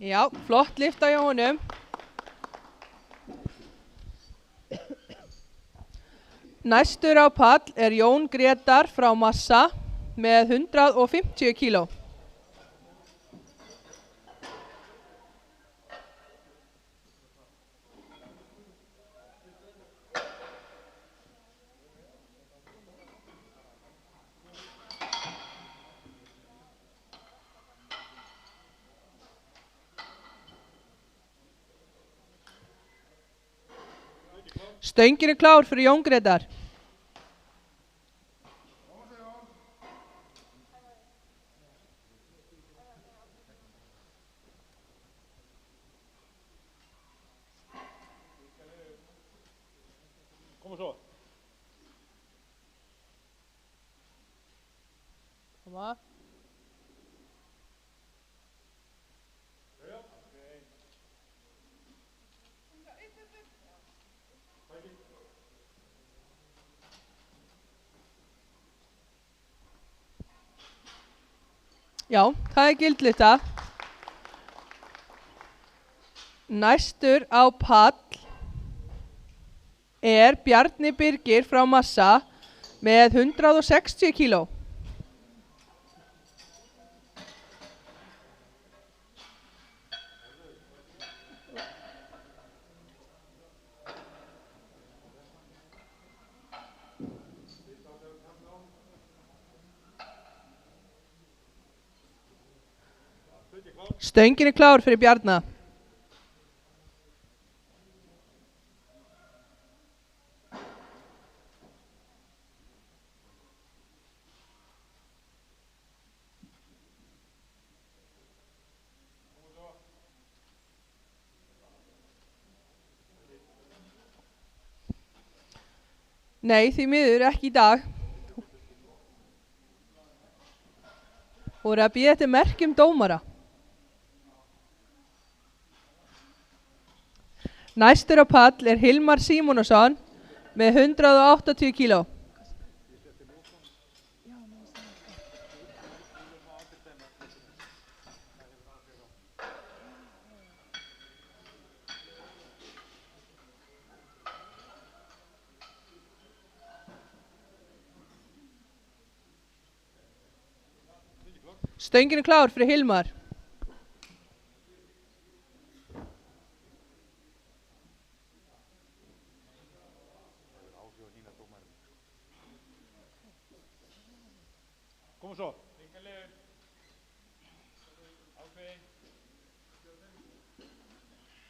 Já, flott lyfta hjá honum. Næstur á pall er Jón Grétar frá Massa með 150 kíló. Stöngin er klár fyrir Jón Grétar. Kom svo. Koma. Já, það er gildlyfta. Næstur á pall er Bjarni Birgir frá Massa með 160 kíló. Stöngin er klár fyrir Bjarna. Nei, því miður ekki í dag. Voru að bíða eftir merkjum dómara. Næstur á pall er Hilmar Símonarson með 180 kíló. Stöngin er klár fyrir Hilmar. Kom svo.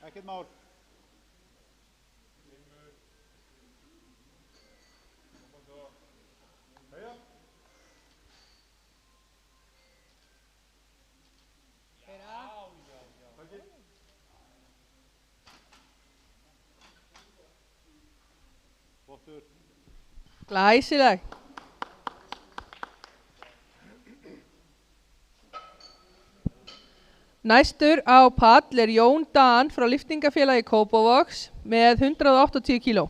Ekkert mál. Glæsileg. Næstur á pall er Jón Dan frá lyftingafélagi Kópavogs með 180 kíló.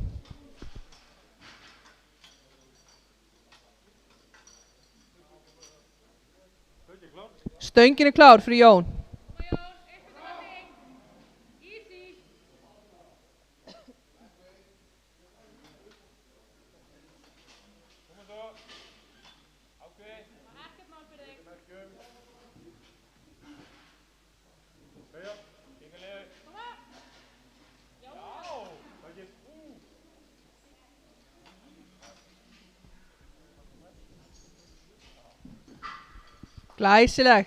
Stöngin er klár fyrir Jón. Glæsileg.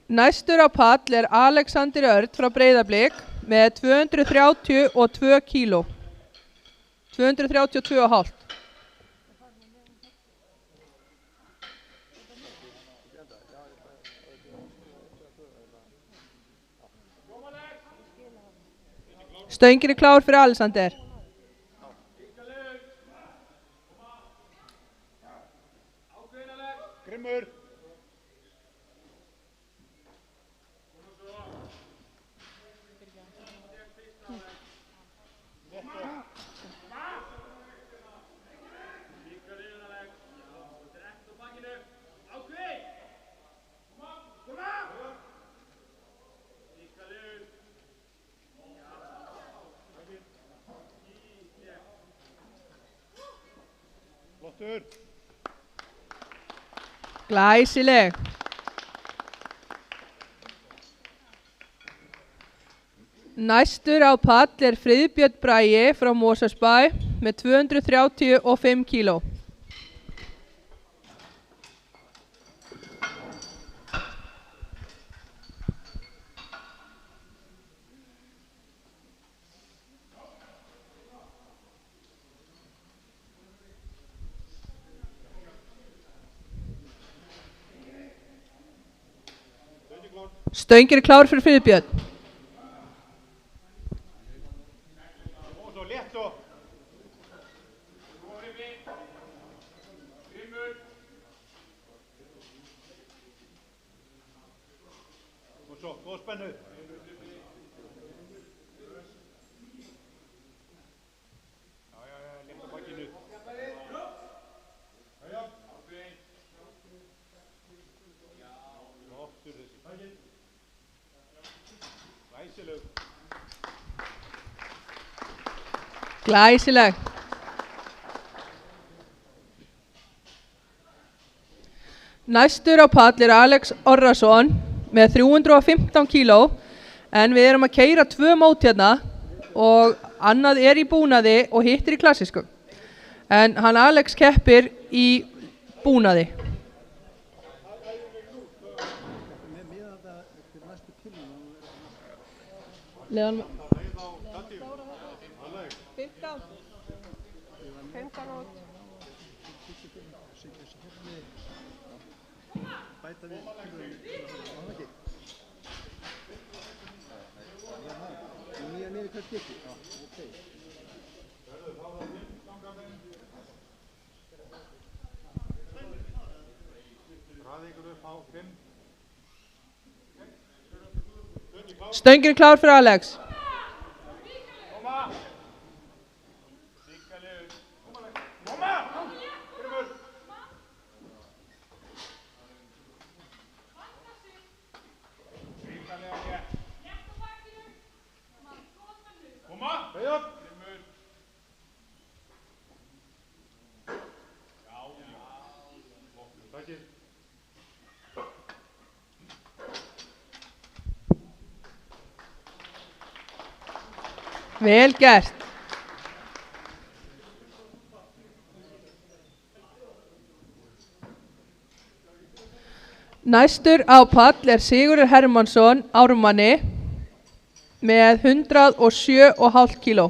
Næstur á pall er Alexander Örn frá Breiðablik með 232 kíló. 232,5. Stöngin er klár fyrir Alexander. Grimmur. Flottur. Glæsileg. Næstur á pall er Friðbjörn Bragi frá Mosfellsbæ með 235 kíló. Stöngin er klár fyrir Friðbjörn. Og svo létt svo. Og svo, góð spennu. Létt á bakinu. Flottur þessi. Glæsileg. Næstur á pall er Alex Orrason með 315 kíló en við erum að keyra 2 mót hérna og annað er í búnaði og hitt er í klassísku. En hann Alex keppir í búnaði. Leðan 15 út. Nýja niður kannski ekki? Já, ok. Hraði ykkur upp á 5. Stöngin er klár fyrir Alex. Koma! Sigga liður. Koma! Grímur! Sigga liður hér. Koma! Beig upp! Grímur! Já. Takkið. Vel gert. Næstur á pall er Sigurður Hermannsson ármanni með 107,5 kíló.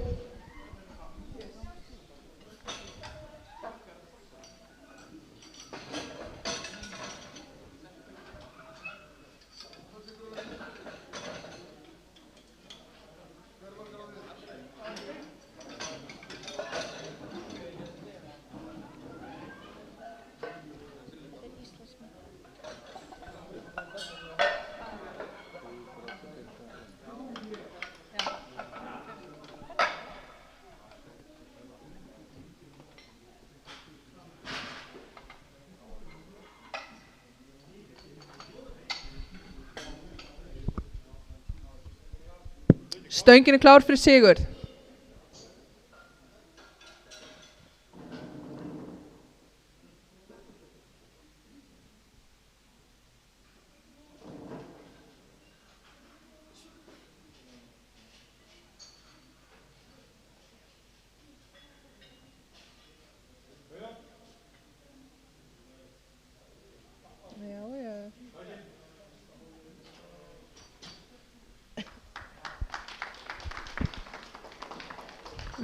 Stöngin er klár fyrir Sigurð.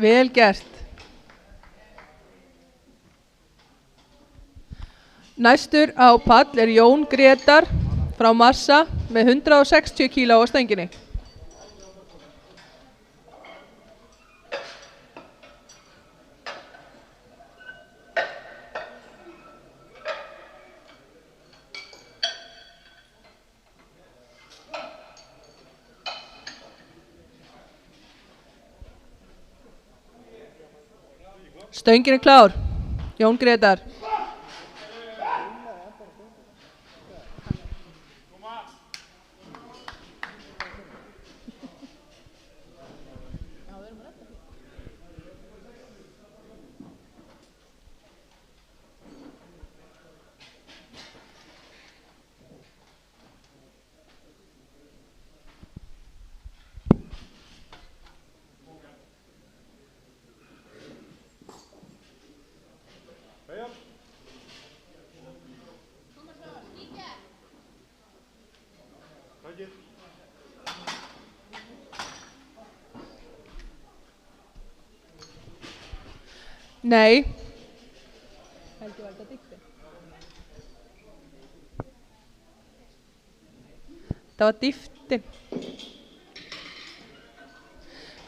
Vel gert. Næstur á pall er Jón Grétar frá Massa með 160 kíló á stönginni. Stöngin er klár. Jón Grétar. Nei. Helgi, var þetta dýfti? Það var dýfti.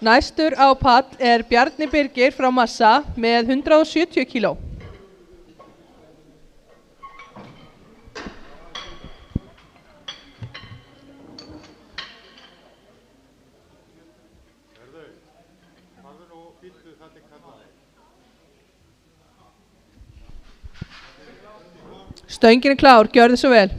Næstur á pall er Bjarni Birgir frá Massa með 170 kíló. Stöngin er klár, gjörðu svo vel.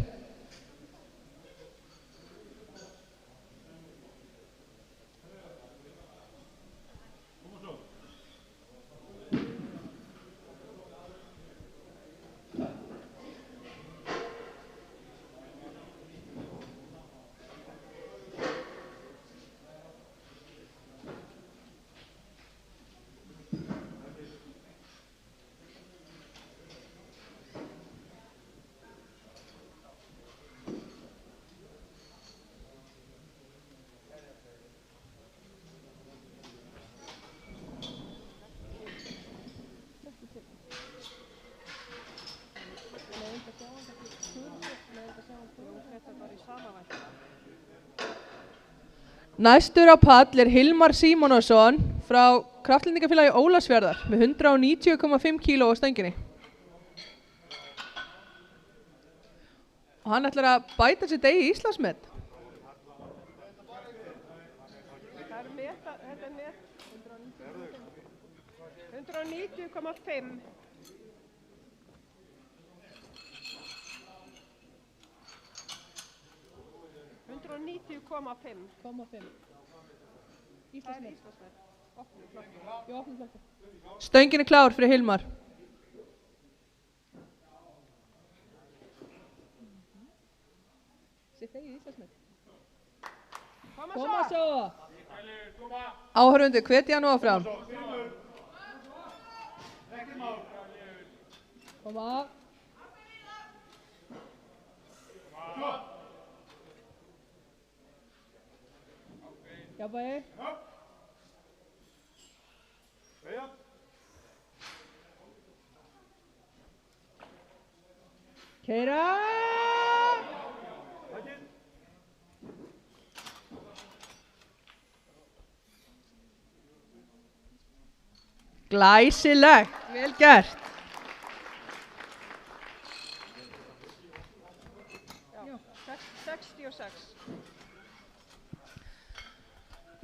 Næstur á pall Hilmar Símonarson frá Kraftlendingafélagi Ólafsfjarðar með 190,5 kíló á stönginni. Og hann ætlar að bæta sitt eigið Íslandsmet. Það er met, þetta er met 190,5. Stöngin er klár fyrir Hilmar. Koma svo. Áhörfundur, hvetja nú áfram. Koma. Jafnvægi. Keyra. Glæsilegt, vel gert. Já, 66.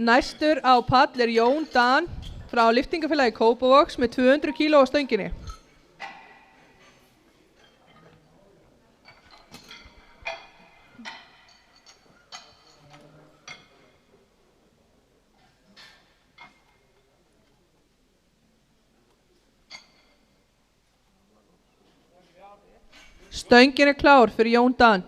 Næstur á pall Jón Dan frá Lyftingafélagi Kópavogs með 200 kíló á stönginni. Stöngin er klár fyrir Jón Dan.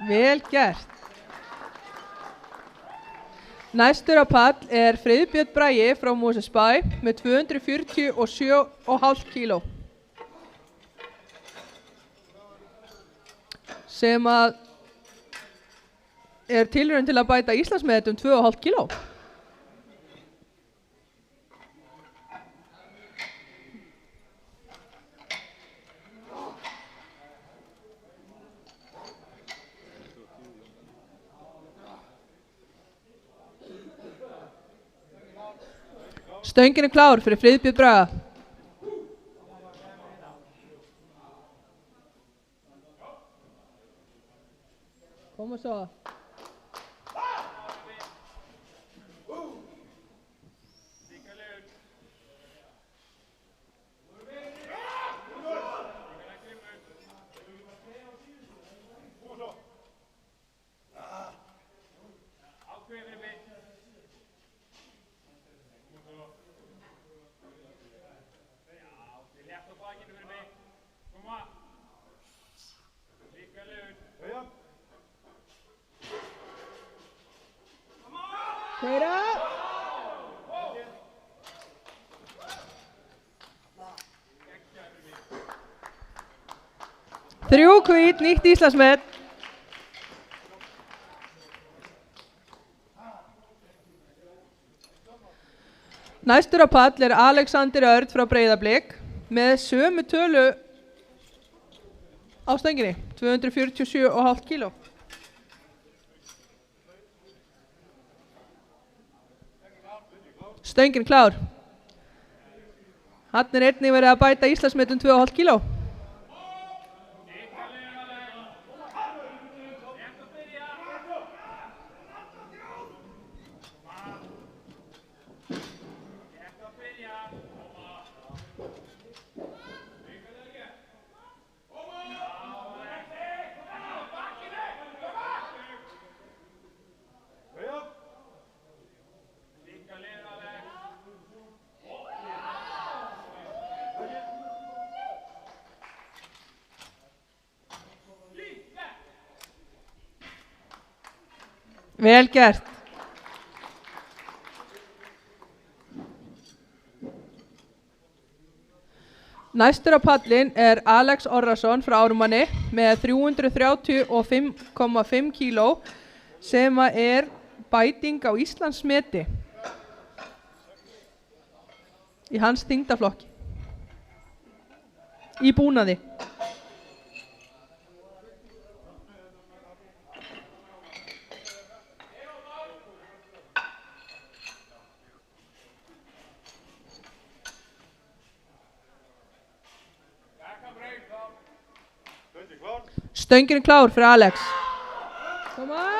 Vel gert. Næstur á pall Friðbjörn Bragi frá Mosfellsbæ með 247,5 kíló. Sem að tilraun til að bæta Íslandsmet 2,5 kíló. Stöngin er klár fyrir Friðbjörn Braga. Koma svo. Keyra. Þrjú hvít, nýtt Íslandsmet. Næstur á pall Alexander Örd frá Breiðablik með sömu tölu á stönginni, 247,5 kíló. Stöngin klár. Hann einnig verið að bæta Íslandsmet 2,5 kíló. Vel gert. Næstur á pallin er Alex Orrason frá Ármanni með 335,5 kíló sem er bæting á Íslandsmeti í hans þyngdarflokki í búnaði. Stöngin er klár fyrir Alex. Koma.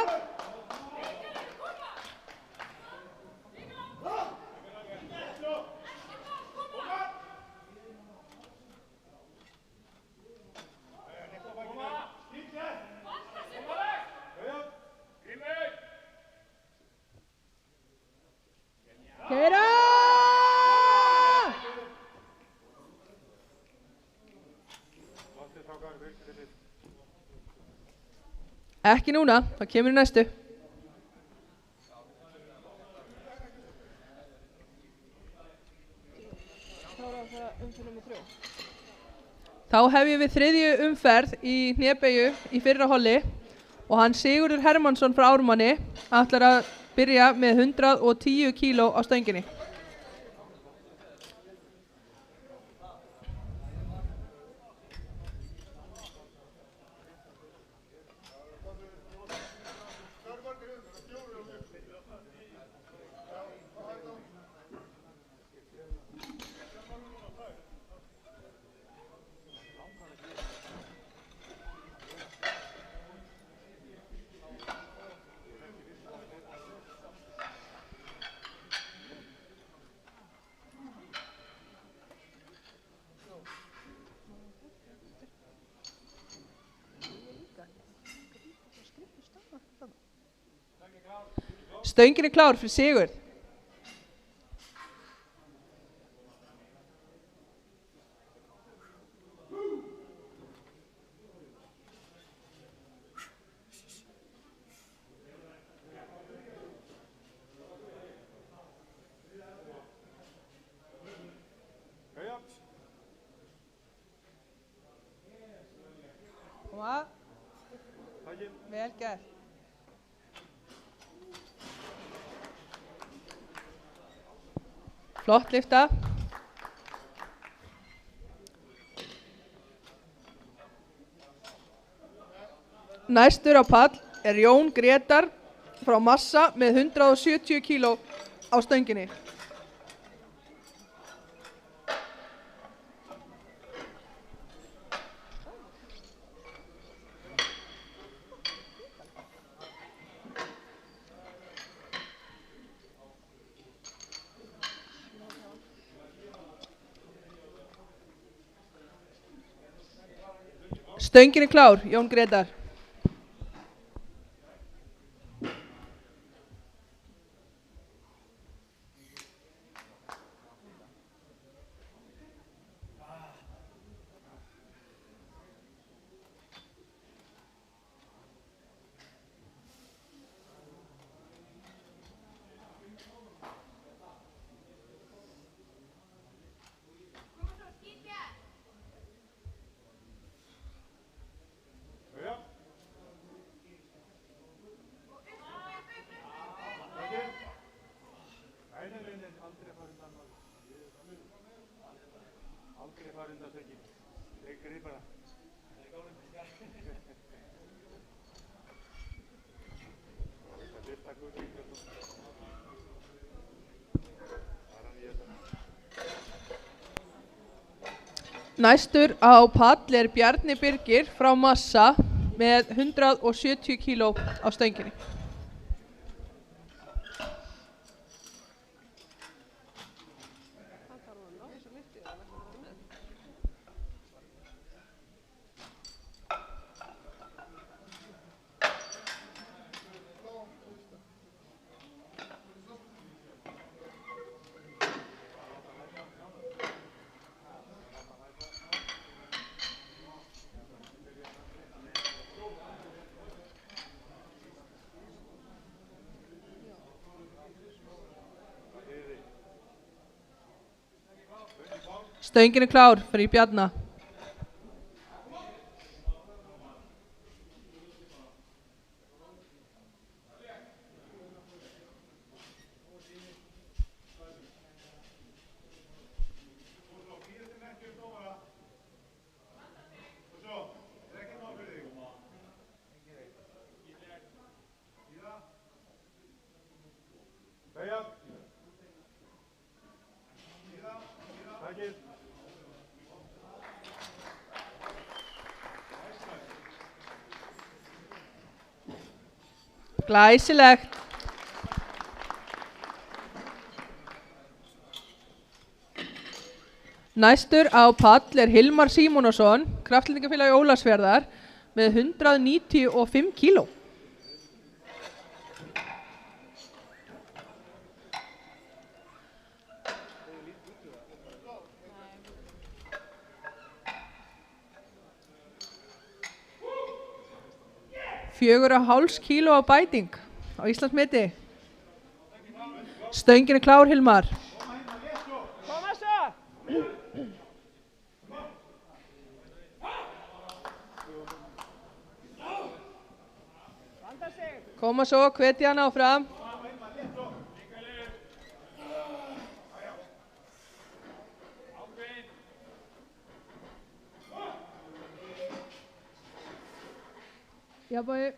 Kera! Ekki núna, það kemur í næstu. Þá hefjum við þriðju umferð í hnébeygju í fyrra holli og hann Sigurður Hermannsson frá Ármanni ætlar að byrja með 110 kíló á stönginni. Stöngin er klár fyrir Sigurð. Koma. Vel gert. Flott lyfta. Næstur á pall er Jón Gretar frá Massa með 170 kíló á stönginni. Stöngin er klár, Jón Gretar. Næstur á pall er Bjarni Birgir frá Massa með 170 kíló á stönginni. Stöngin er klár fyrir Bjarna. Glæsilegt. Næstur á pall er Hilmar Símonarson, Kraftlyftingafélagi Ólafsfjarðar, með 195 kíló. Fjögur og hálfs kíló á bæting á Íslandsmeti. Stöngin er klár, Hilmar. Koma svo! Vanda sig. Koma svo, hvetja hann áfram. Já, bæði.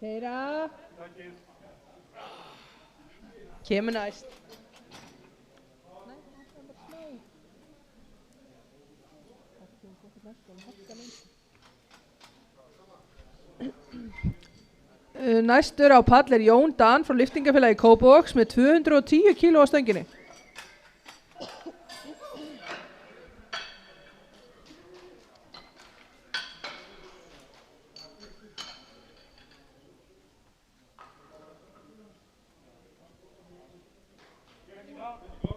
Keyra. Kemur næst. Næstur á pall er Jón Dan frá Lyftingafélagi Kópavogs með 210 kíló á stönginni.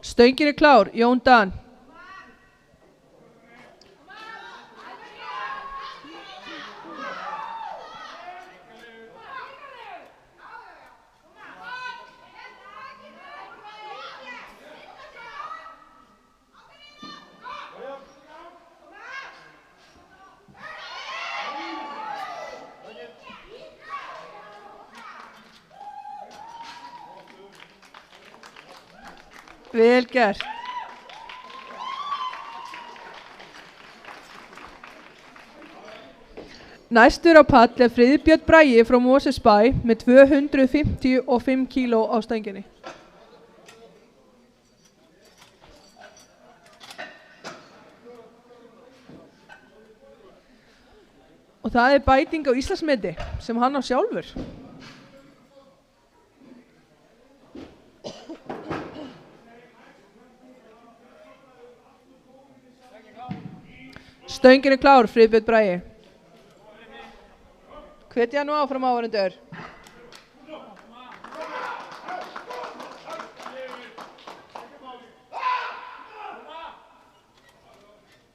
Stöngin er klár, Jón Dan. Vel gert. Næstur á pall er Friðbjörn Bragi frá Mosfellsbæ með 255 kíló á stönginni. Og það er bæting á Íslandsmeti sem hann á sjálfur. Stöngin er klár, Friðbjörn Bragi. Hvetja nú áfram áhorfendur.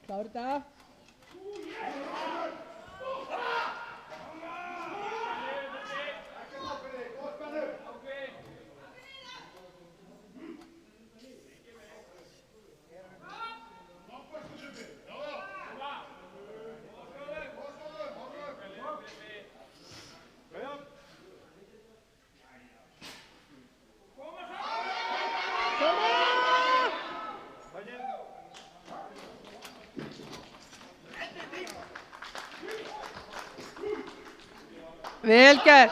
Klára þetta. Vel gert.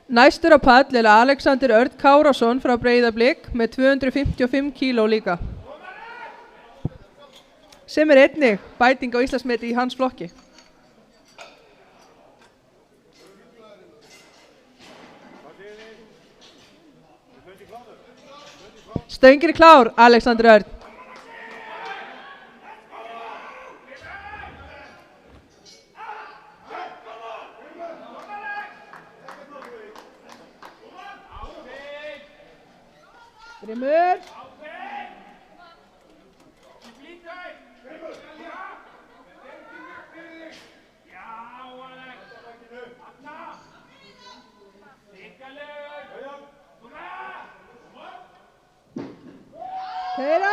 Næstur á pall er Alexander Örn Kárásson frá Breiðablik með 255 kíló líka. Sem er einnig bæting á Íslandsmeti í hans flokki. Stöngin er klár, Alexander Örn. Grimur. Keyra!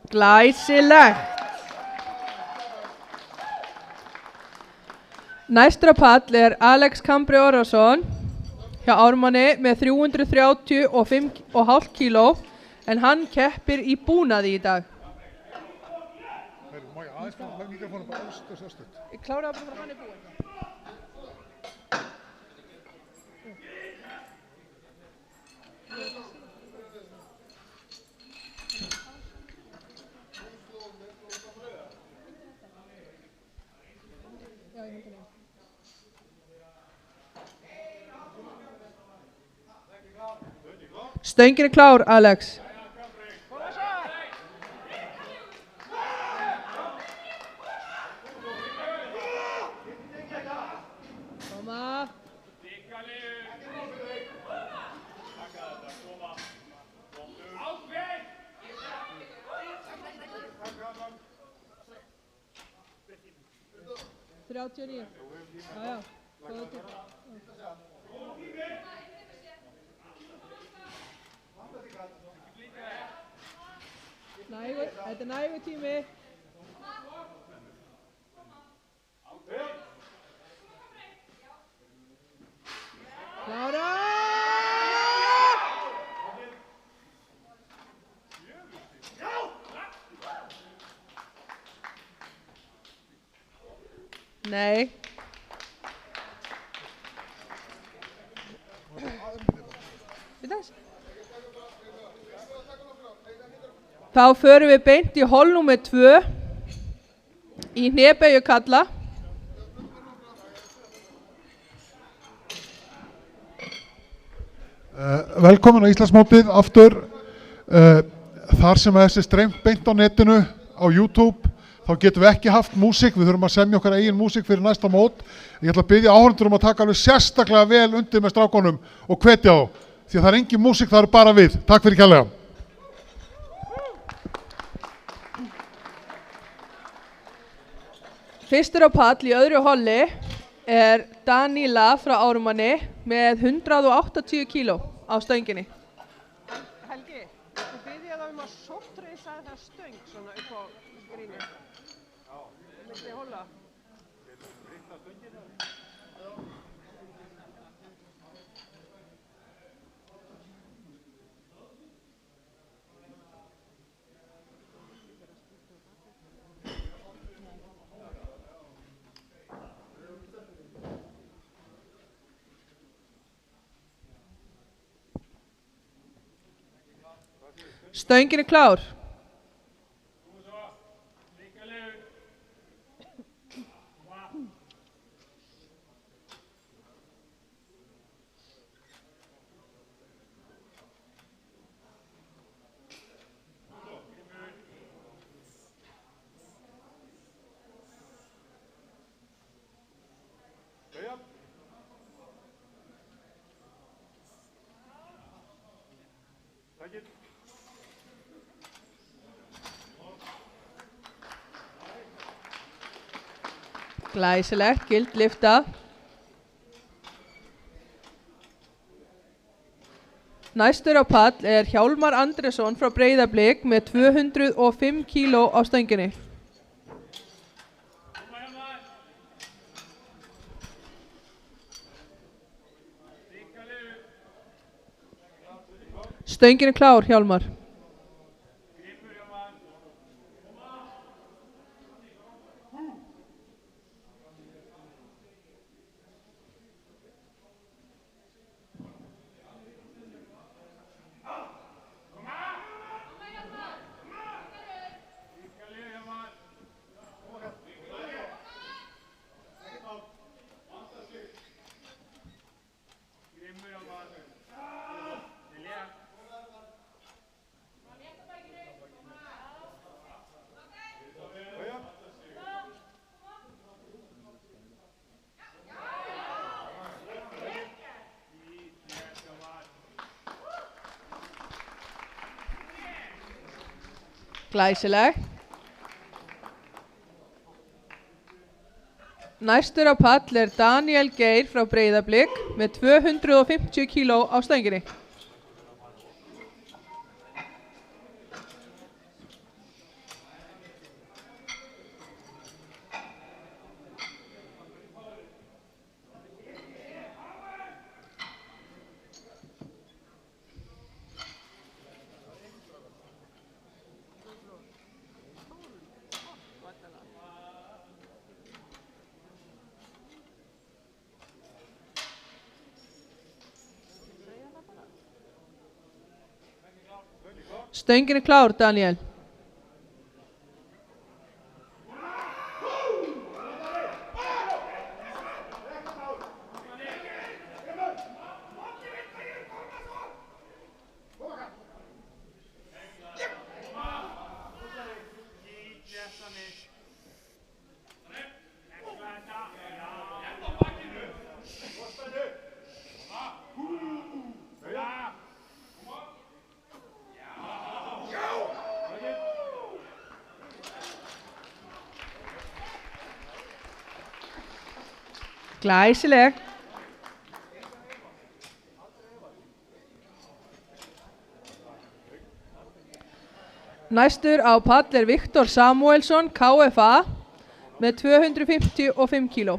Glæsilegt. Næstur á pall er Alex Kambri Orrason hjá Ármanni með 335,5 kíló en hann keppir í búnaði í dag. Má ég aðeins fá mikrofónum bara östuð? Ég kláraði bara að hann er búinn. Stöngin er klár, Alex. Koma. 39. Já. Nægur, þetta er nægur tími. Klára! Nei. Þá förum við beint í hol númer 2 í hnébeygju kalla. Velkomin á Íslandsmótið aftur. Þar sem þessi streymt beint á netinu á YouTube, þá getum við ekki haft músík, við þurfum að semja okkar eigin músík fyrir næsta mót. Ég ætla að biðja áhorfendur að taka alveg sérstaklega vel undir með strákunum og hvetja þá, því að það er engin músík, það er bara við. Takk fyrir kærlega. Fyrstur á pall í öðru holli er Daníla frá Ármanni með 180 kíló á stönginni. Helgi, þú byrði ég þá að sóttreisa það stöng svona upp á grínu. Já. Milli holla. Stöngin er klár. Glæsilegt, gild lyfta. Næstur á pall er Hjálmar Andrésson frá Breiðablik með 205 kíló á stönginni. Stöngin er klár, Hjálmar. Glæsileg. Næstur á pall er Daniel Geir frá Breiðablik með 250 kíló á stönginni. Stöngin er klár, Daniel. Glæsileg. Næstur á pall er Viktor Samuelsson, KFA, með 255 kíló.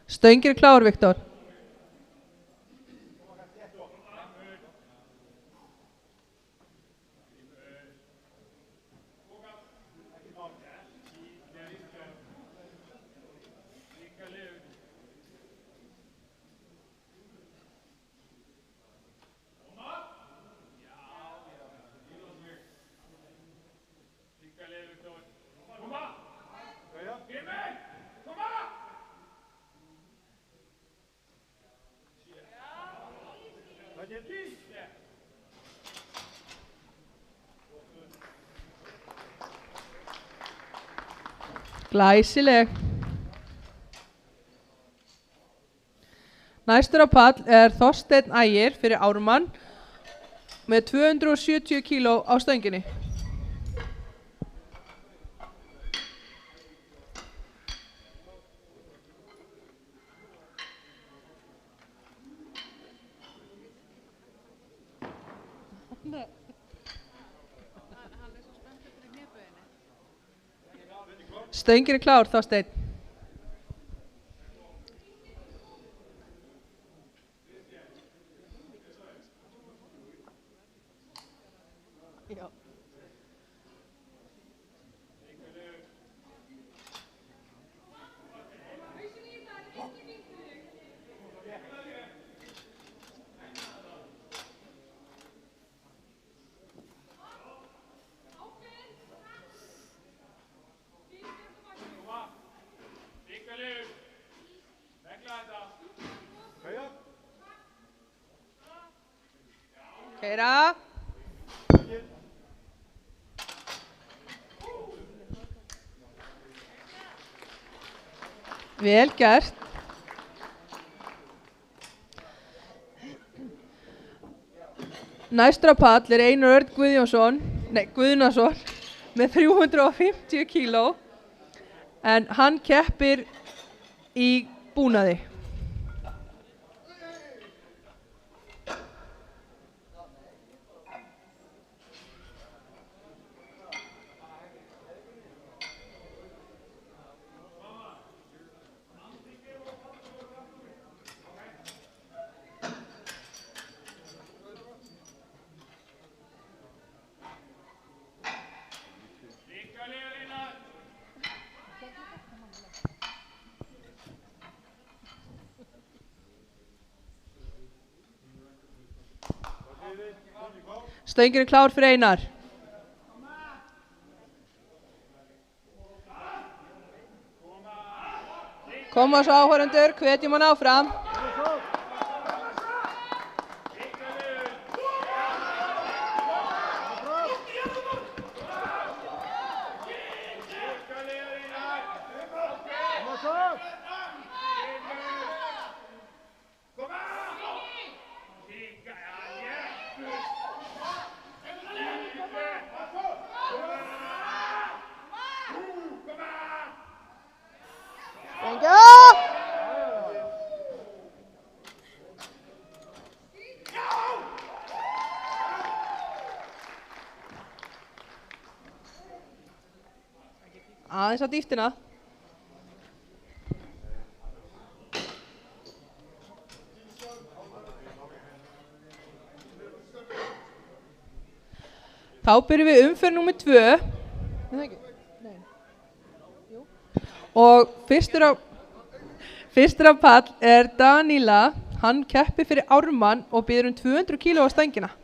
Stöngin er klár, Viktor. Glæsileg. Næstur á pall er Þorsteinn Ægir fyrir Ármann með 270 kíló á stönginni. Stöngin er klár, Þorsteinn. Já. Keyra. Vel gert. Næstur á pall er Einar Örn Guðnason með 350 kíló en hann keppir í búnaði. Stöngin er klár fyrir Einar. Koma svo áhorfendur, hvetjum hann áfram. Aðeins á dýptina. Þá byrjum við umferð númer 2. Og fyrstur á pall er Daníla. Hann keppir fyrir Ármann og býður 200 kíló á stöngina.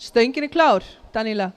Stöngin er klár, Daníla.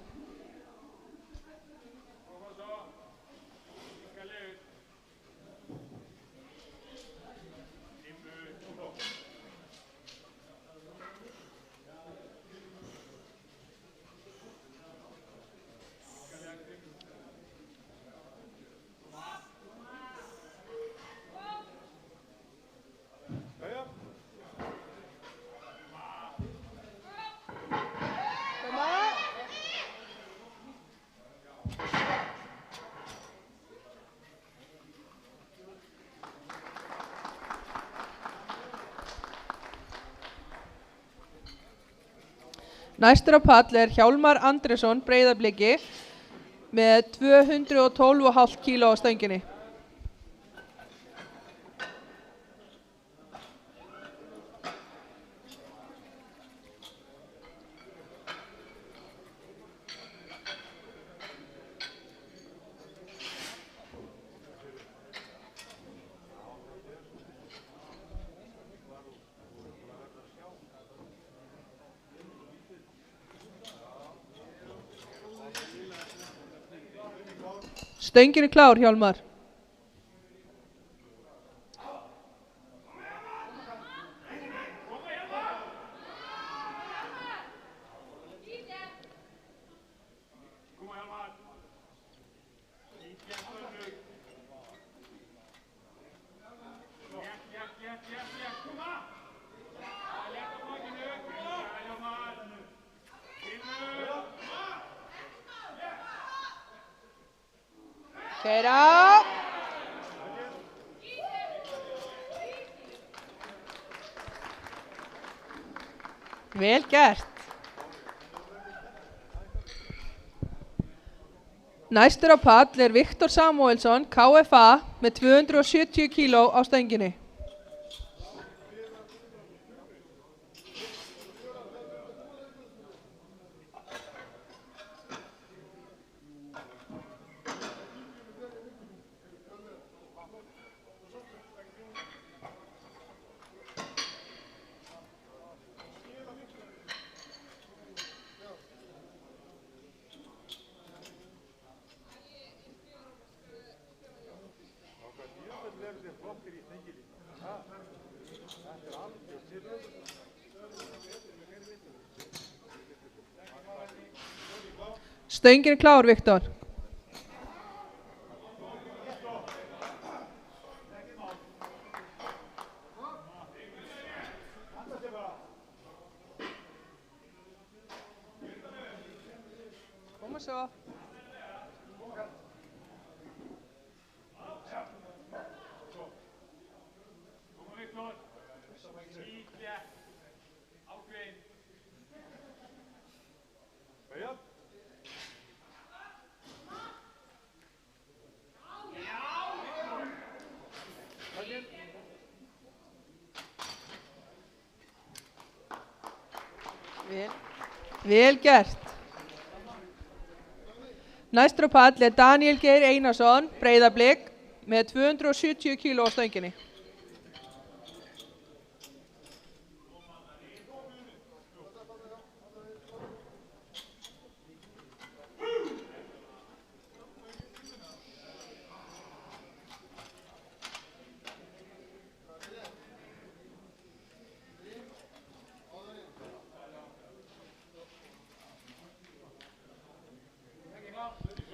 Næstur á pall er Hjálmar Andrésson, Breiðabliki, með 212,5 kíló á stönginni. Stöngin er klár, Hjálmar. Kera. Vel gert. Næstur á pall er Viktor Samuelsson, KFA, með 270 kíló á stönginni. Stöngin er klár, Viktor. Koma svo. Vel gert. Næstur á pall er Daniel Geir Einarsson, Breiðablik, með 270 kíló á stönginni.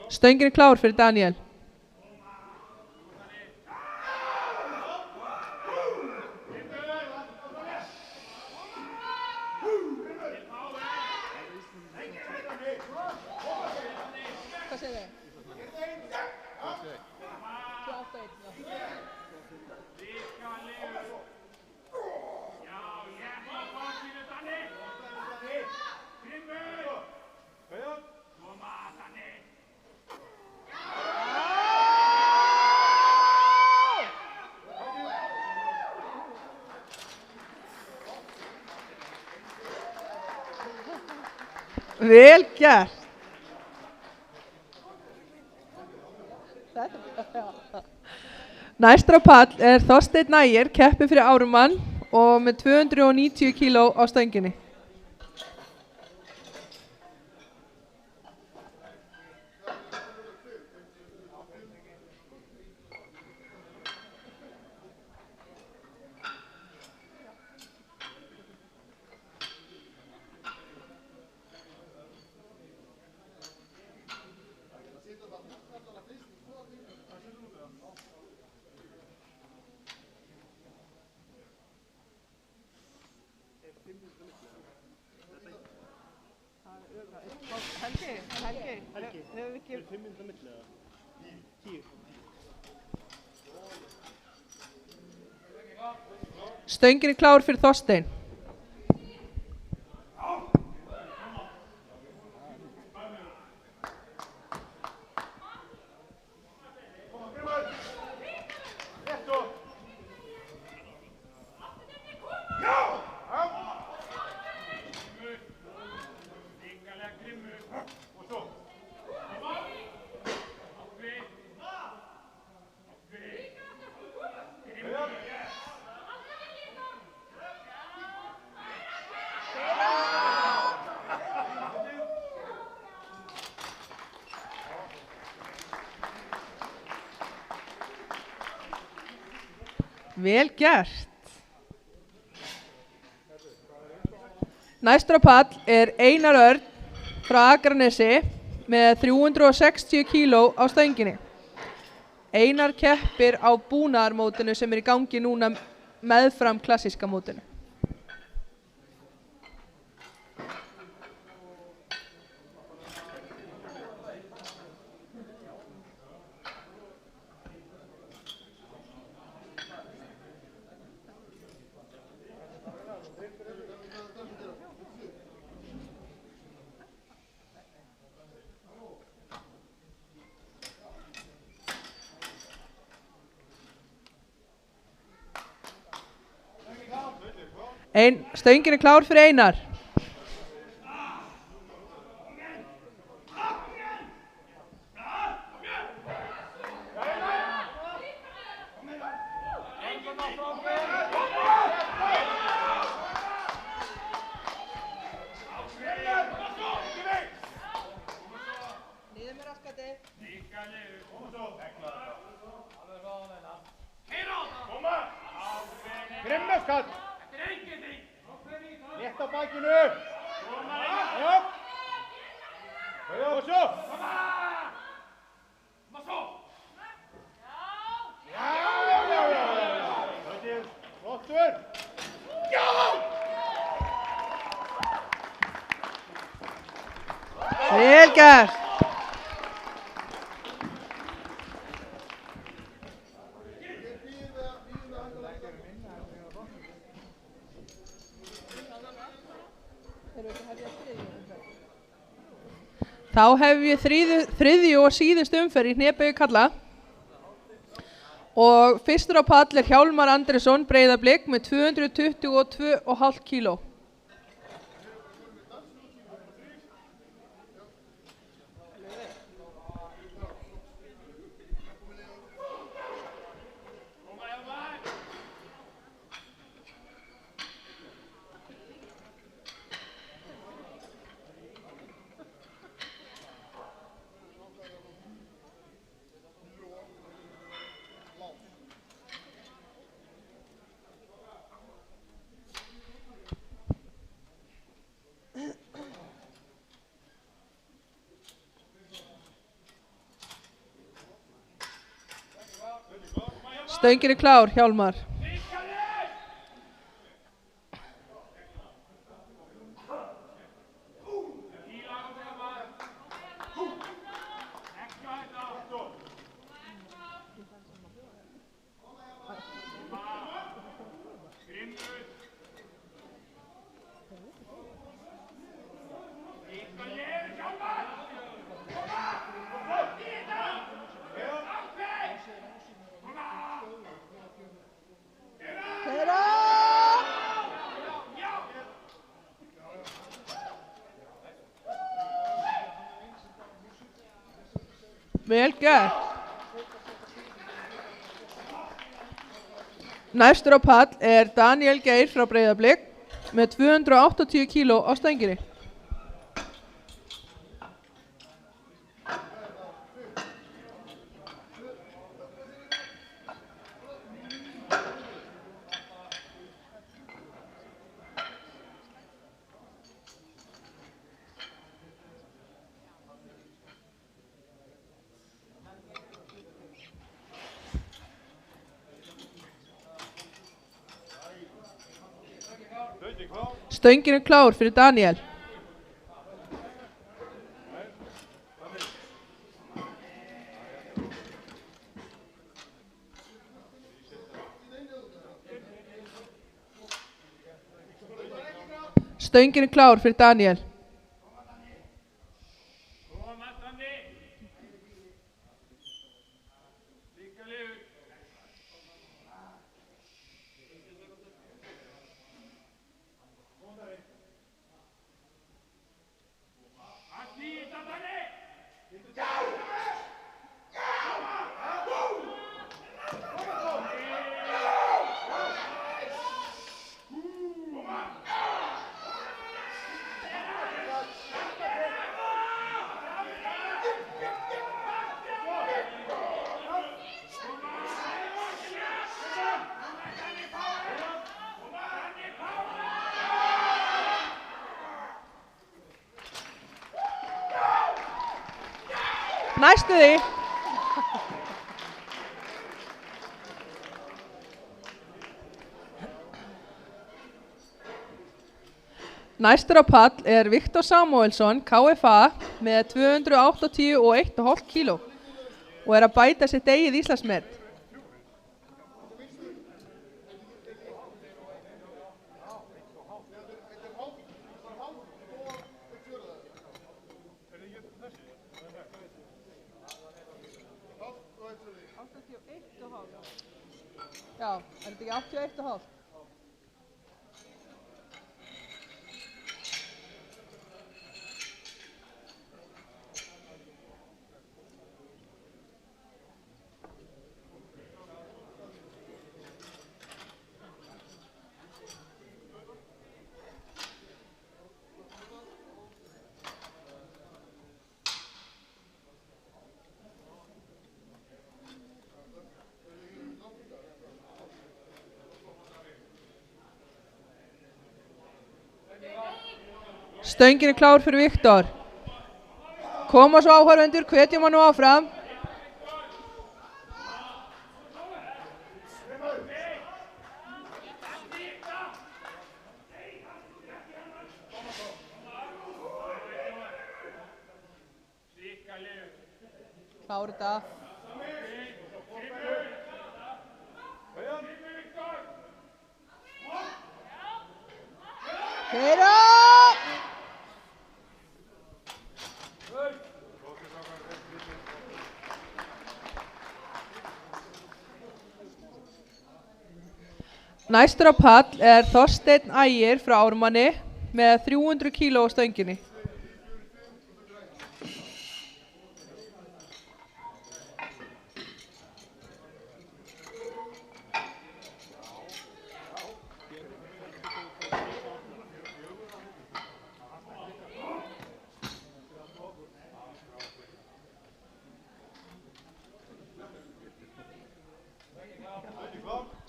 Stöngin er klár fyrir Daniel. Hvað segir þið? 2-1. Vel gert. Næstur á pall er Þorsteinn Ægir, keppir fyrir Ármann og með 290 kíló á stönginni. Stöngin er klár fyrir Þorsteinn. Vel gert. Næstur á pall er Einar Örn frá Akranesi með 360 kíló á stönginni. Einar keppir á búnaðarmótinu sem er í gangi núna meðfram klassíska mótinu. Stöngin er klár fyrir Einar. Grimmerskall! Létt á bakinu! Já! Og svo! Já! Flottur! Já! Vel gert! Þá hef ég þriðju og síðustu umferð í hnébeygju karla og fyrstur á pall er Hjálmar Andrésson Breiðablik með 222,5 kíló. Stöngin er klár, Hjálmar. Vel gert. Næstur á pall er Daniel Geir frá Breiðablik með 280 kíló á stönginni. Stöngin er klár fyrir Daniel. Stöngin er klár fyrir Daniel. Næstu því. Næstur á pall er Viktor Samuelsson, KFA, með 281,5 kíló og er að bæta sitt eigið Íslandsmet. Já, er þetta ekki 81,5? Stöngin er klár fyrir Viktor. Koma svo áhorfendur, hvetjum hann nú áfram. Klára þetta. Kera! Næstur á pall er Þorsteinn Ægir frá Ármanni með 300 kíló á stönginni.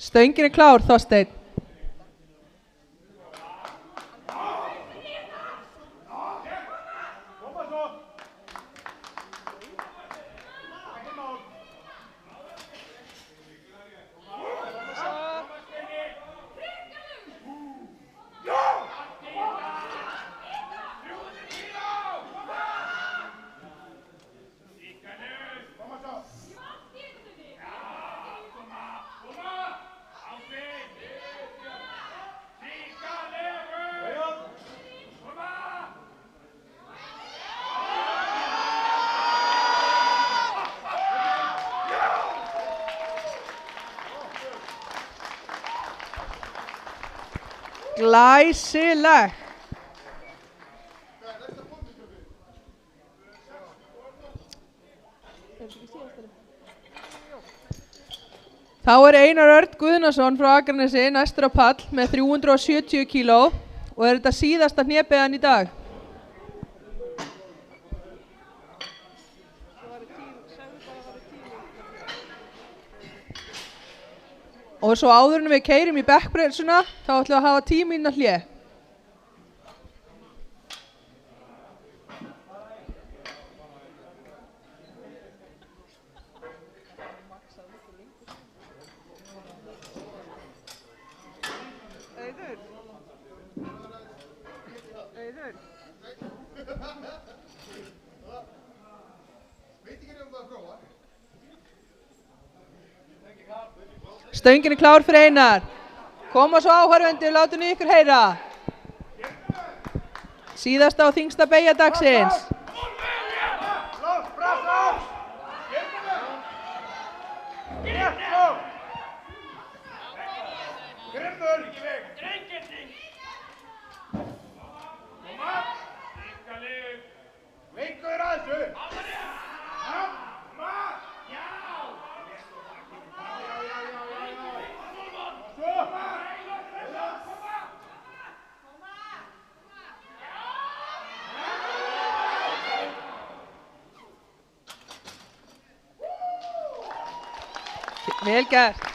Stöngin er klár, Þorsteinn. Glæsileg. Þá Einar Örn Guðnason frá Akranesi næstur á pall með 370 kíló og þetta síðasta hnébeygjan í dag. Og svo áður en við keyrum í bekkbremsuna þá ætlum við að hafa 10 mínútna hlé. Stöngin er klár fyrir Einar. Koma svo áhorfendur, látum við ykkur heyra. Síðasta og þyngsta beygja dagsins. Vel gert.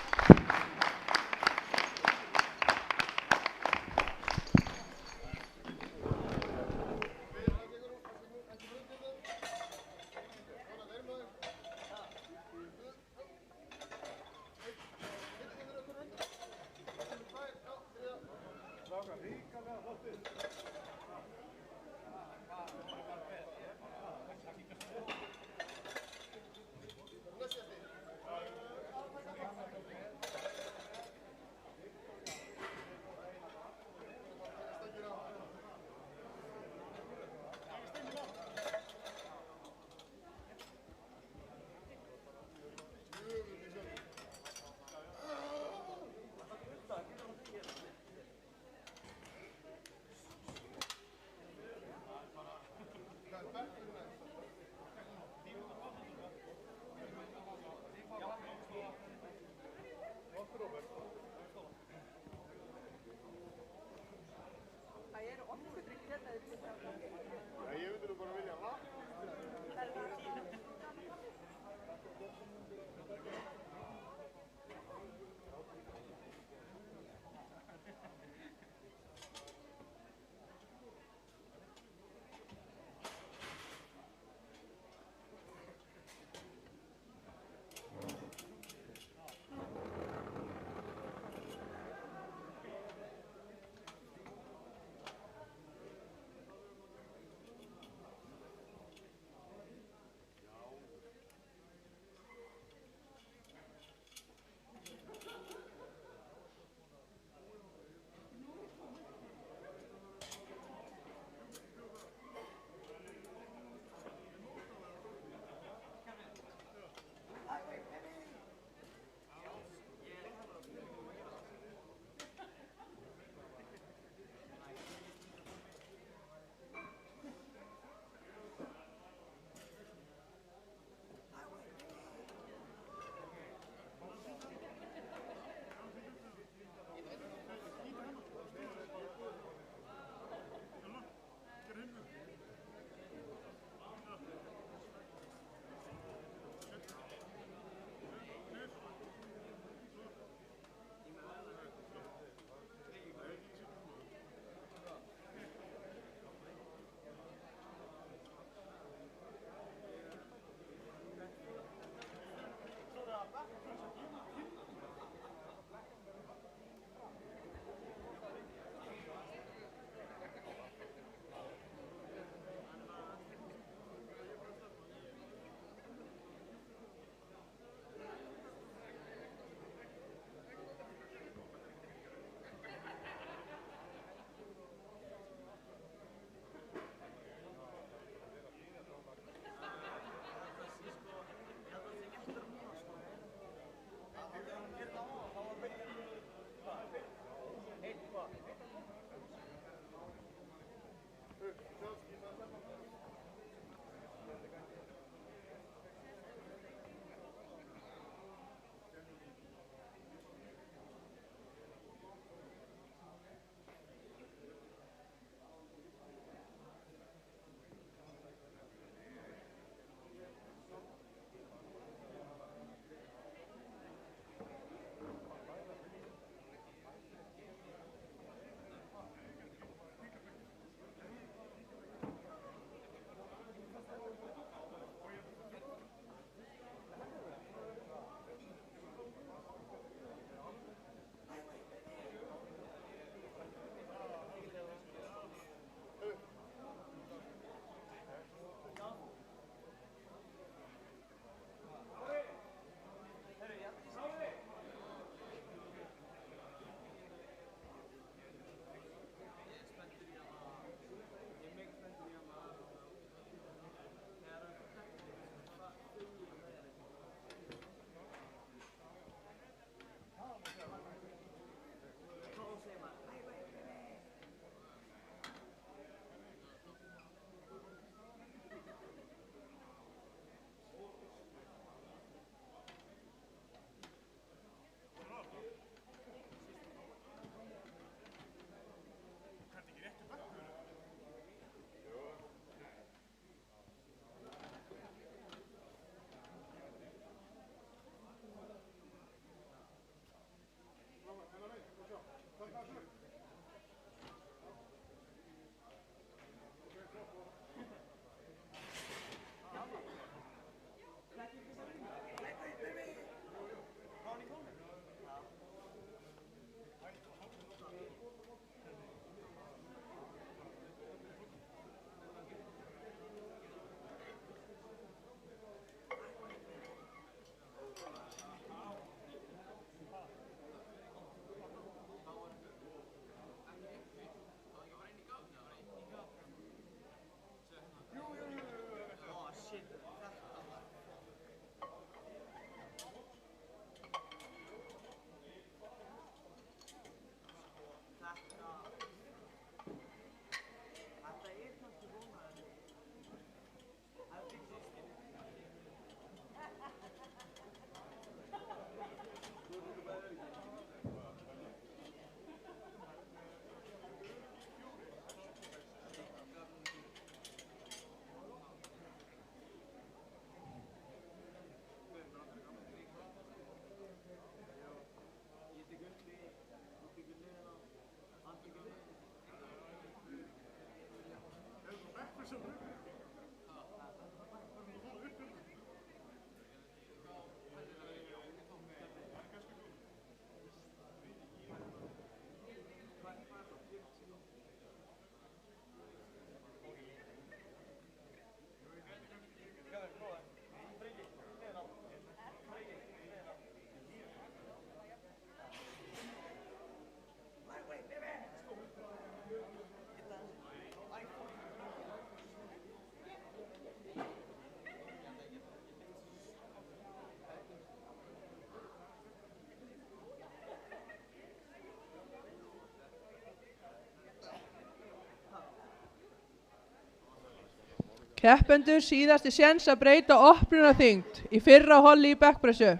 Keppendur síðasti séns að breyta opnunarþyngd í fyrra holli í bekkpressu.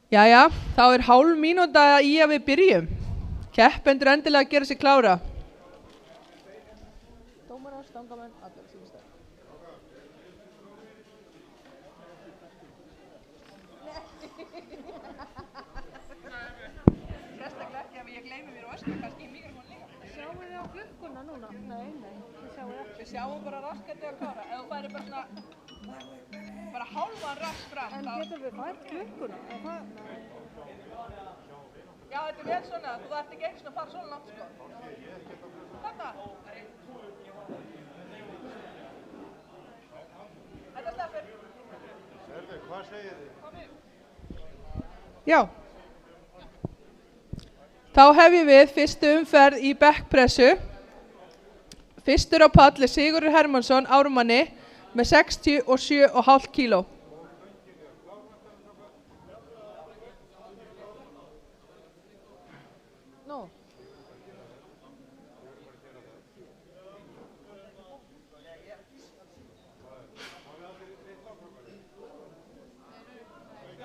Jæja, þá er hálf mínúta í að við byrjum. Keppendur endilega að gera sig klára. Dómarar, stangamenn, allir á sínum stað. Sérstaklega ekki ef ég gleymi mér og öskra kannski í mikrofón líka. Sjáum við á klukkuna núna? Nei, við sjáum ekki. Við sjáum bara raskandi að klára. Ef þú færi bara svona, bara hálfan rask fram. En getum við fært klukkuna? Já, þetta er vel svona. Þú ert ekki einu svona að fara svona langt, sko. Þarna. Þetta sleppur. Sérðu, hvað segir þið? Já. Þá hefjum við fyrstu umferð í bekkpressu. Fyrstur á pall er Sigurður Hermannsson, ármanni, með 67,5 kíló. Nú.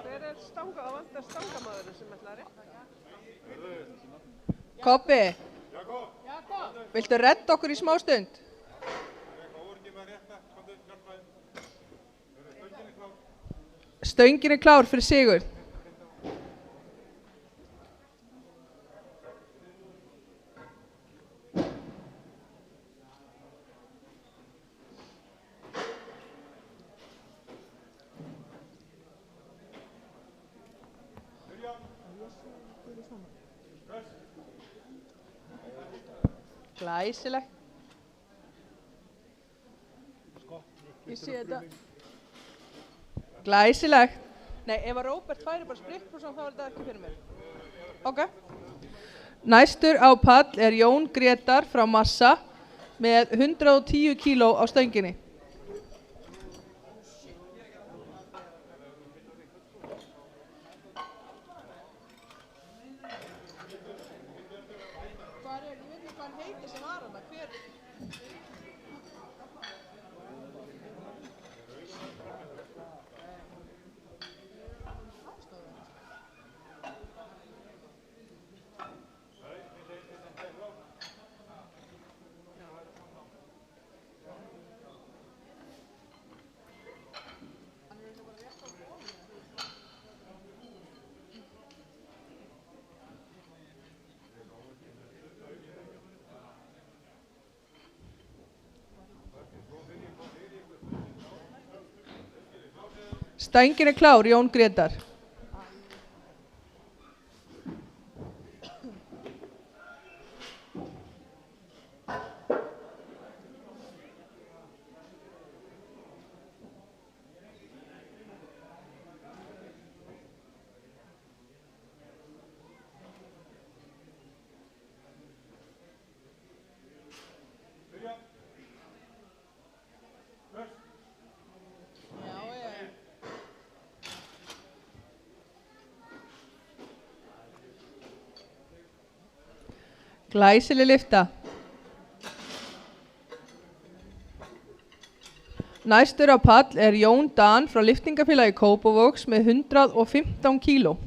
Hver er stangamaðurinn sem ætlar að rétta? Kobbi, viltu redda okkur í smá stund? Stöngin er klár fyrir Sigurð. Glæsilegt. Ég sé þetta. Glæsilegt. Nei, ef að Róbert færi bara sprittbrúsan þá er þetta ekki fyrir mér. Ok. Næstur á pall er Jón Grétar frá Massa með 110 kíló á stönginni. Stöngin er klár, Jón Grétar. Glæsileg lyfta. Næstur á pall er Jón Dan frá lyftingafélagi Kópavogs með 115 kíló.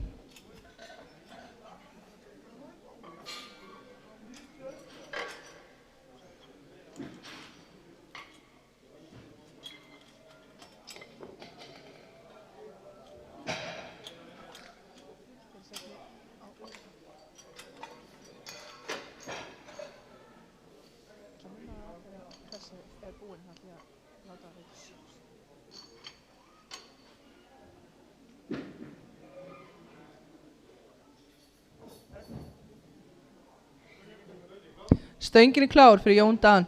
Stöngin er klár fyrir Jón Dan.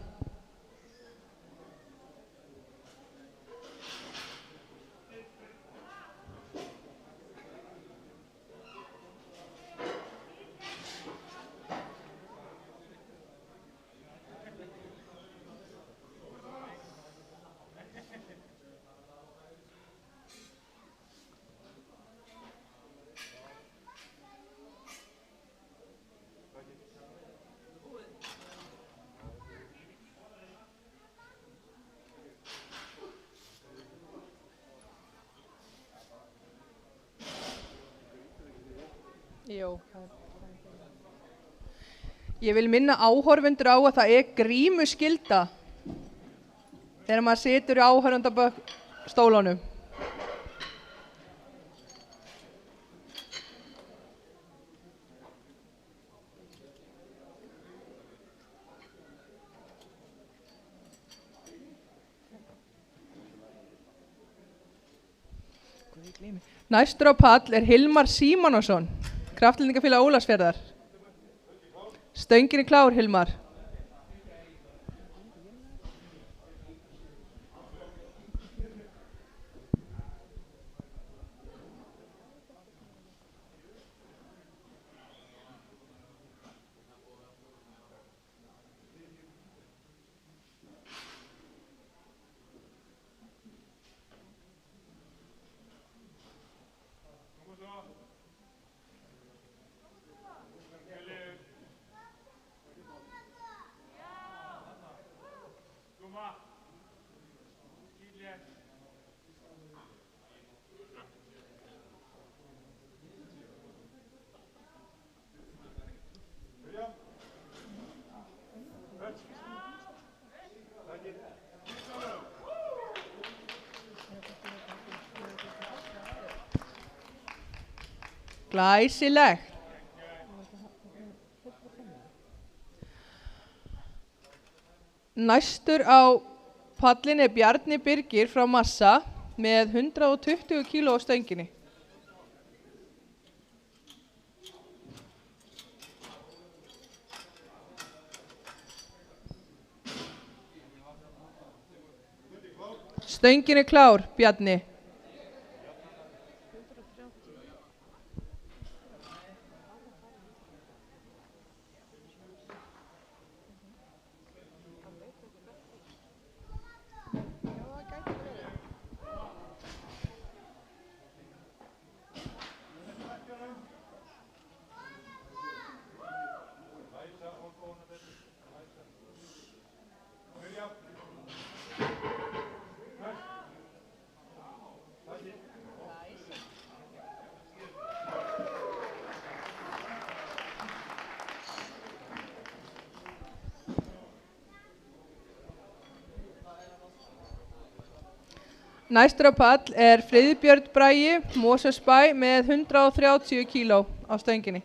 Ég vil minna áhorfendur á að það er grímuskylda þegar maður situr í áhorfendastólunum. Næstur á pall er Hilmar Símonarson, Kraftlyftingafélag Ólafsfjarðar. Stöngin er klár, Hilmar. Glæsilegt. Næstur á pallin er Bjarni Birgir frá Massa með 120 kíló á stönginni. Stöngin er klár, Bjarni. Næstur á pall er Friðbjörn Bragi, Mosfellsbæ með 130 kíló á stönginni.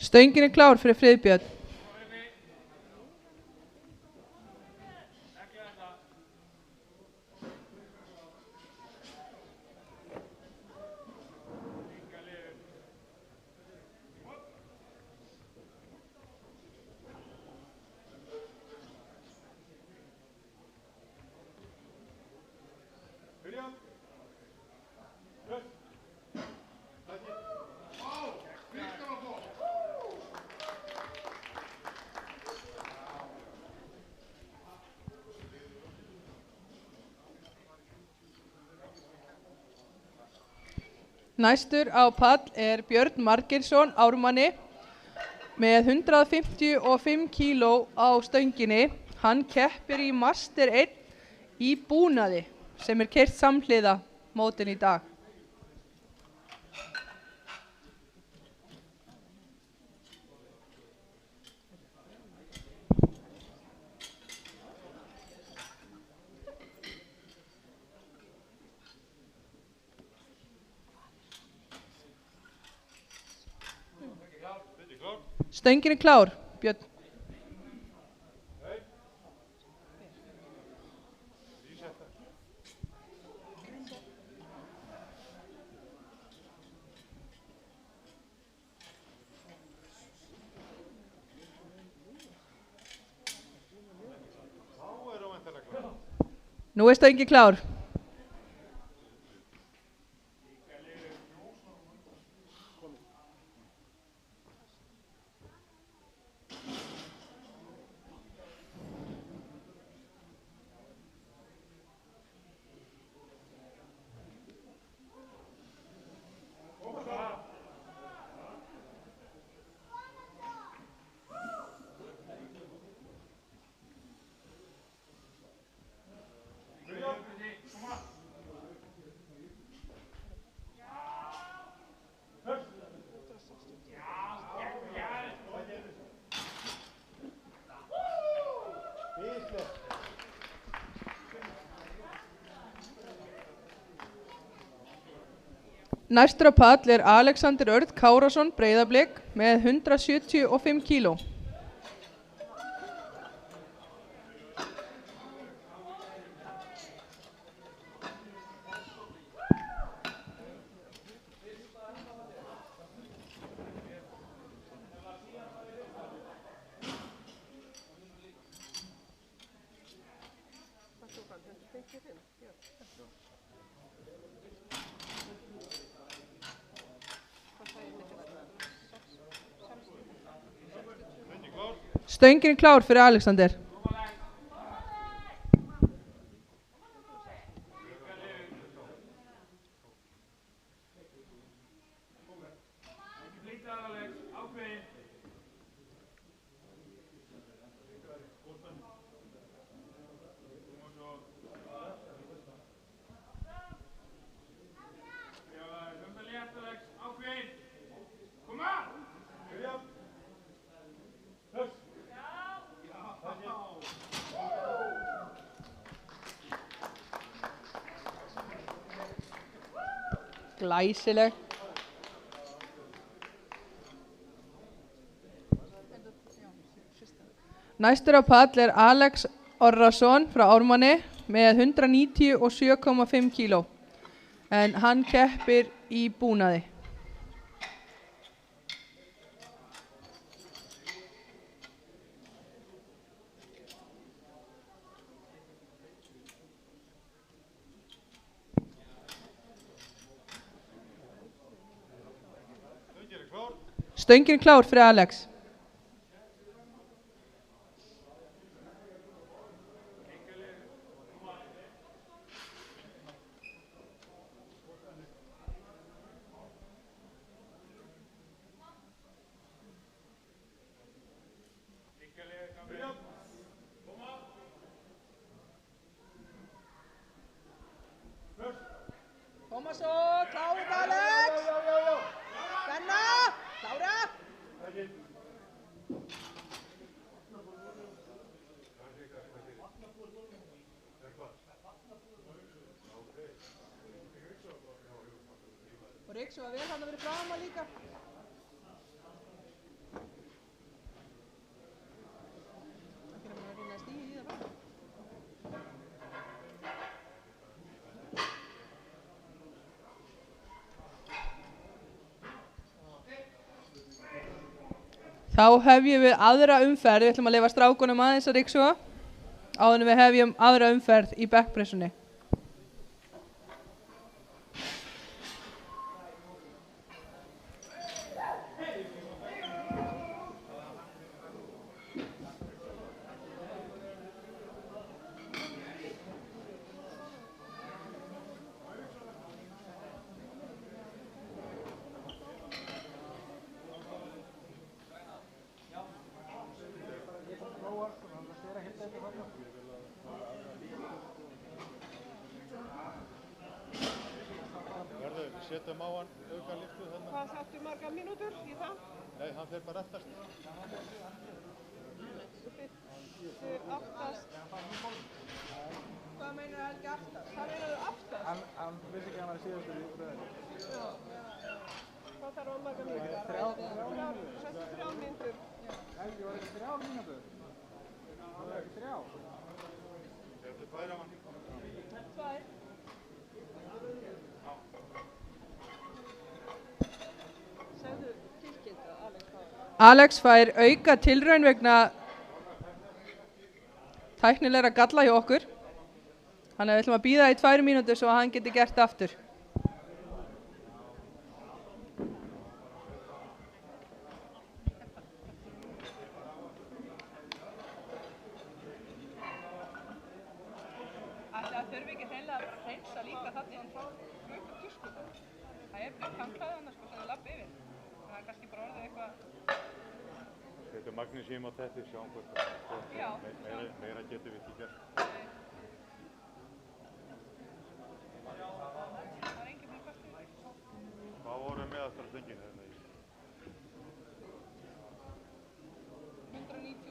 Stöngin er klár fyrir Friðbjörn. Næstur á pall er Björn Margeirsson Ármanni með 155 kíló á stönginni. Hann keppir í Master 1 í búnaði sem er keyrt samhliða mótin í dag. Stöngin er klár, Björn. Nú er stöngin klár. Næstur á pall er Alexander Örn Kárason Breiðablik með 175 kíló. Stöngin er klár fyrir Alexander. Glæsileg. Næstur á pall er Alex Orrason frá Ármanni með 197,5 kíló. En hann keppir í búnaði. Stöngin er klár fyrir Alex. Koma svo, klárt Alex. Spenna, klára. Og Ríks var vel hann að vera fram að líka. Þá hefjum við aðra umferð, við ætlum að leyfa strákunum aðeins að ryksuga áður en við hefjum aðra umferð í bekkpressunni. Setjum á hann auka lyftu þarna. Hvað þáttu marga mínútur í það? Nei, hann fer bara aftast. Þið aftast. Hvað meinar það ekki aftast? Hvað meinar þú aftast? Hann vissi ekki að hann var síðastur í röðinni. Já. Hvað þarf að marga mínútur? Settu 3 mínútur. Helgi, var ekki 3 mínútur? Það var ekki 3. Þetta er 2 á hann. 2. Alex fær auka tilraun vegna tæknilegra galla hjá okkur. Þannig að við ætlum að bíða í 2 mínútur svo að hann geti gert aftur. Það þurfi ekki hreinlega bara að hreinsa líka þarna inn frá tísku. Það er kanklæði annars sem við labba yfir. Það er kannski bara orðið eitthvað. Þetta er magnísíum á þetta, sjáum hvort meira getum við ekki gert. Það er engin mjög kostur. Hvað voru með aftur á stenginu hérna í? 197.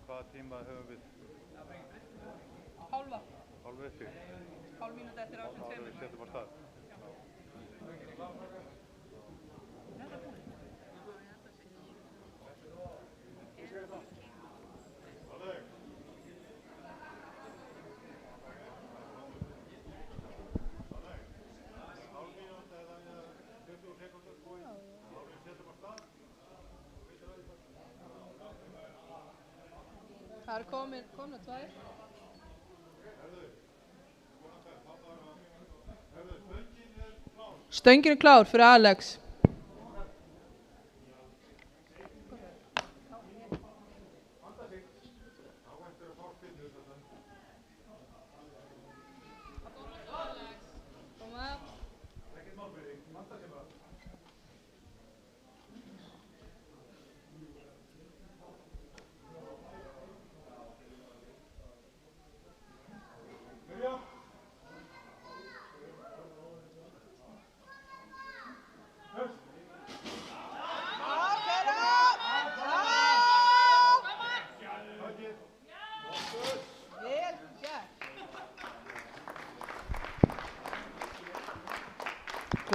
Hvaða tíma höfum við? Hálfa. Hálfa uppi? Hálf mínúti eftir á þessum 2 Við setjum á stað. Það eru komna 2. Stöngin er klár fyrir Alex.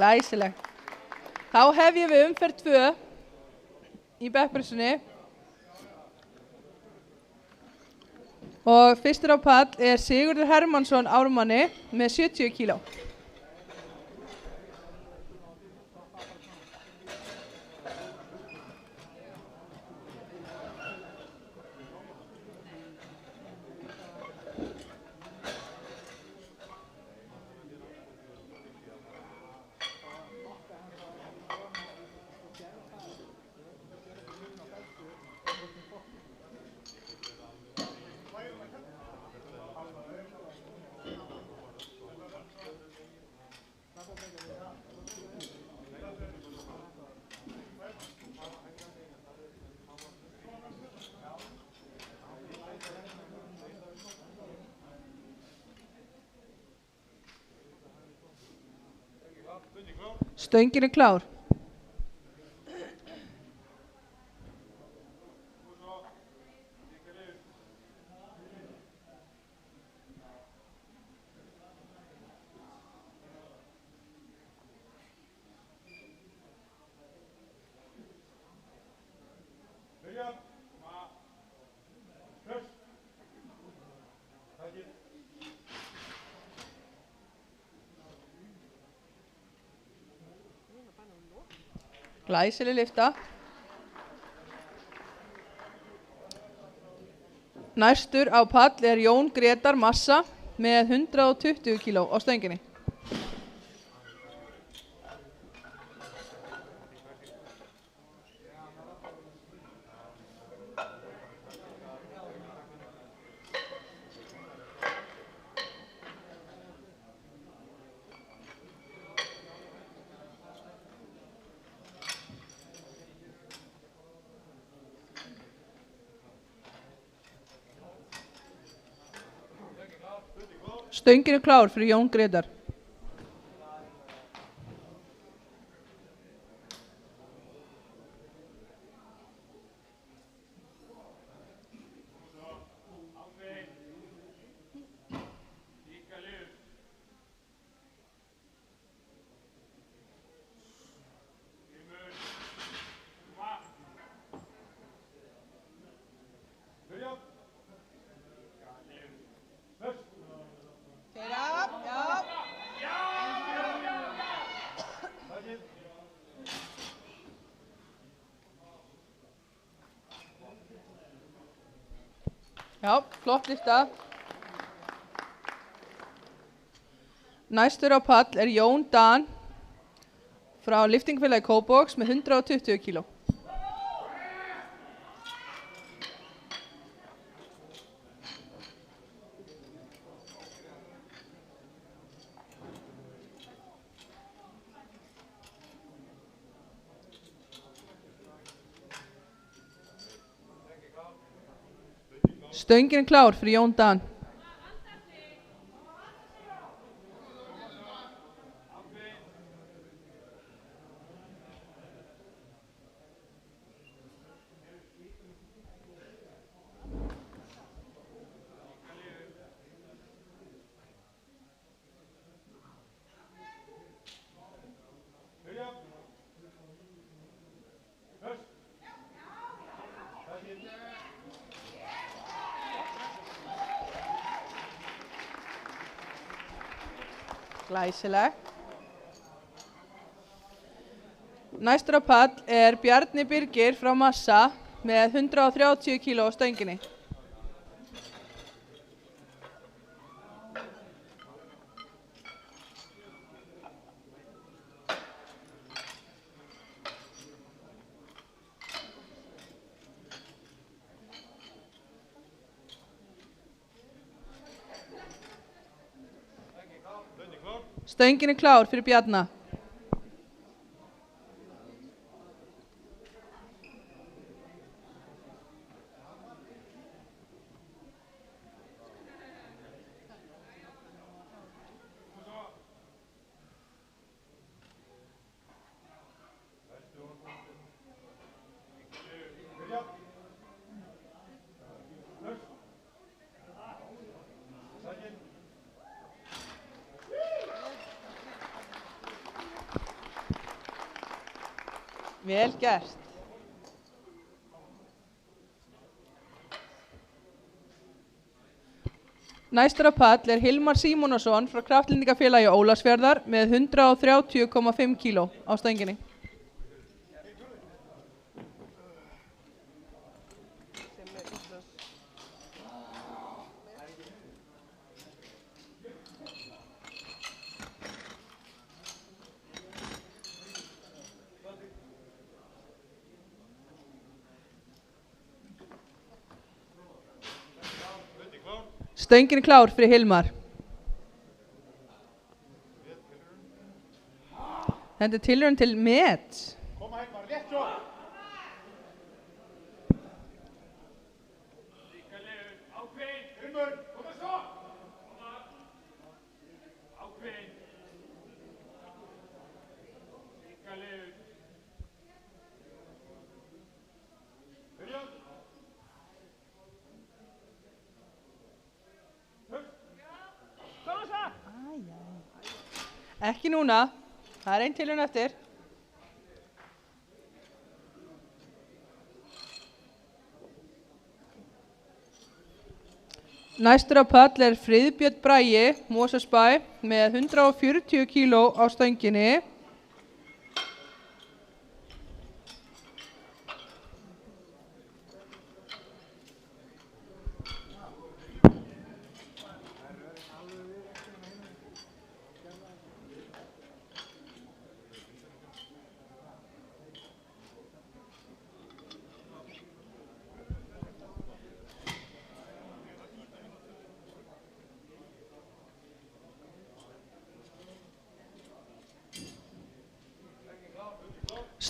Glæsilegt. Þá hefjum við umferð 2 í bekkpressunni. Og fyrstur á pall er Sigurður Hermannsson ármanni með 70 kíló. Stöngin er klár. Glæsileg lyfta. Næstur á pall er Jón Grétar Massa með 120 kíló á stönginni. Stöngin er klár fyrir Jón Grétar. Já, flott lyfta. Næstur á pall er Jón Dan frá lyftingafélagi Kópavogs með 120 kíló. Stöngin er klár fyrir Jón Dan. Glæsileg. Næstur á pall er Bjarni Birgir frá Massa með 130 kíló á stönginni. Stöngin er klár fyrir Bjarna. Vel gert. Næstur á pall er Hilmar Símonarson frá Kraftlendingafélagi Ólafsfjarðar með 130,5 kíló á stönginni. Stöngin er klár fyrir Hilmar. Þetta er tilraun til met. Koma Hilmar, rétt svo. Líkalegur, ákveðin, Hilmar, koma svo. Ákveðin. Ekki núna. Það er ein tilraun eftir. Næstur á pall er Friðbjörn Bragi, Mosfellsbæ, með 140 kíló á stönginni.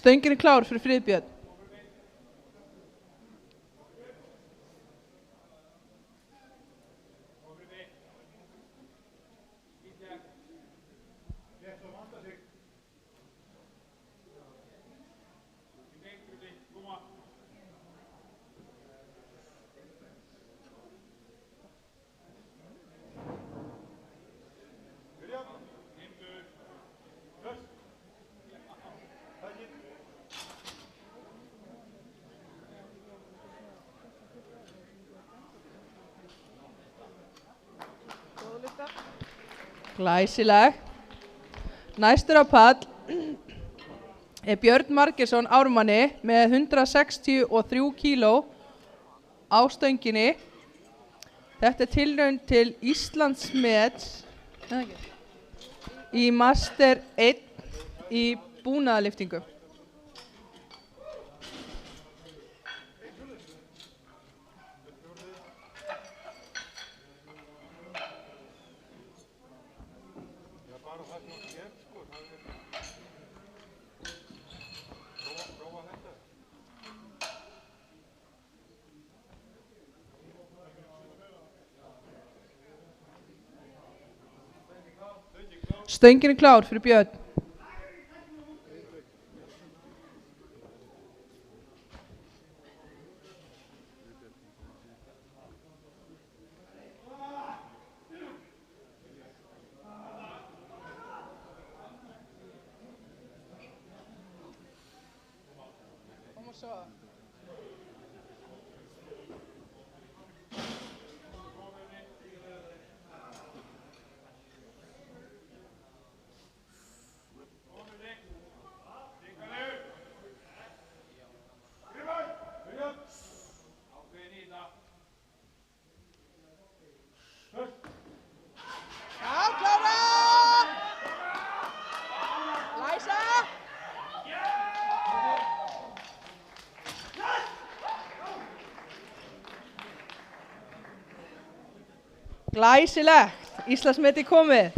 Stöngin er klár fyrir Friðbjörn. Glæsileg. Næstur á pall er Björn Margeirsson Ármanni með 163 kíló á stönginni. Þetta er tilraun til Íslandsmets í Master 1 í búnaðarlyftingu. Stöngin er klár fyrir Björn. Glæsilegt. Íslandsmeti komið.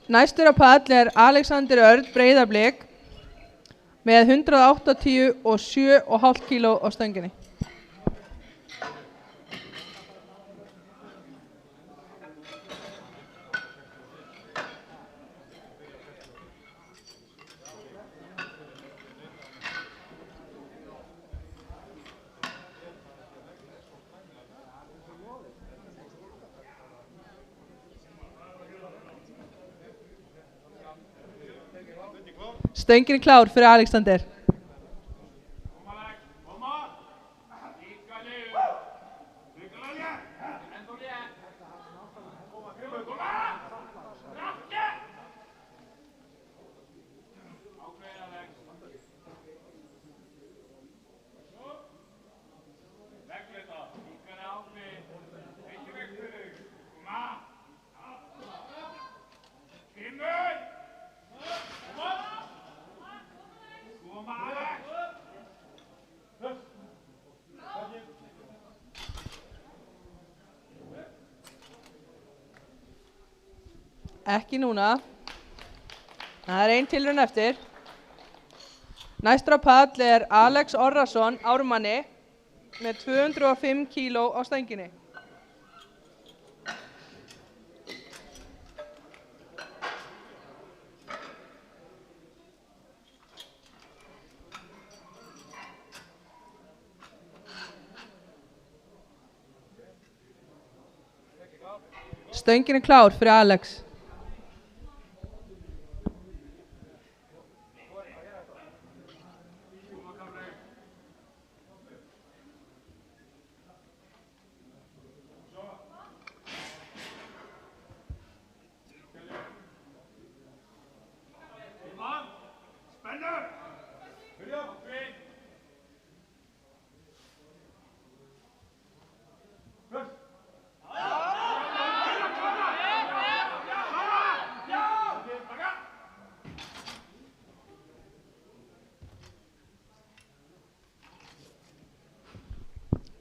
Næstur á pall er Alexander Örn Breiðablik með 187,5 kíló á stönginni. Stöngin er klár fyrir Alexander. Ekki núna. Það er ein tilraun eftir. Næstur á pall er Alex Orrason Ármanni með 205 kíló á stönginni. Stöngin er klár fyrir Alex.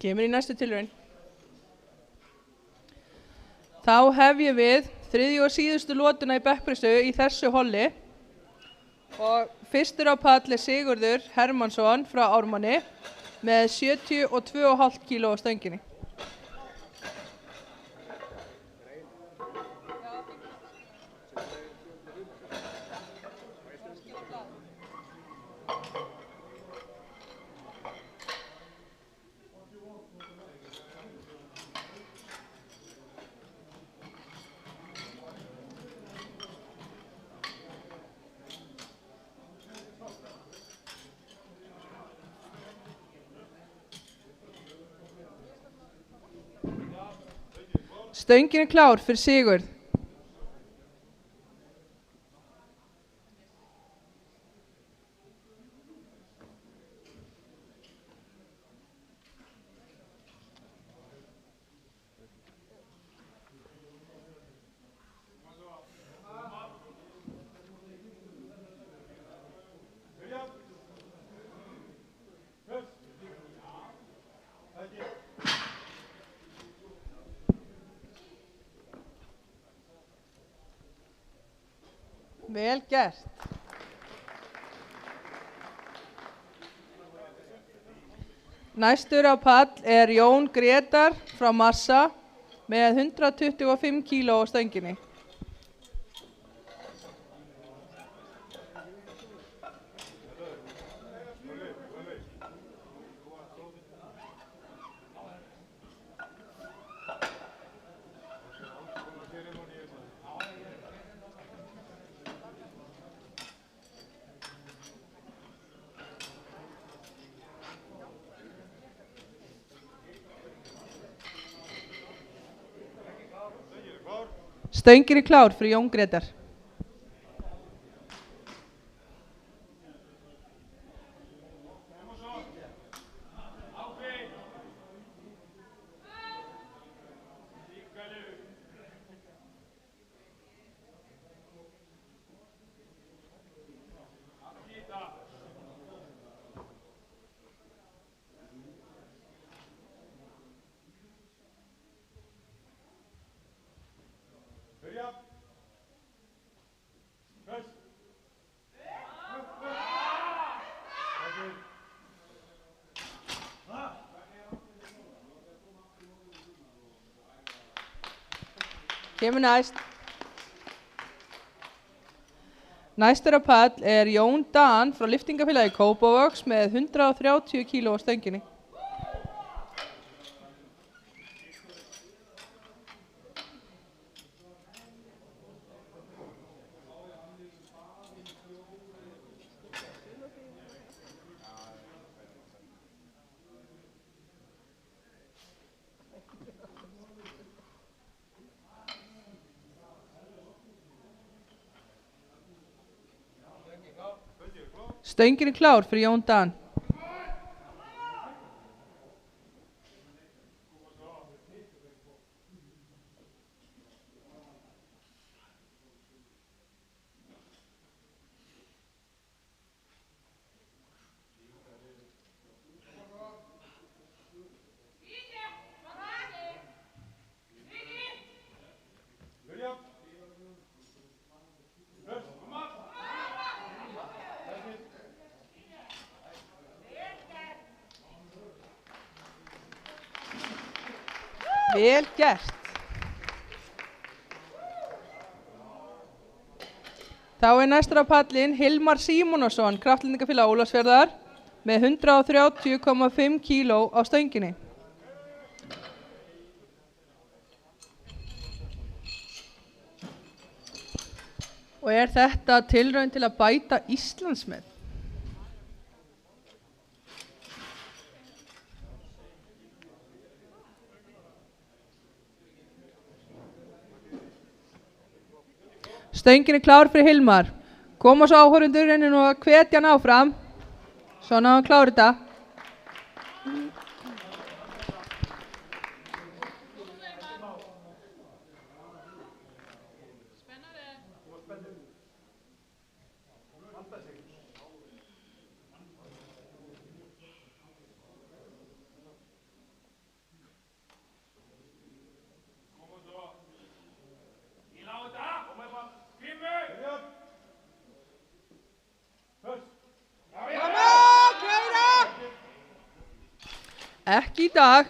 Kemur í næstu tilraun. Þá hefjum við þriðju og síðustu lotuna í bekkpressu í þessu holli. Og fyrstur á pall er Sigurður Hermannsson frá Ármanni með 72,5 kíló á stönginni. Stöngin er klár fyrir Sigurð. Vel gert. Næstur á pall er Jón Grétar frá Massa með 125 kíló á stönginni. Stöngin er klár fyrir Jón Grétar. Kemur næst. Næstur á pall er Jón Dan frá lyftingafélagi Kópavogs með 130 kíló á stönginni. Stöngin er klár fyrir Jón Dan. Vel gert. Þá er næstur á pallinn Hilmar Símonarson, Kraftlyftingafélag Ólafsfjarðar með 130,5 kíló á stönginni. Og er þetta tilraun til að bæta Íslandsmet? Stöngin er klár fyrir Hilmar. Koma svo áhorfendur inn og hvetja hann áfram. Svona hann klára þetta. Ekki í dag.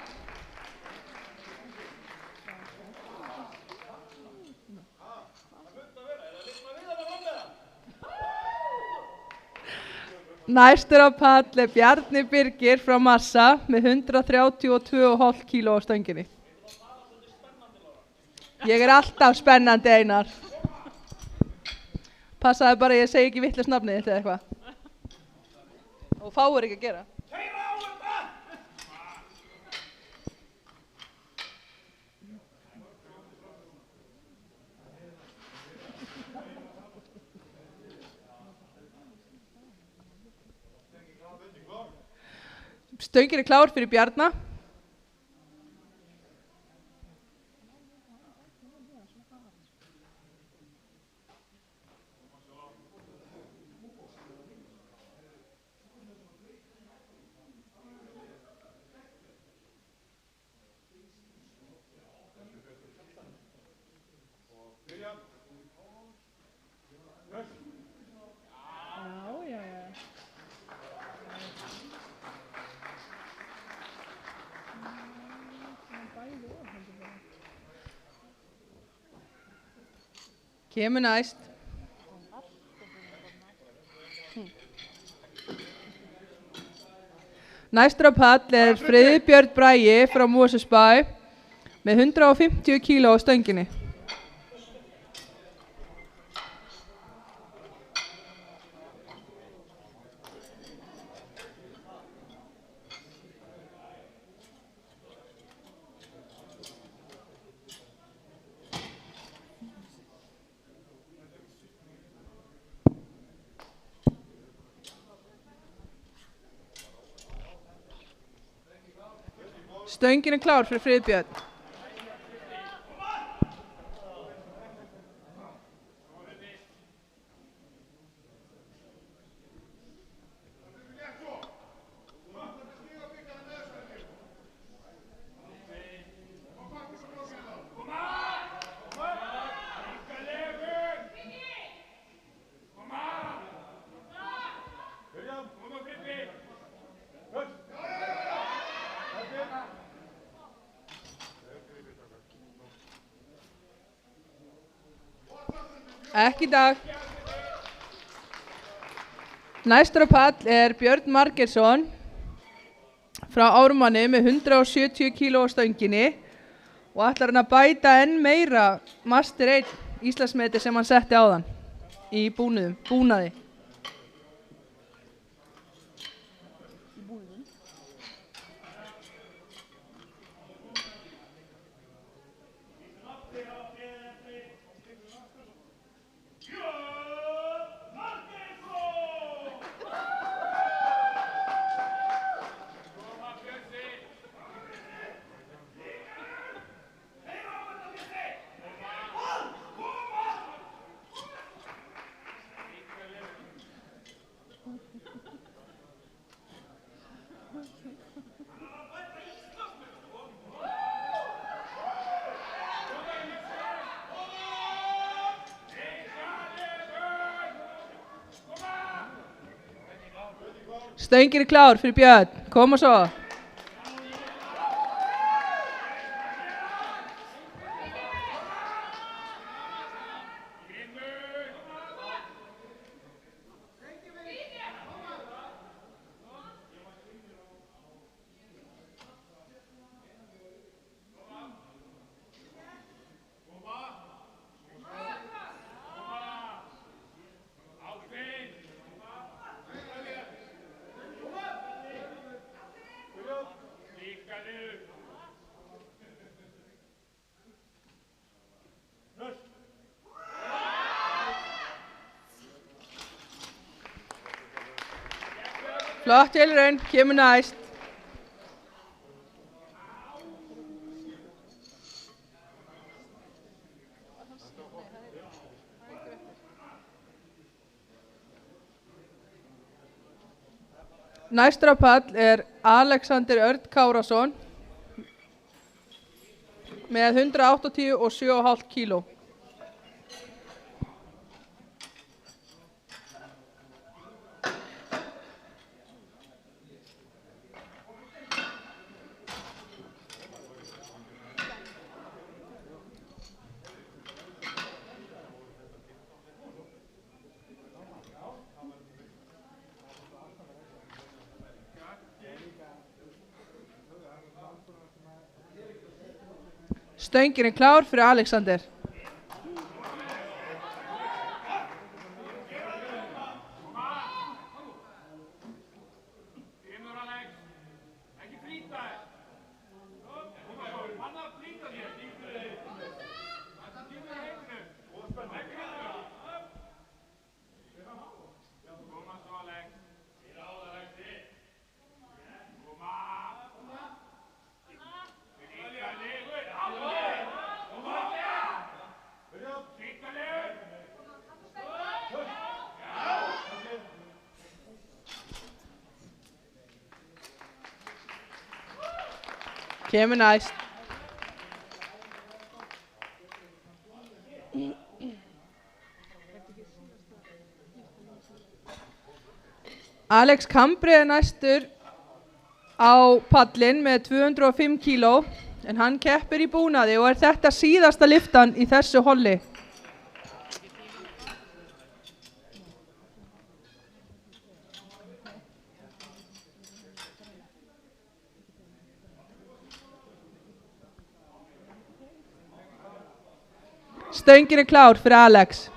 Næstur á pall er Bjarni Birgir frá Massa með 132,5 kíló á stönginni. Ég er alltaf spennandi, Einar. Passaði bara að ég segi ekki vitlaust nafnið þitt eða eitthvað. Og fáir ekki að gera. Stöngin er klár fyrir Bjarna. Kemur næst. Næstur á pall er Friðbjörn Bragi frá Mosfellsbæ með 150 kíló á stönginni. Stöngin er klár fyrir Friðbjörn. Ekki í dag. Næstur á pall er Björn Margeirsson frá Ármanni með 170 kíló á stönginni og ætlar hann að bæta enn meira Master 1 Íslandsmeti sem hann setti áðan í búnaði. Stöngin er klár fyrir Björn. Koma svo. Flott tilraun, kemur næst. Næstur á pall er Alexander Örn Kárasson með 187,5 kíló. Stöngin er klár fyrir Alexander. Kemur næst. Alex Kambri er næstur á pallin með 205 kíló en hann keppir í búnaði og er þetta síðasta lyftan í þessu holli. Stöngin er klár fyrir Alex.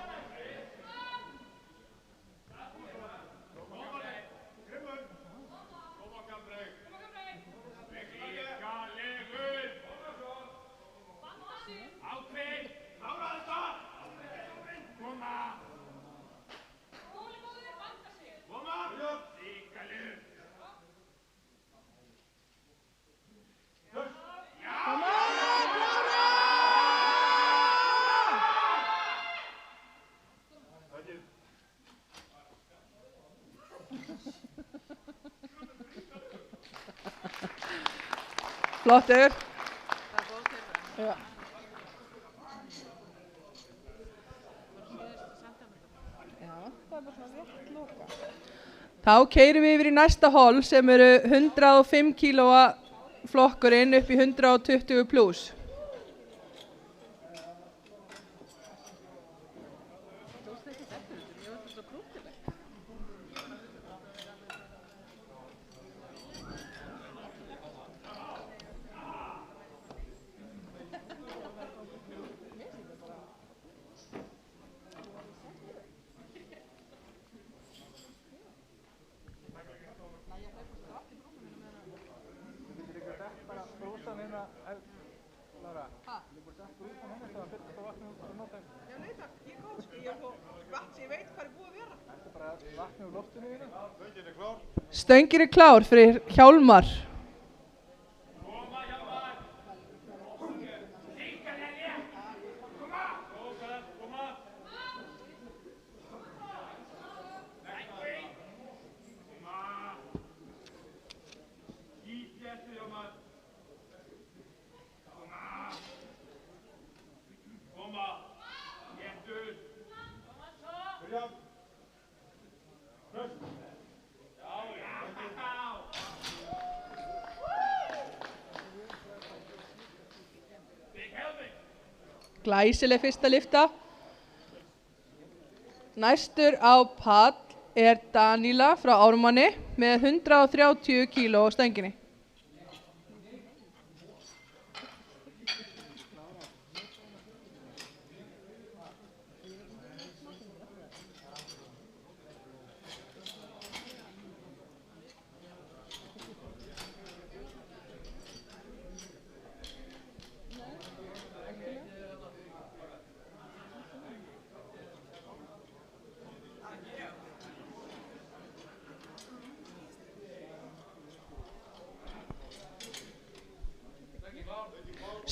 Flottur. Ja. Þá keyrum við yfir í næsta hol sem eru 105 kílóa flokkurinn upp í 120 plus. Stöngin er klár fyrir Hjálmar. Glæsileg fyrsta lyfta. Næstur á pall er Daníla frá Ármanni með 130 kíló á stönginni.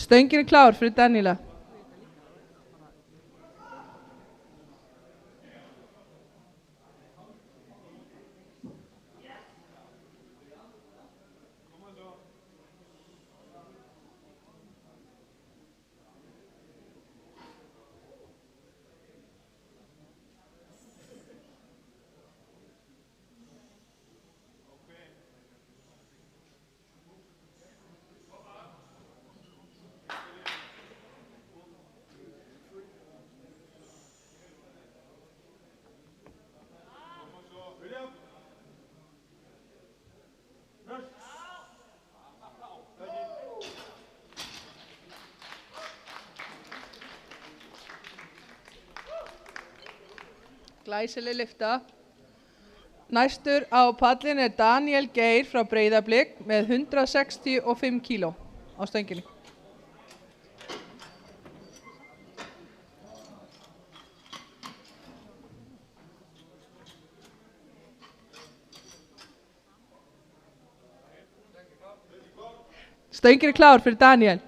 Stöngin er klár fyrir Daníela. Glæsileg lyfta. Næstur á pallin er Daniel Geir frá Breiðablik með 165 kíló á stönginni. Stöngin er klár fyrir Daniel.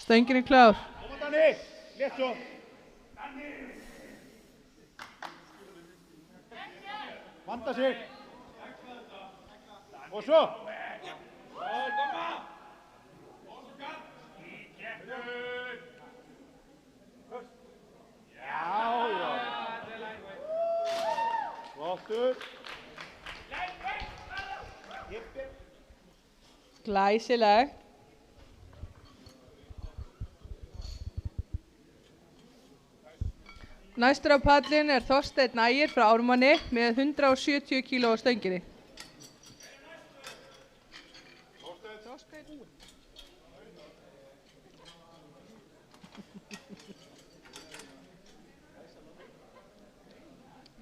Stöngin er klár. Koma Dani, létt svo. Vanda sig. Og svo. Já, já. Flottur. Glæsileg. Næstur á pallin er Þorsteinn Ægir frá Ármanni með 170 kíló á stönginni.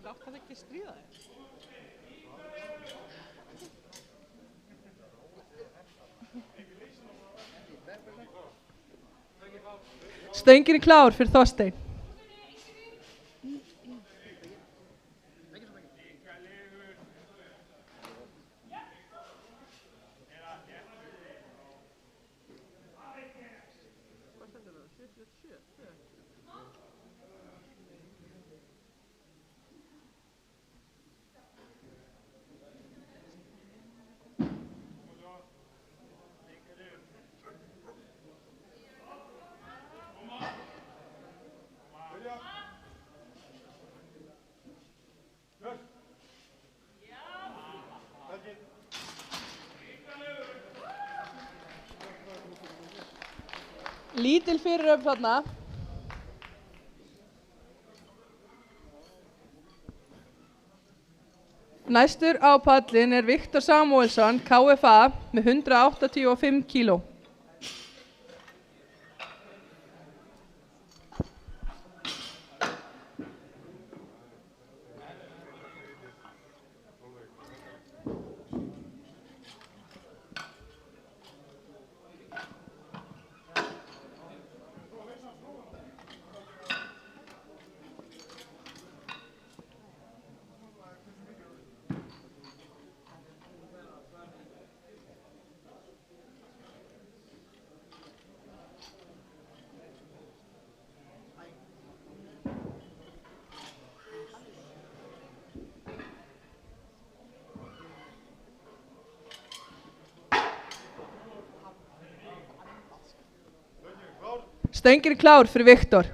Látt það ekki stríða þér? Stöngin er klár fyrir Þorsteinn. Lítil fyriröfn þarna. Næstur á pallin er Viktor Samuelsson, KFA, með 185 kíló. Stöngin er klár fyrir Viktor.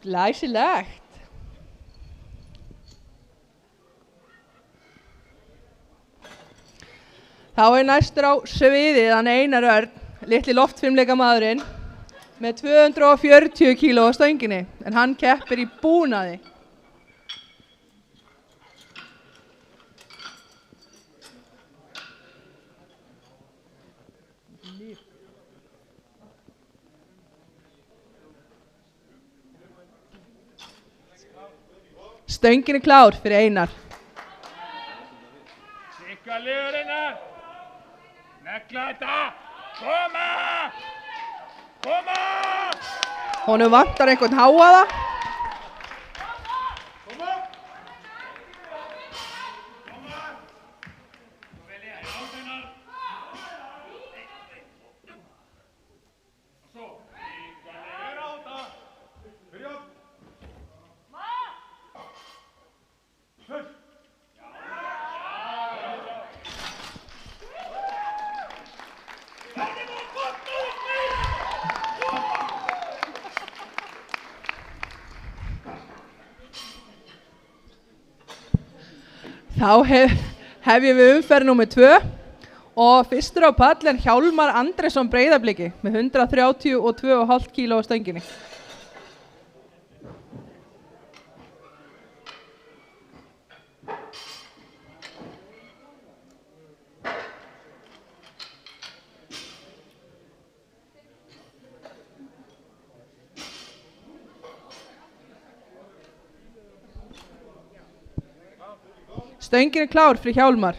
Glæsilegt. Þá næstur á sviðið hann Einar Örn, litli loftfimleikamaðurinn, með 240 kíló á stönginni, en hann keppir í búnaði. Stöngin klár fyrir Einar. Sikka liður Einar. Negla þetta. Koma! Koma! Honum vantar einhvern háaða. Þá hefjum við umferð númer 2 og fyrstur á pall er Hjálmar Andrésson Breiðabliki með 132,5 kíló á stönginni. Stöngin klár fyrir Hjálmar.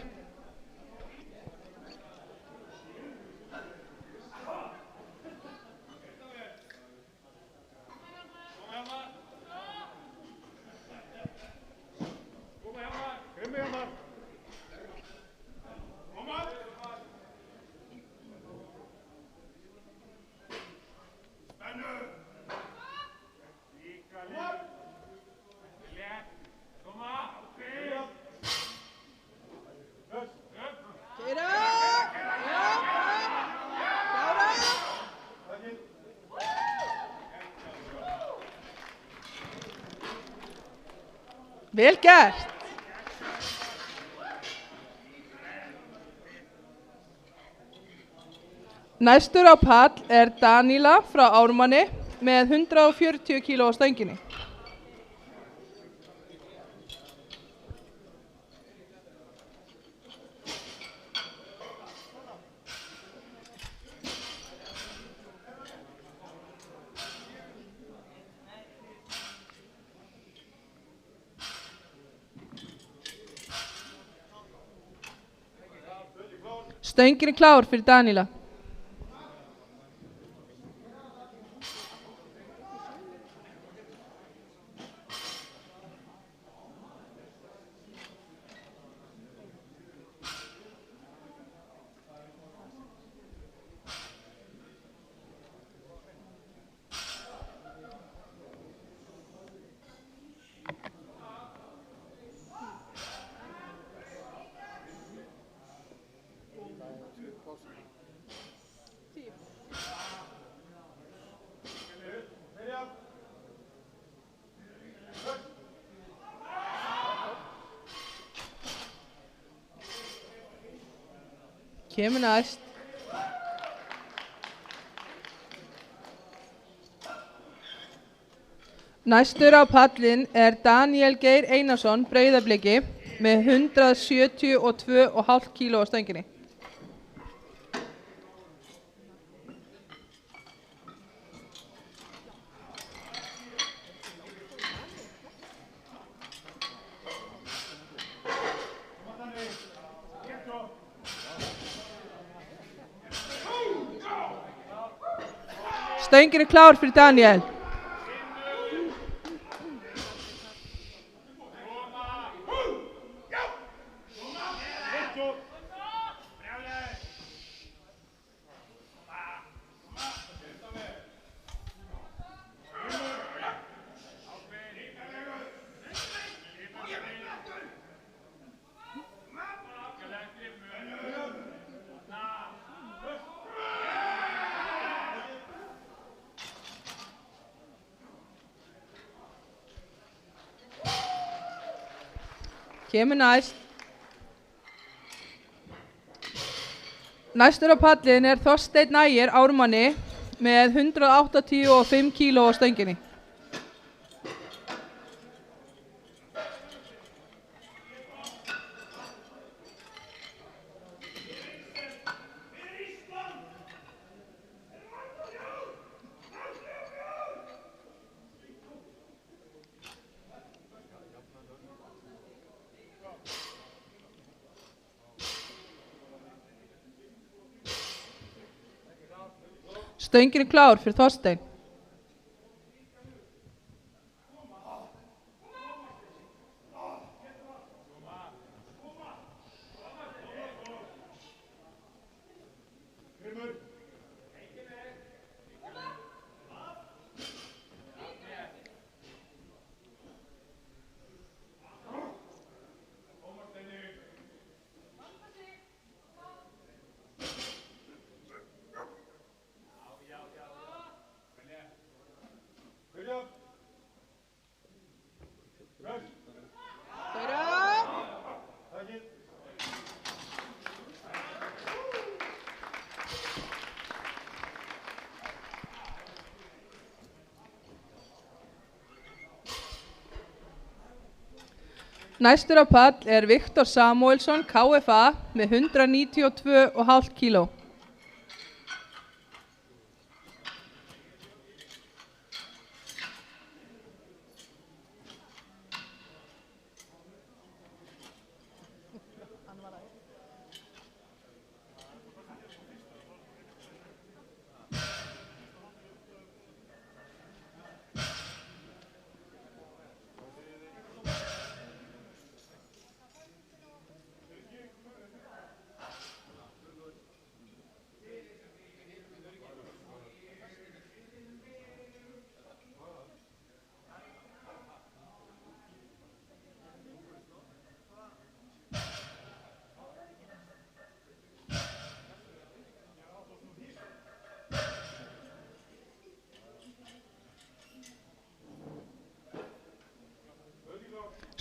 Vel gert. Næstur á pall er Daníla frá Ármanni með 140 kíló á stönginni. Stöngin klár fyrir Daníla. Kemur næst. Næstur á pallin er Daniel Geir Einarsson Breiðabliki með 172,5 kíló á stönginni. Stöngin klár fyrir Daniel. Kemur næst. Næstur á pallin er Þorsteinn Ægir Ármanni með 185 kíló á stönginni. Stöngin er klár fyrir Þorsteinn. Næstur á pall er Viktor Samuelsson, KFA, með 192,5 kíló.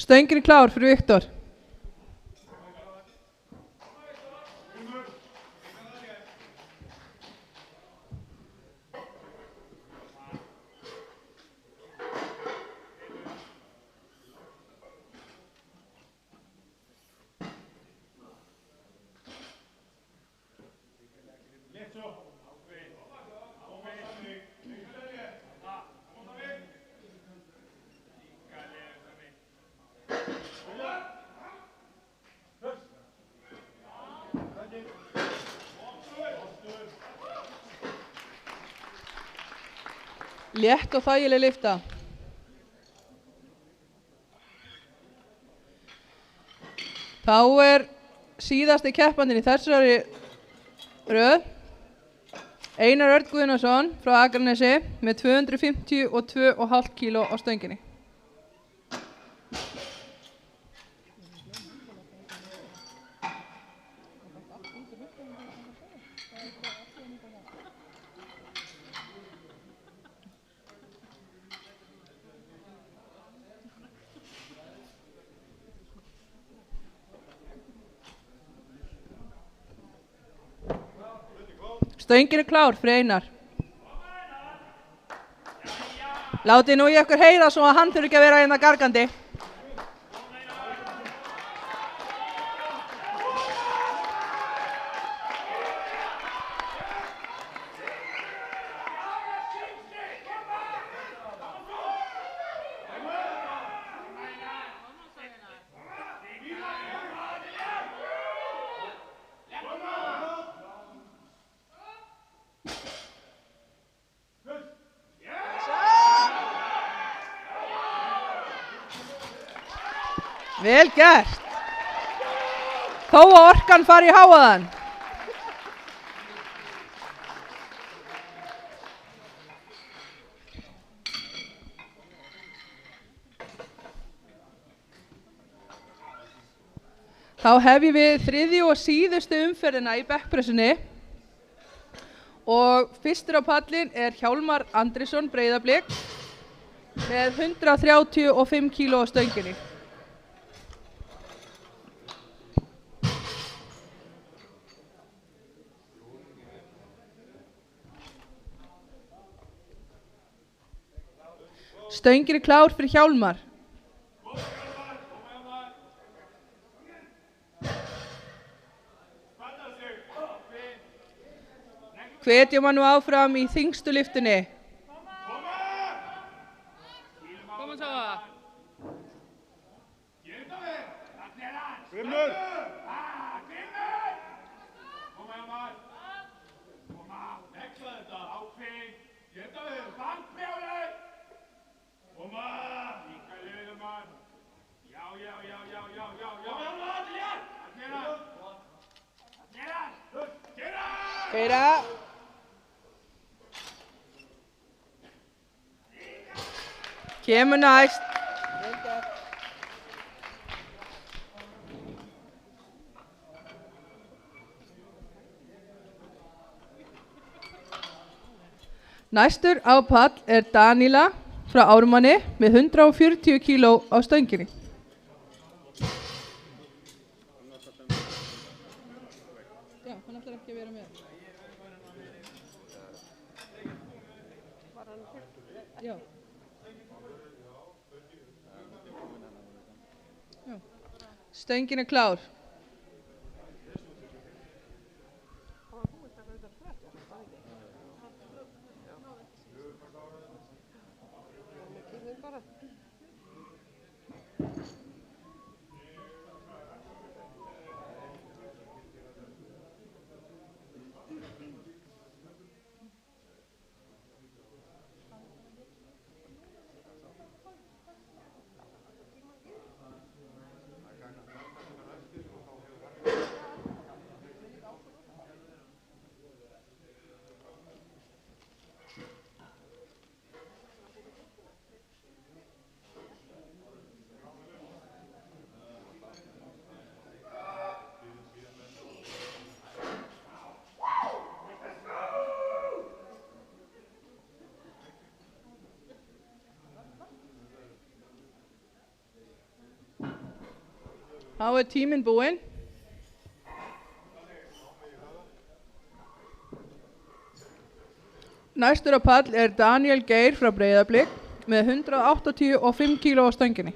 Stöngin er klár fyrir Viktor. Létt og þægileg lyfta. Þá er síðasti keppandinn í þessari röð Einar Örn Guðnason frá Akranesi með 252,5 kíló á stönginni. Stöngin er klár fyrir Einar. Látið nú í ykkur heyra svo að hann þurfi ekki að vera hérna gargandi. Vel gert. Þó að orkan fari í háaðan. Þá hefjum við þriðju og síðustu umferðina í bekkpressunni og fyrstur á pallin er Hjálmar Andrisson Breiðablik með 135 kíló á stönginni. Stöngin er klár fyrir Hjálmar. Hvetjum hann nú áfram í þyngstu lyftunni. Koma svo það. Grimur! Grimur! Koma Hjálmar. Koma, veksla þetta. Ákveð. Geta við. Bandbrjáður. Koma. Líka liður mann. Já. Koma Hjálmar, til hér. Gera. Geira. Kemur næst. Næstur á pall er Daníla frá Ármanni með 140 kíló á stönginni. Já, hann ætlar ekki að vera með. Já. Stöngin er klár. Þá er tíminn búinn. Næstur á pall er Daniel Geir frá Breiðablik með 185 kíló á stönginni.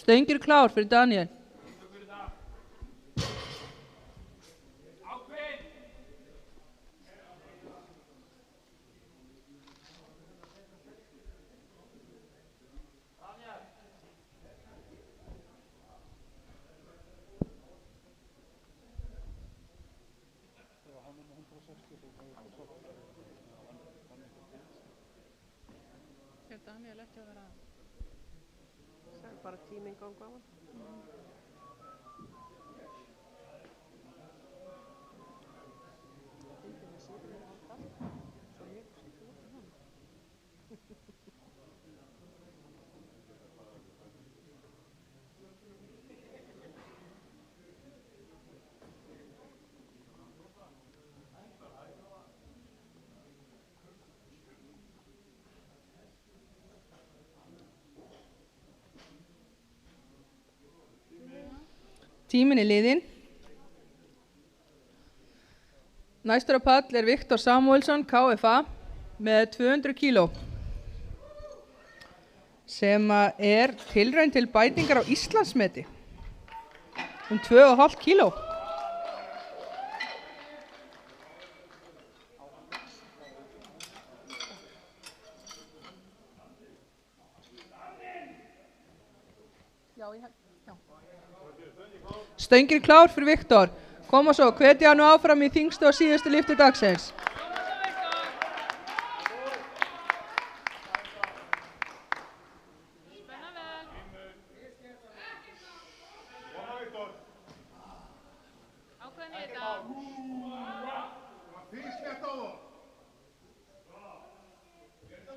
Stöngin er klár fyrir Daniel. Daniel ekki að vera Það er bara tíminn ganga á hann. Tíminn er liðinn. Næstur á pall er Viktor Samuelsson, KFA, með 200 kíló. Sem er tilraun til bætingar á Íslandsmeti. 2,5 kíló. Stöngin er klár fyrir Viktor. Koma svo, hvetja hann nú áfram í þyngstu og síðustu lyftu dagsins. Spenna vel. Ákveðin í þetta.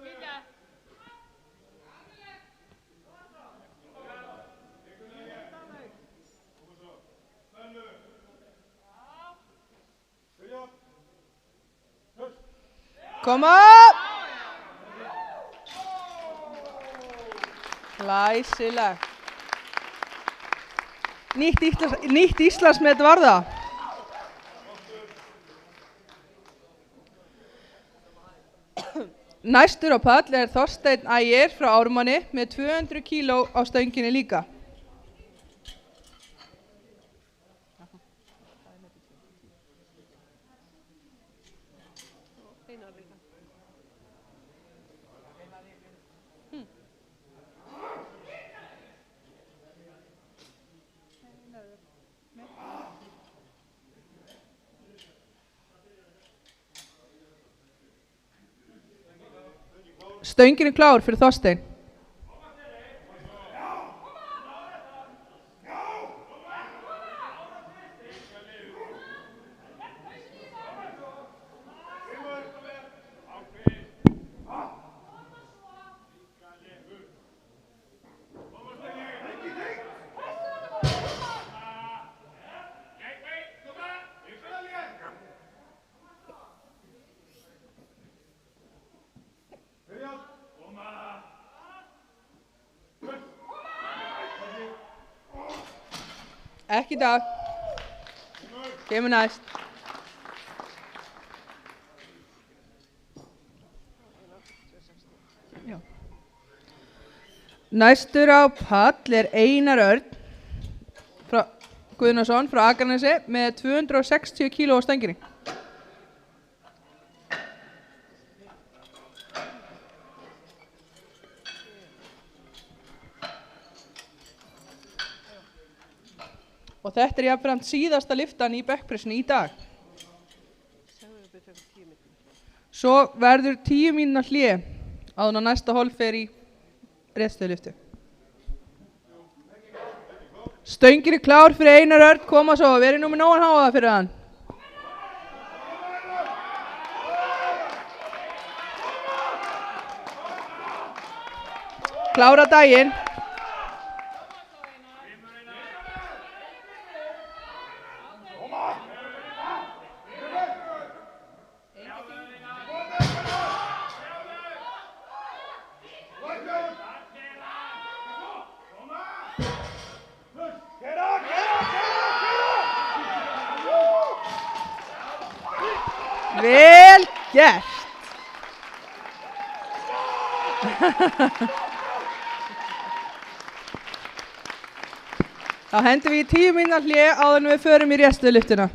Fylgja. Koma! Glæsilegt. Nýtt Íslandsmet var það. Næstur á pall er Þorsteinn Ægir frá Ármanni með 200 kíló á stönginni líka. Stöngin er klár fyrir Þorsteinn. Ekki í dag. Kemur næst. Já. Næstur á pall er Einar Örn Guðnason frá Akranesi með 260 kíló á stönginni. Og þetta er jafnframt síðasta lyftan í bekkpressunni í dag. Svo verður 10 mínútna hlé áður en næsta hólf fer í réttstöðulyftu. Stöngin er klár fyrir Einar Örn, koma svo, verið nú með nógan háaða fyrir hann. Klára daginn. Vel gert. Þá hendum við í 10 mínútna hlé áður en við förum í réttstöðulyftuna.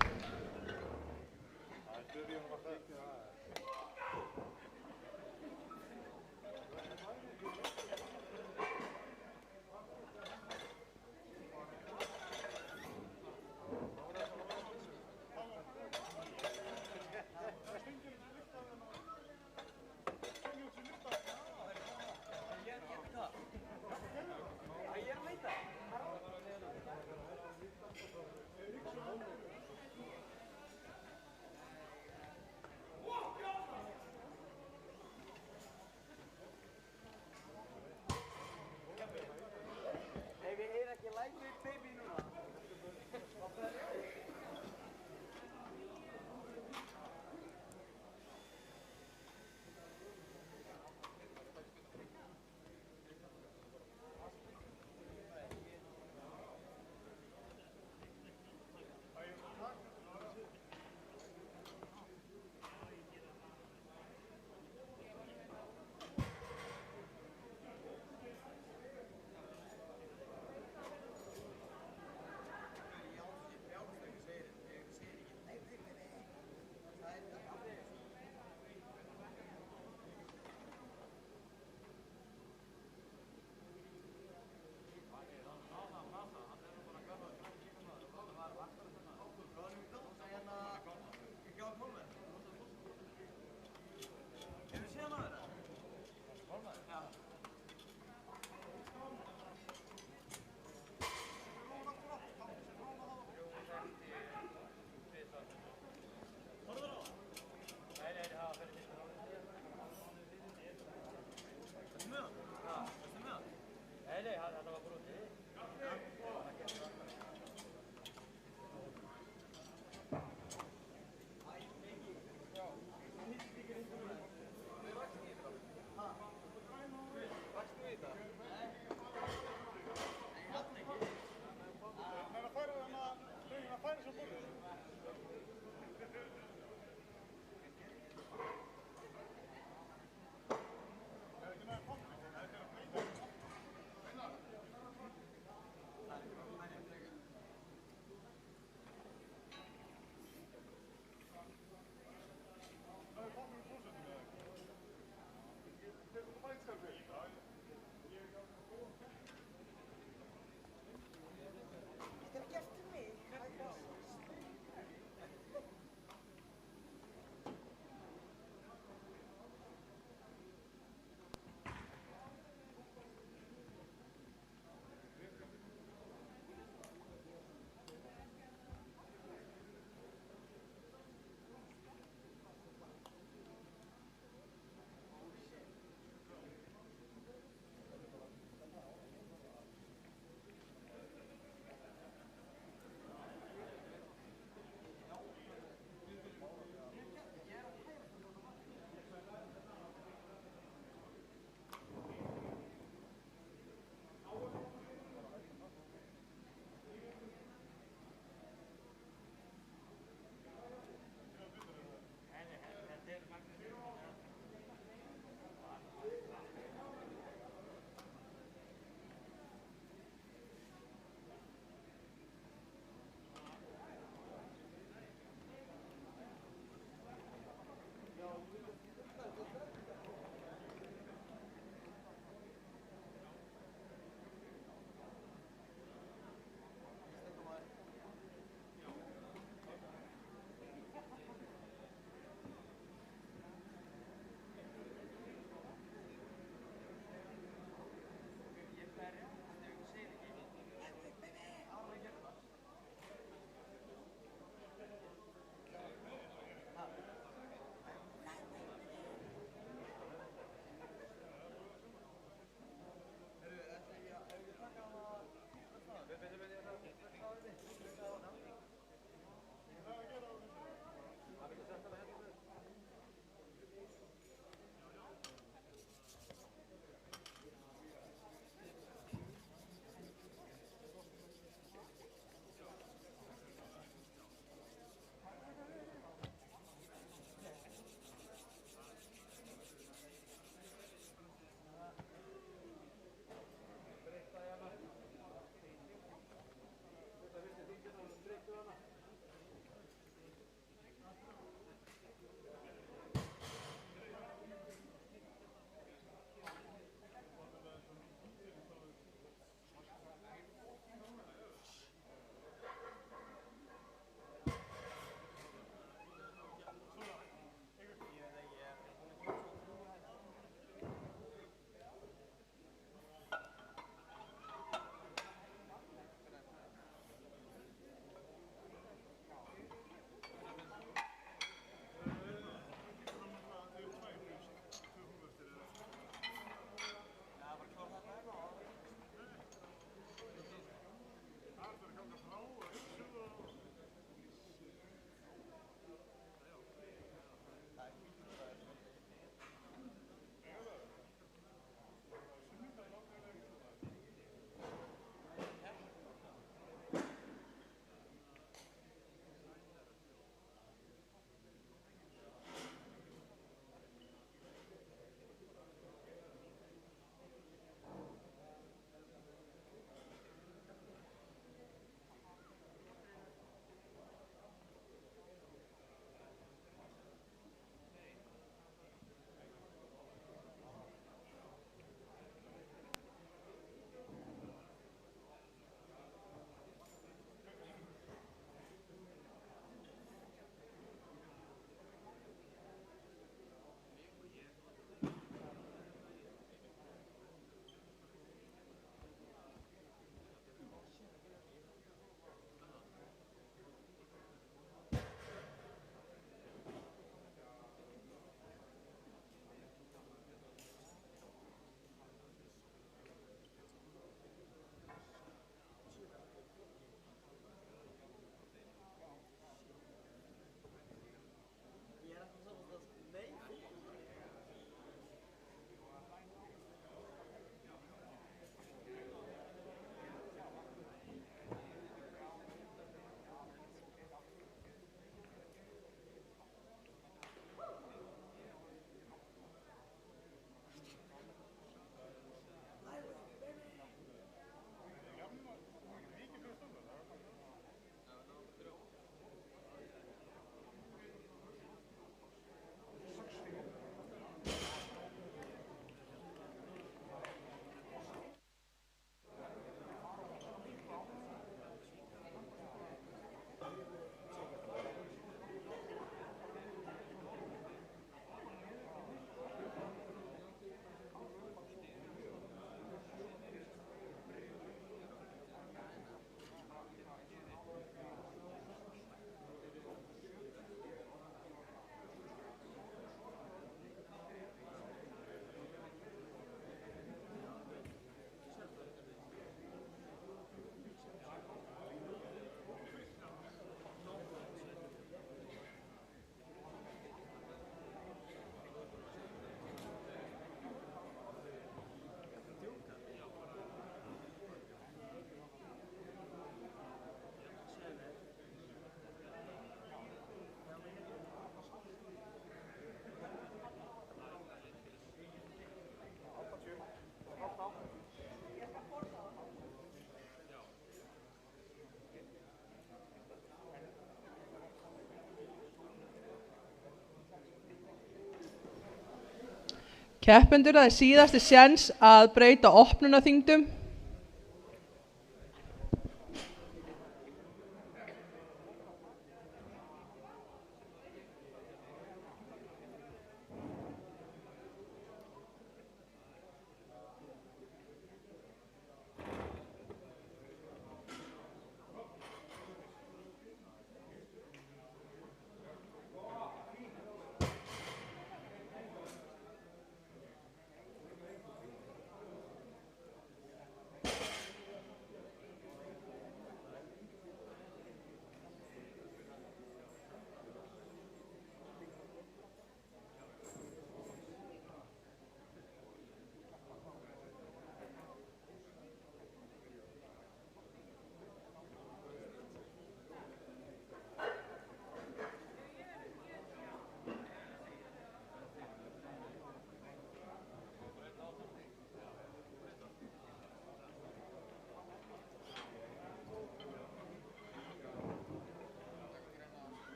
Keppendur, það er síðasti séns að breyta opnunarþyngdum.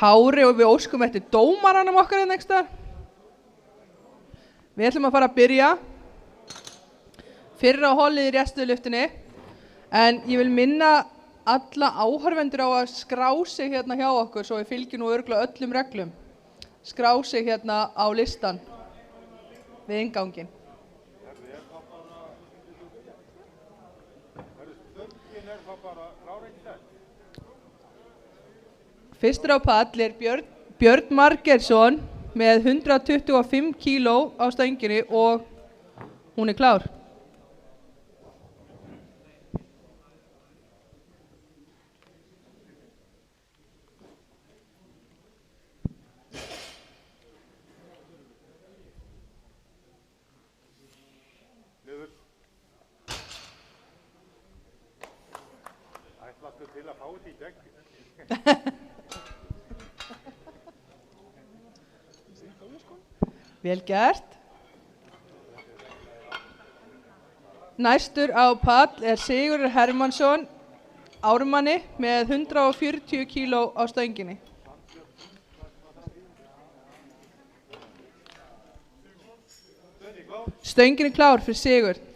Kári og við óskum eftir dómaranum okkar hérna ekstra. Við ætlum að fara að byrja fyrra hollið í réttstöðulyftunni, en ég vil minna alla áhorfendur á að skrá sig hérna hjá okkur svo við fylgjum nú örugglega öllum reglum. Skrá sig hérna á listan við innganginn. Fyrstur á pall er Björn Margeirsson með 125 kíló á stönginni og hún er klár. Ætlastu til að fá þetta í gegn? Vel gert. Næstur á pall er Sigurður Hermannsson, ármanni með 140 kíló á stönginni. Stöngin er klár fyrir Sigurð.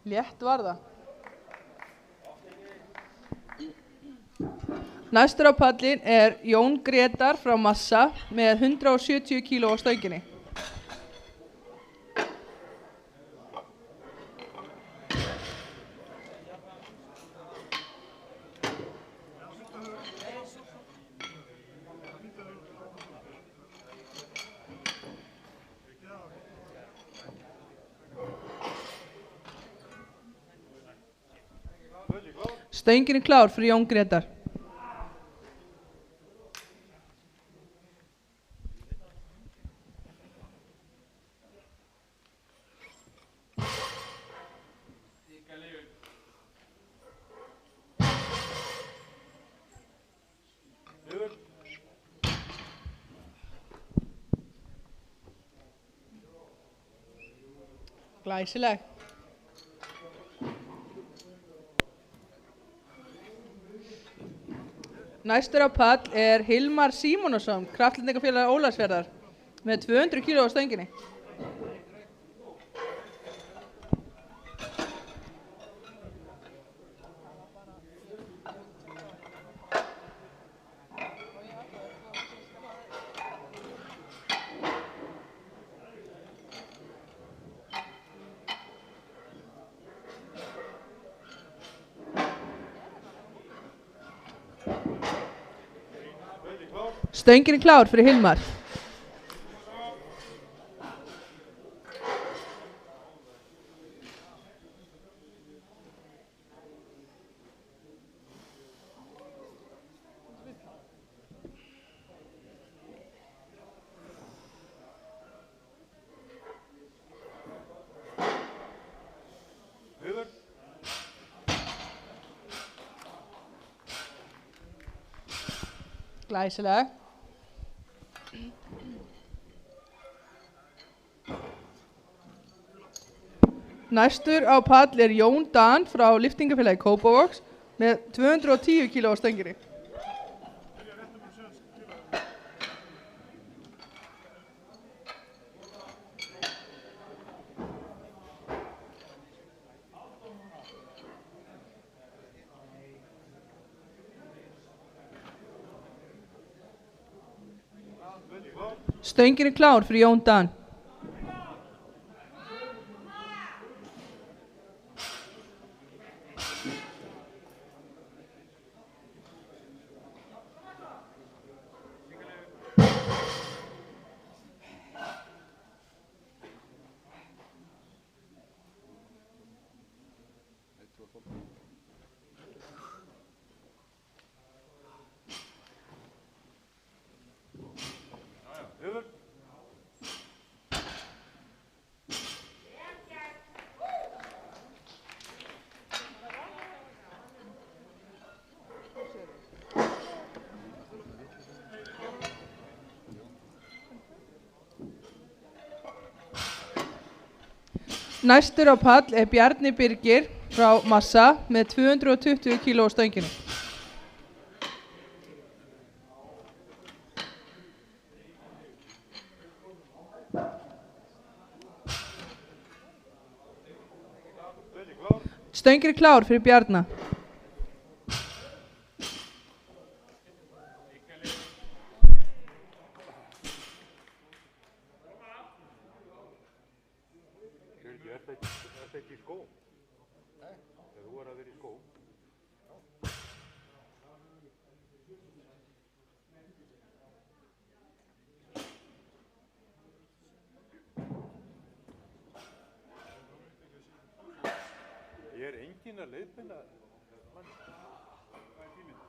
Létt var það. Næstur á pallin er Jón Gretar frá Massa með 170 kíló á stönginni. Stöngin er klár fyrir Jón Gretar. Glæsileg. Næstur á pall er Hilmar Símonarson, Kraftlyftingafélag Ólafsfjarðar með 200 kíló á stönginni. Stöngin er klár fyrir Hilmar. Glæsileg. Næstur á pall er Jón Dan frá lyftingafélagi Kópavogs með 210 kg á stönginni. Stöngin er klár fyrir Jón Dan. Næstur á pall er Bjarni Birgir frá Massa með 220 kg á stönginni. Stöngin er klár fyrir Bjarna. Ertu ekki í skó? Nei. Þegar þú er að vera í skó. Ég er enginn að leiðbeina mann. Hvað er tíminn?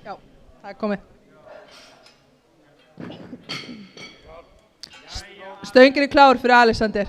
Já, það er komið. Stöngin er klár fyrir Alexander.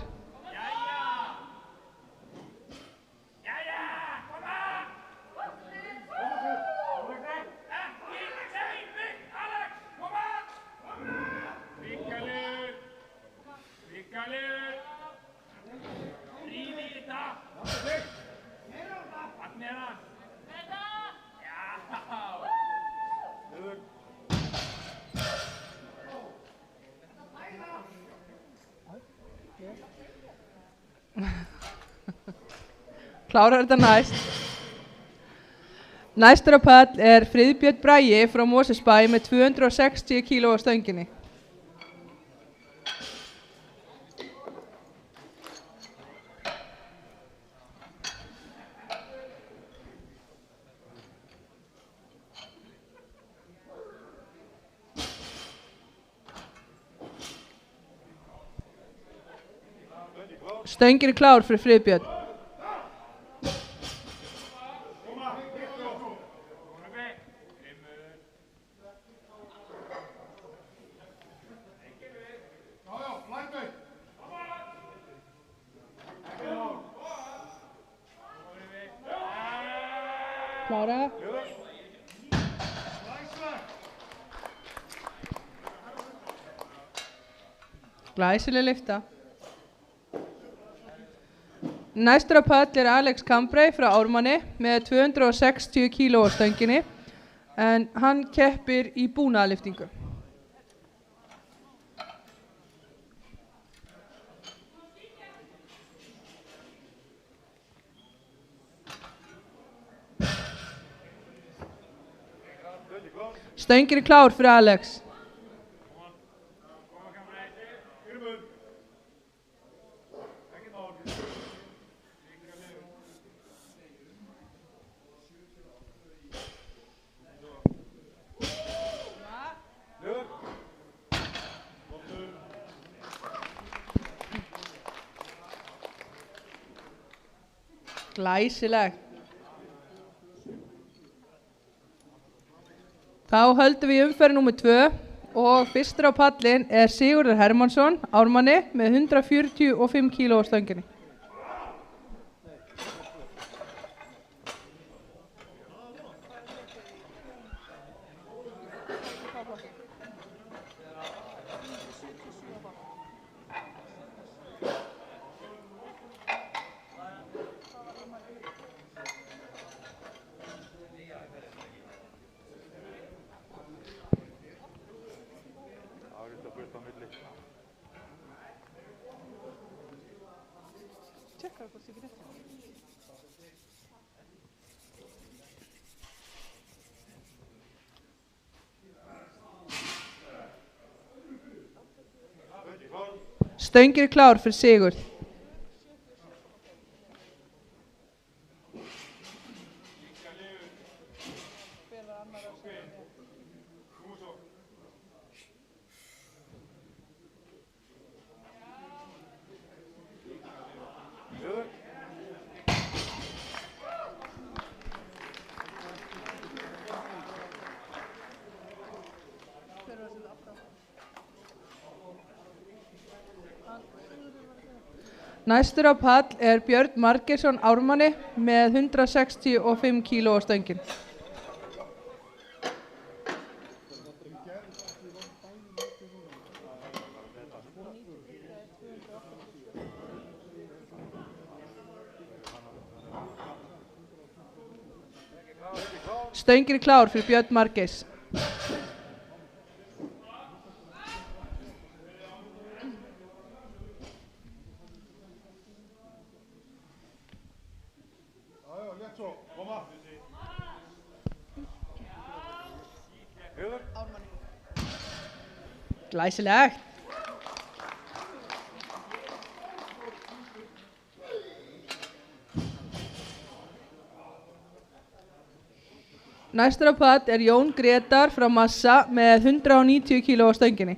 Klárar þetta næst. Næstur á pall er Friðbjörn Bragi frá Mosesbæ með 260 kg á stönginni. Stöngin er klár fyrir Friðbjörn. Klára. Glæsileg lyfta. Næstur á pall er Alex Cambray frá Ármanni með 260 kíló á stönginni en hann keppir í búnaðarlyftingu. Stöngin er klár fyrir Alex. Glæsilegt. Þá höldum við umferð númer 2 og fyrstur á pallin er Sigurður Hermannsson, Ármanni, með 145 kíló á stönginni. Stöngin er klár fyrir Sigurð. Næstur á pall er Björn Margeirsson Ármanni með 165 kíló á stöngin. Stöngin er klár fyrir Björn Margeirs. Glæsilegt. Næstur á pall er Jón Gretar frá Massa með 190 kíló á stönginni.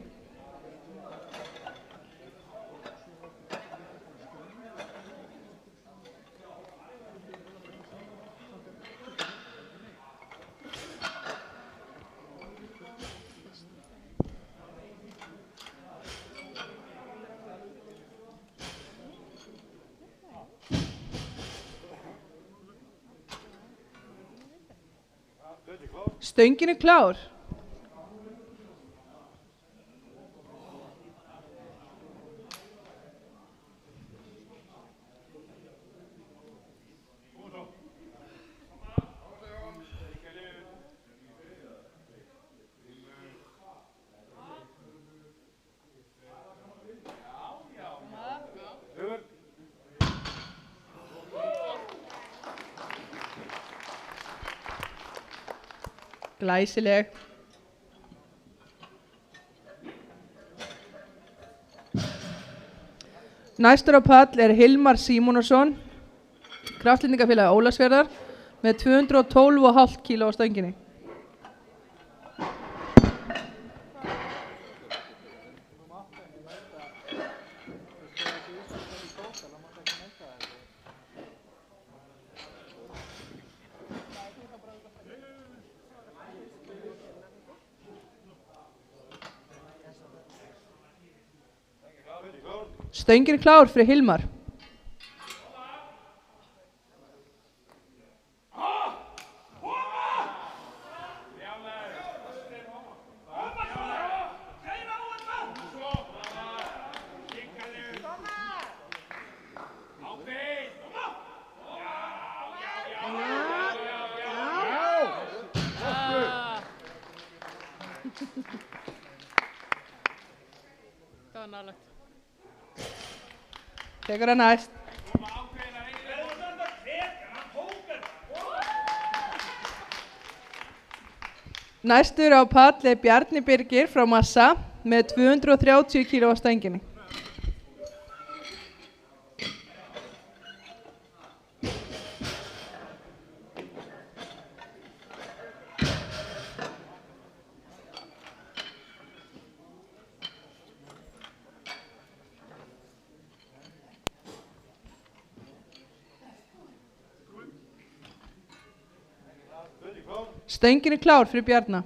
Stöngin er klár. Glæsileg. Næstur á pall er Hilmar Símonarson, Kraftlyftingafélagi Ólafsfjarðar, með 212,5 kíló á stönginni. Stöngin er klár fyrir Hilmar. Það var nálægt. Tekur það næst. Næstur á pall er Bjarni Birgir frá Massa með 230 kg á stönginni. Stöngin er klár fyrir Bjarna.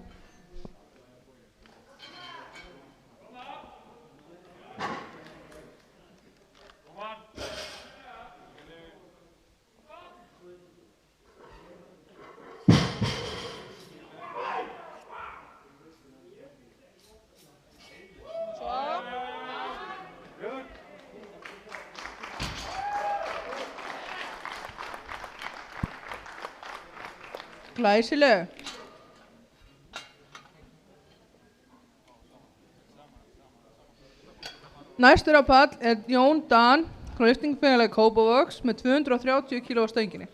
Glæsileg. Næstur á pall er Jón Dan frá lyftingafélagi Kópavogs með 230 kg á stönginni.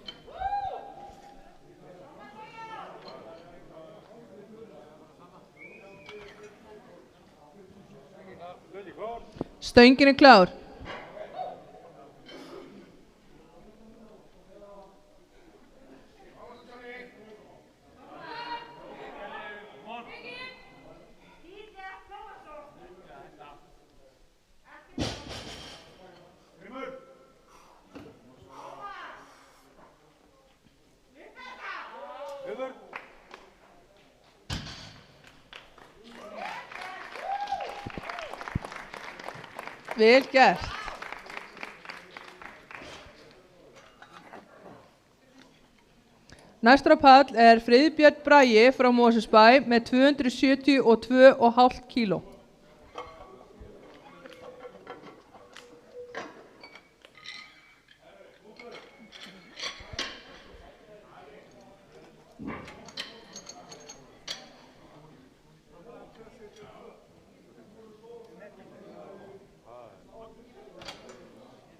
Stöngin er klár. Vel gert. Næstur á pall er Friðbjörn Bragi frá Mosfellsbæ með 272,5 kg.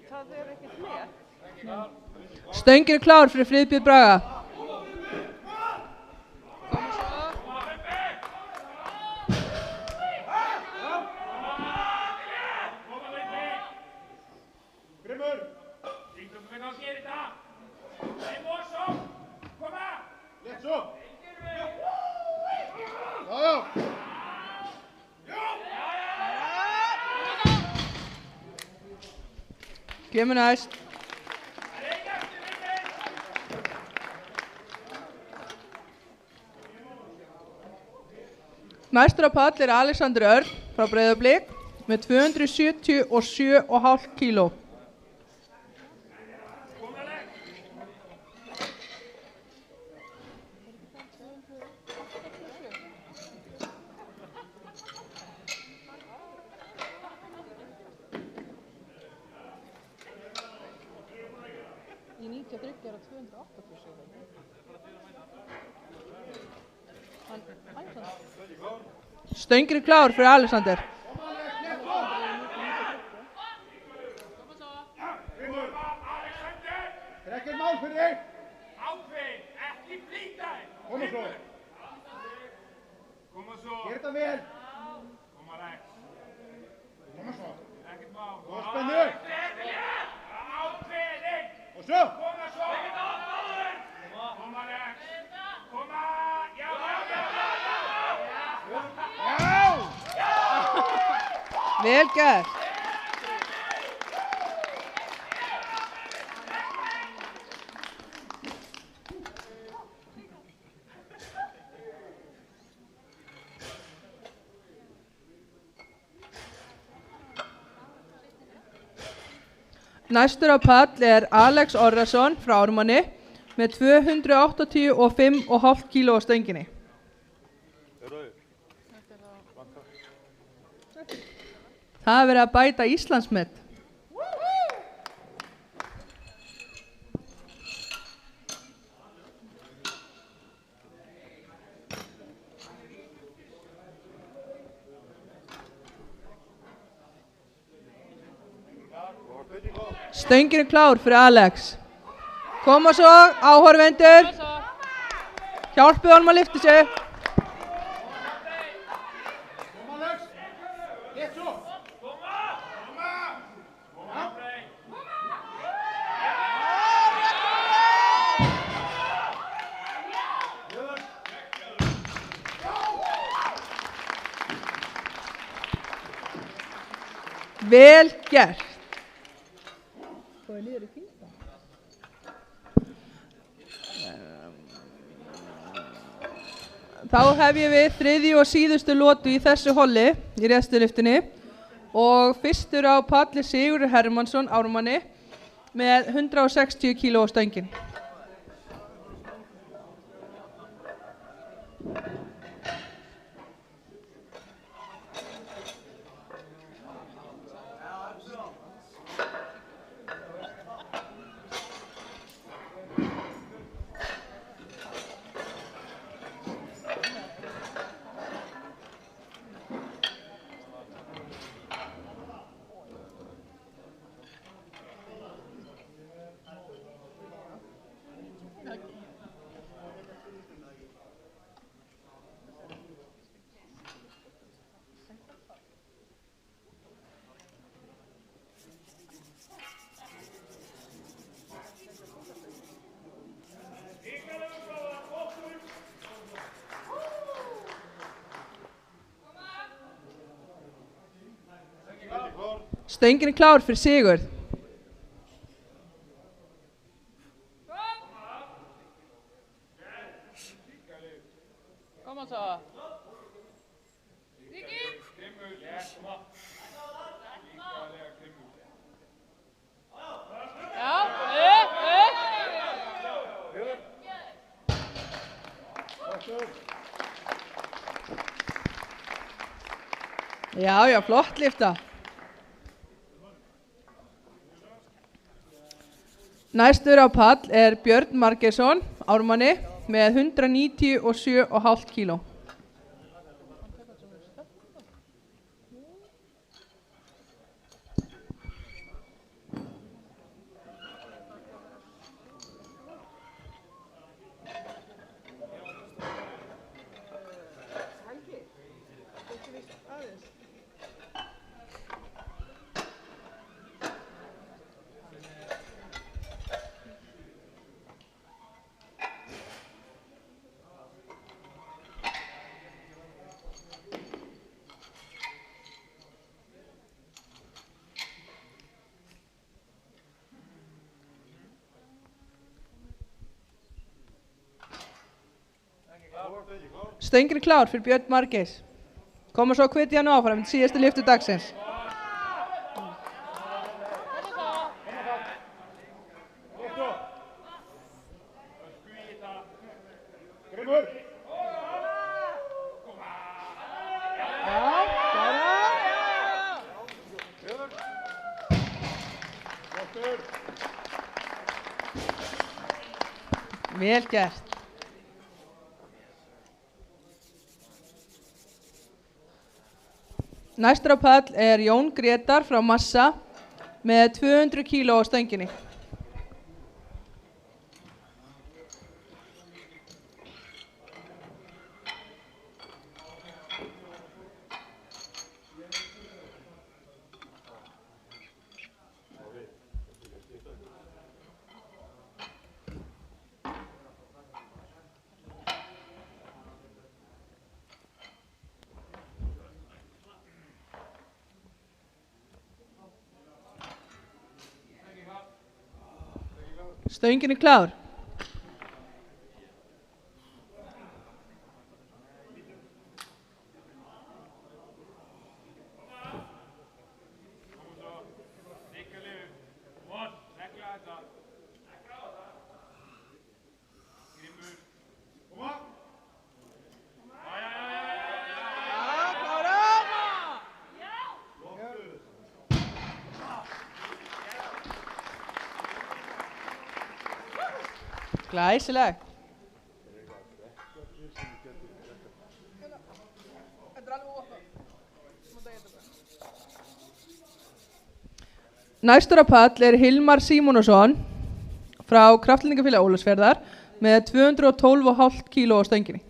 Það er ekkert með. Stöngin er klár fyrir Friðbjörn Braga. Kemur næst. Næstur á pall er Alexander Örn frá Breiðablik með 277,5 kg. Í 93 er það 287. Stöngin er klár fyrir Alexander. Er ekkert mál fyrir þig? Ákveðin, ekki flýta þig. Koma svo. Koma svo. Gerð þetta vel. Koma rætt. Koma svo. Ekkert mál. Góð spennur. Ákveðin. Og svo. Koma svo. Koma rætt. Koma. Já. Vel gert. Næstur á pall er Alex Orrason frá Ármanni með 285,5 kíló á stönginni. Það er verið að bæta Íslandsmet. Stöngin er klár fyrir Alex. Koma svo, áhorfendur. Hjálpið honum að lyfta sig. Vel gert. Þá hefjum við þriðju og síðustu lotu í þessu holli í resturlyftunni og fyrstur á palli Sigurður Hermannsson Ármanni með 160 kíló á stöngin. Stöngin er klár fyrir Sigurð. Koma svo. Riki. Já, Já, flott lyfta. Næstur á pall er Björn Margeirsson Ármanni með 197,5 kíló. Stöngin er klár fyrir Björn Margeirs. Koma svo að hvetja hann áfram til síðustu lyftu dagsins. Vel gert. Næstur á pall er Jón Grétar frá Massa með 200 kíló á stönginni. Stöngin er klár. Glæsileg. Næstur á pall er Hilmar Símonarson frá Kraftlyftingafélagi Ólafsfjarðar með 212,5 kíló á stönginni.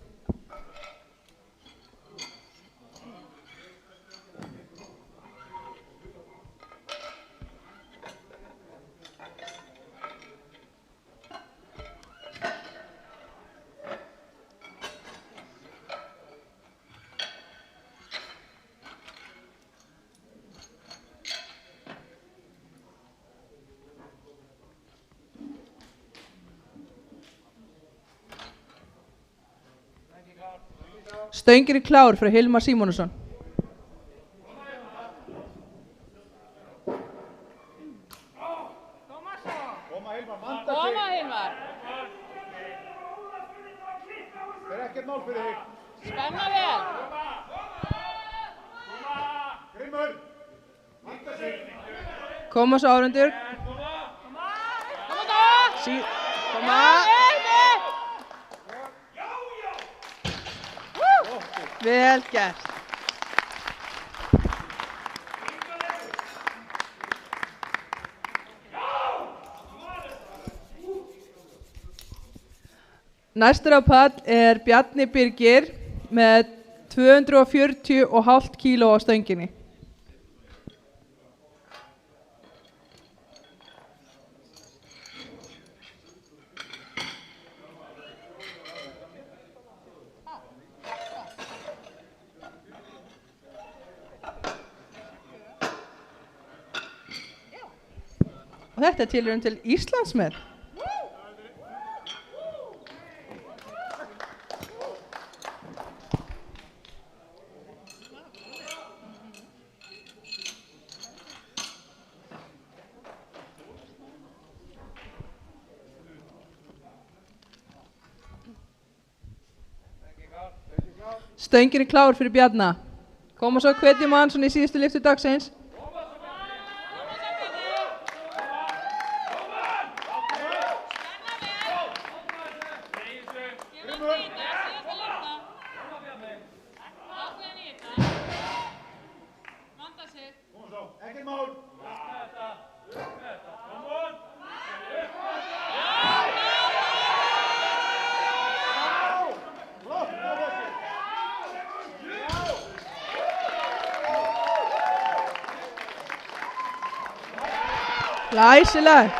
Stöngin er klár fyrir Hilmar Símonarson. Koma Hilmar, manda sig. Koma Hilmar. Það er ekkert mál fyrir þig. Spenna vel. Grimmur, manda sig. Koma svo áhorfendur. Koma. Vel gert. Næstur á pall er Bjarni Birgir með 240,5 kíló á stönginni. Og þetta er tilraun til Íslandsmet. Stöngin er klár fyrir Bjarna. Koma svo hvetjum hann svona í síðustu lyftu dagsins. Ekkert mál. Glæsileg.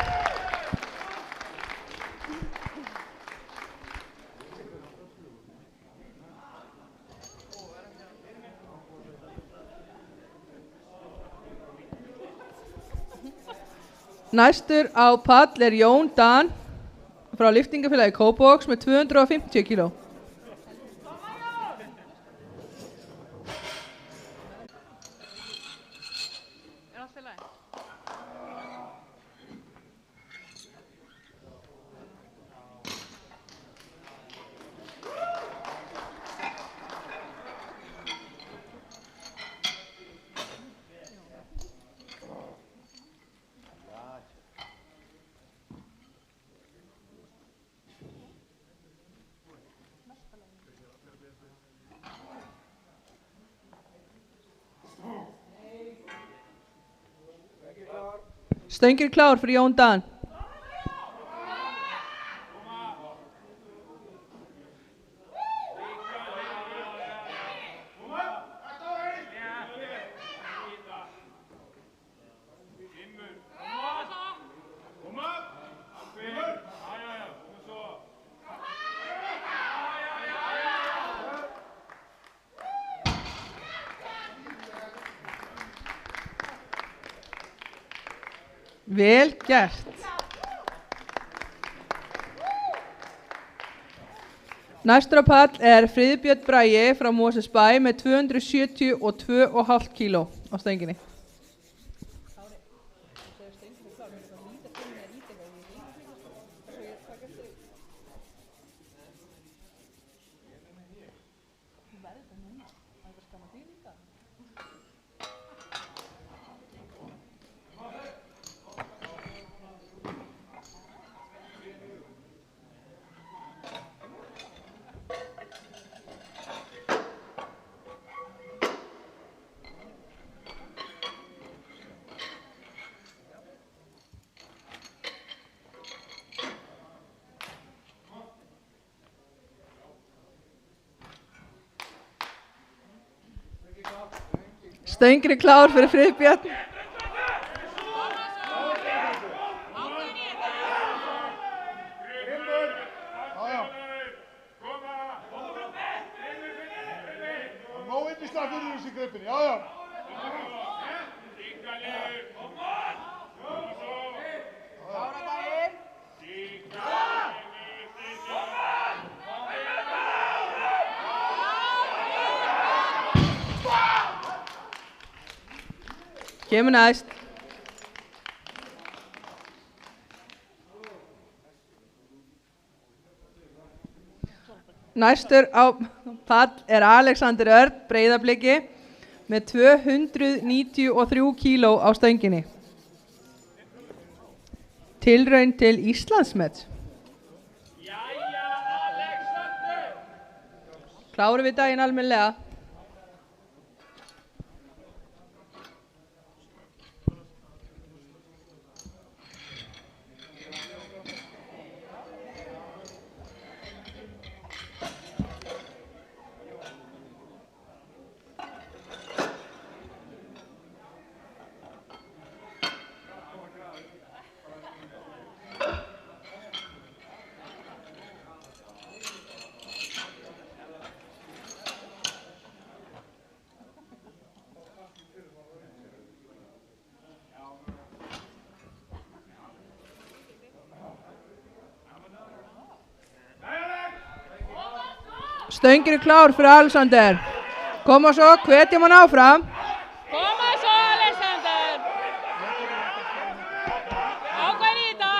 Næstur á pall er Jón Dan frá Lyftingafélagi Kópavogs með 250 kíló. Er allt í lagi? Stöngin er klár fyrir Jón Dan. Vel gert. Næstur á pall er Friðbjörn Bragi frá Mosfellsbæ með 272,5 kíló á stönginni. Stöngin er klár fyrir Friðbjörn. Kemur næst. Næstur á pall er Alexander Örn, Breiðabliki, með 293 kíló á stönginni. Tilraun til Íslandsmet. Klárum við daginn almennilega? Stöngin er klár fyrir Alexander. Koma svo, hvetjum hann áfram. Koma svo, Alexander. Ákveðin í þetta.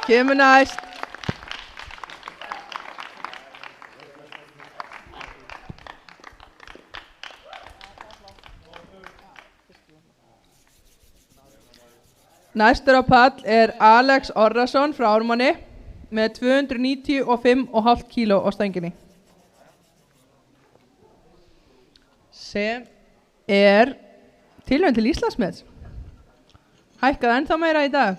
Kemur næst. Næstur á pall er Alex Orrason frá Ármanni með 295,5 kíló á stönginni. Sem er tilraun til Íslandsmet. Hækkaði ennþá meira í dag.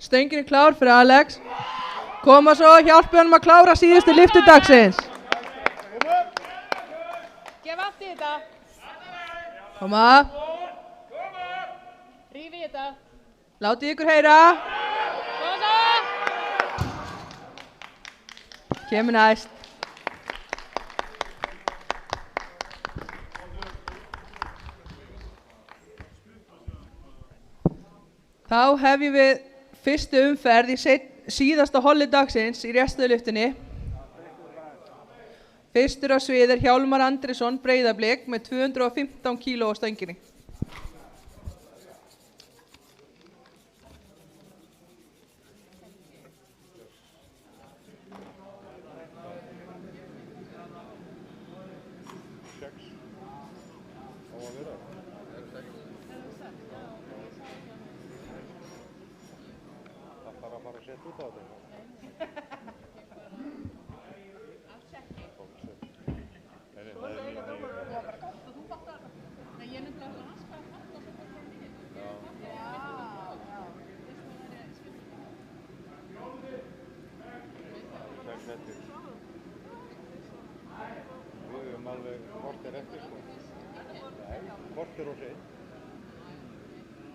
Stöngin er klár fyrir Alex. Koma svo, hjálpi honum að klára síðustu lyftu dagsins. Gef allt í þetta. Koma. Rífi í þetta. Látið ykkur heyra. Koma svo. Kemur næst. Þá hefjum við fyrstu umferð í síðasta holli dagsins í réttstöðulyftunni. Fyrstur á svið er Hjálmar Andrisson, Breiðablik, með 215 kíló á stönginni.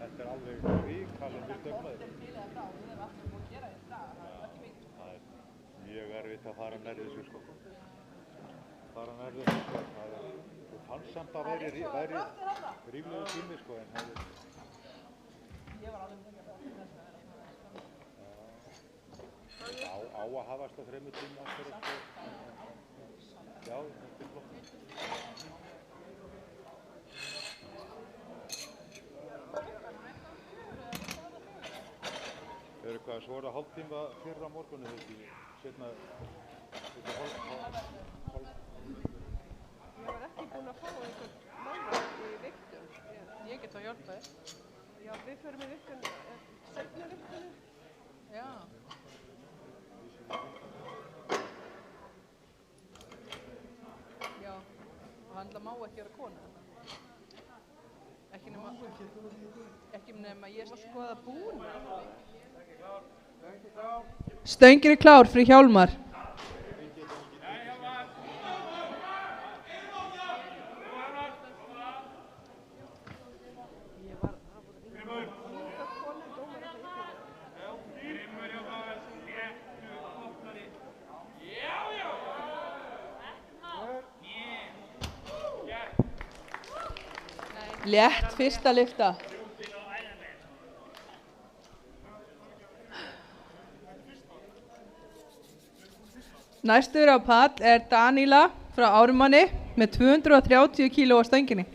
Þetta alveg ríkalandi stöfnaður. Það mjög erfitt að fara nærri þessu sko. Fara nærri þessu sko. Þú fannst samt að væri ríflegu tími sko en hefði... að hafast á 3 tíma fyrir sko. Já, þetta flott. Hvað, svo hálftíma fyrr á morgunni þetta setna Ég var ekki búin að fá einhvern mann í vigtun. Ég get að hjálpa þér. Já, við förum í vigtun, seinni vigtunni. Já. Já, og hann má ekki vera kona. Ekki nema ég skal skoða búna. Stöngin er klár fyrir Hjálmar. Létt fyrsta lyfta. Næstur á pall er Daníla frá Ármanni með 230 kíló á stönginni.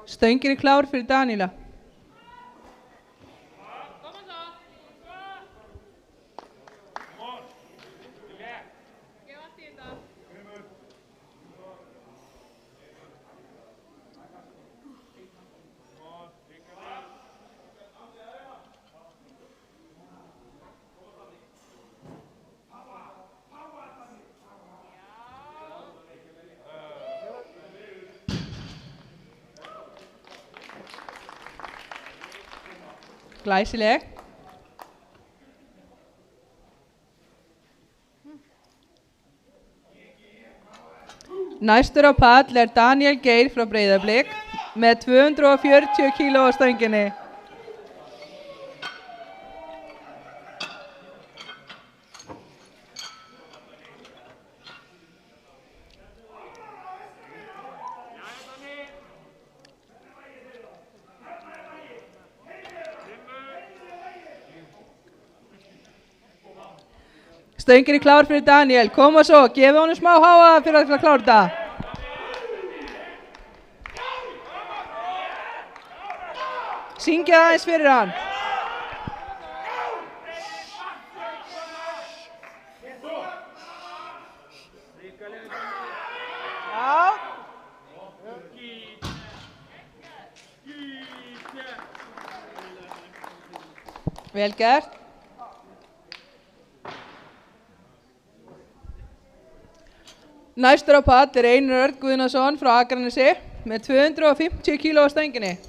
Stöngin er klár fyrir Daníla. Glæsileg. Næstur á pall er Daniel Geir frá Breiðablik með 240 kíló á stönginni. Stöngin er klár fyrir Daniel. Koma svo, gefa honum smá háa fyrir að klára þetta. Syngja aðeins fyrir hann. Vel gert. Næstur á pall er Einar Örn Guðnason frá Akranesi með 250 kíló á stönginni.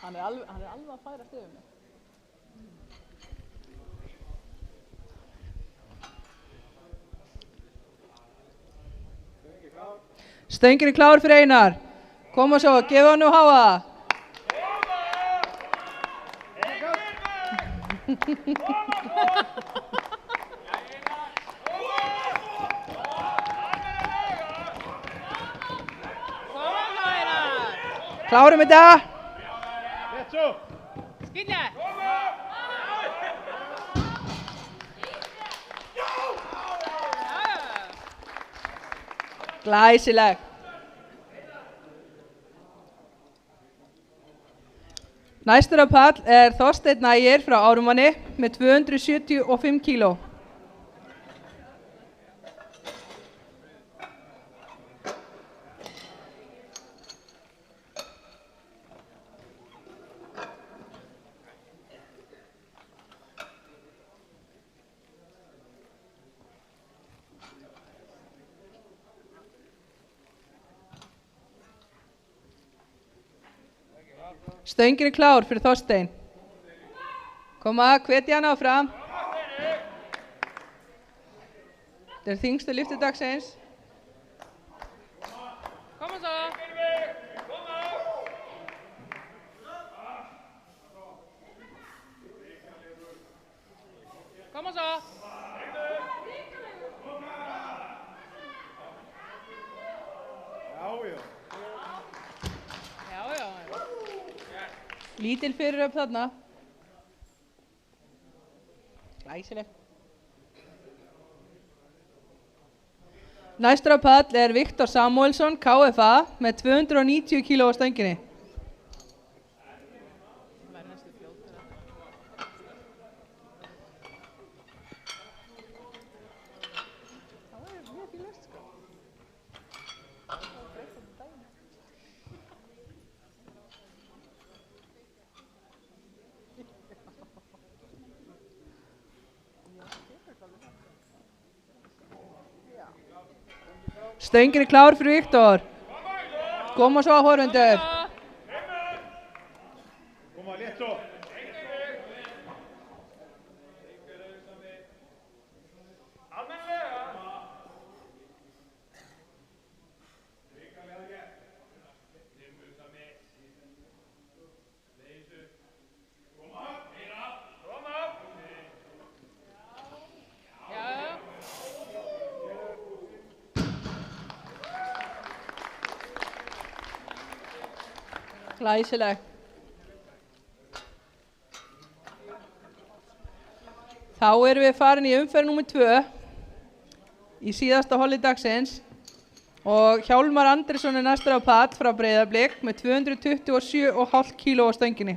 Hann er alveg að færast yfir mig. Stöngin er klár fyrir Einar. Koma svo, gefa hann nú háa. Klárum þetta. Skilja. Glæsileg. Næstur á pall er Þorsteinn Ægir frá Ármanni með 275 kíló. Stöngin klár fyrir Þorstein. Koma, hvetja hann áfram. Þetta þyngstu lyftu dagsins. Koma svo. Koma svo. Lítil fyrir upp þarna. Glæsileg. Næstur á pall er Viktor Samuelsson, KFA, með 290 kíló á stönginni. Stöngin klár fyrir Viktor. Koma svo á horfundur. Koma, létt svo. Glæsileg. Þá erum við farin í umferð númer 2 í síðasta holli dagsins og Hjálmar Andrisson er næstur á pall frá Breiðablik með 227,5 kíló á stönginni.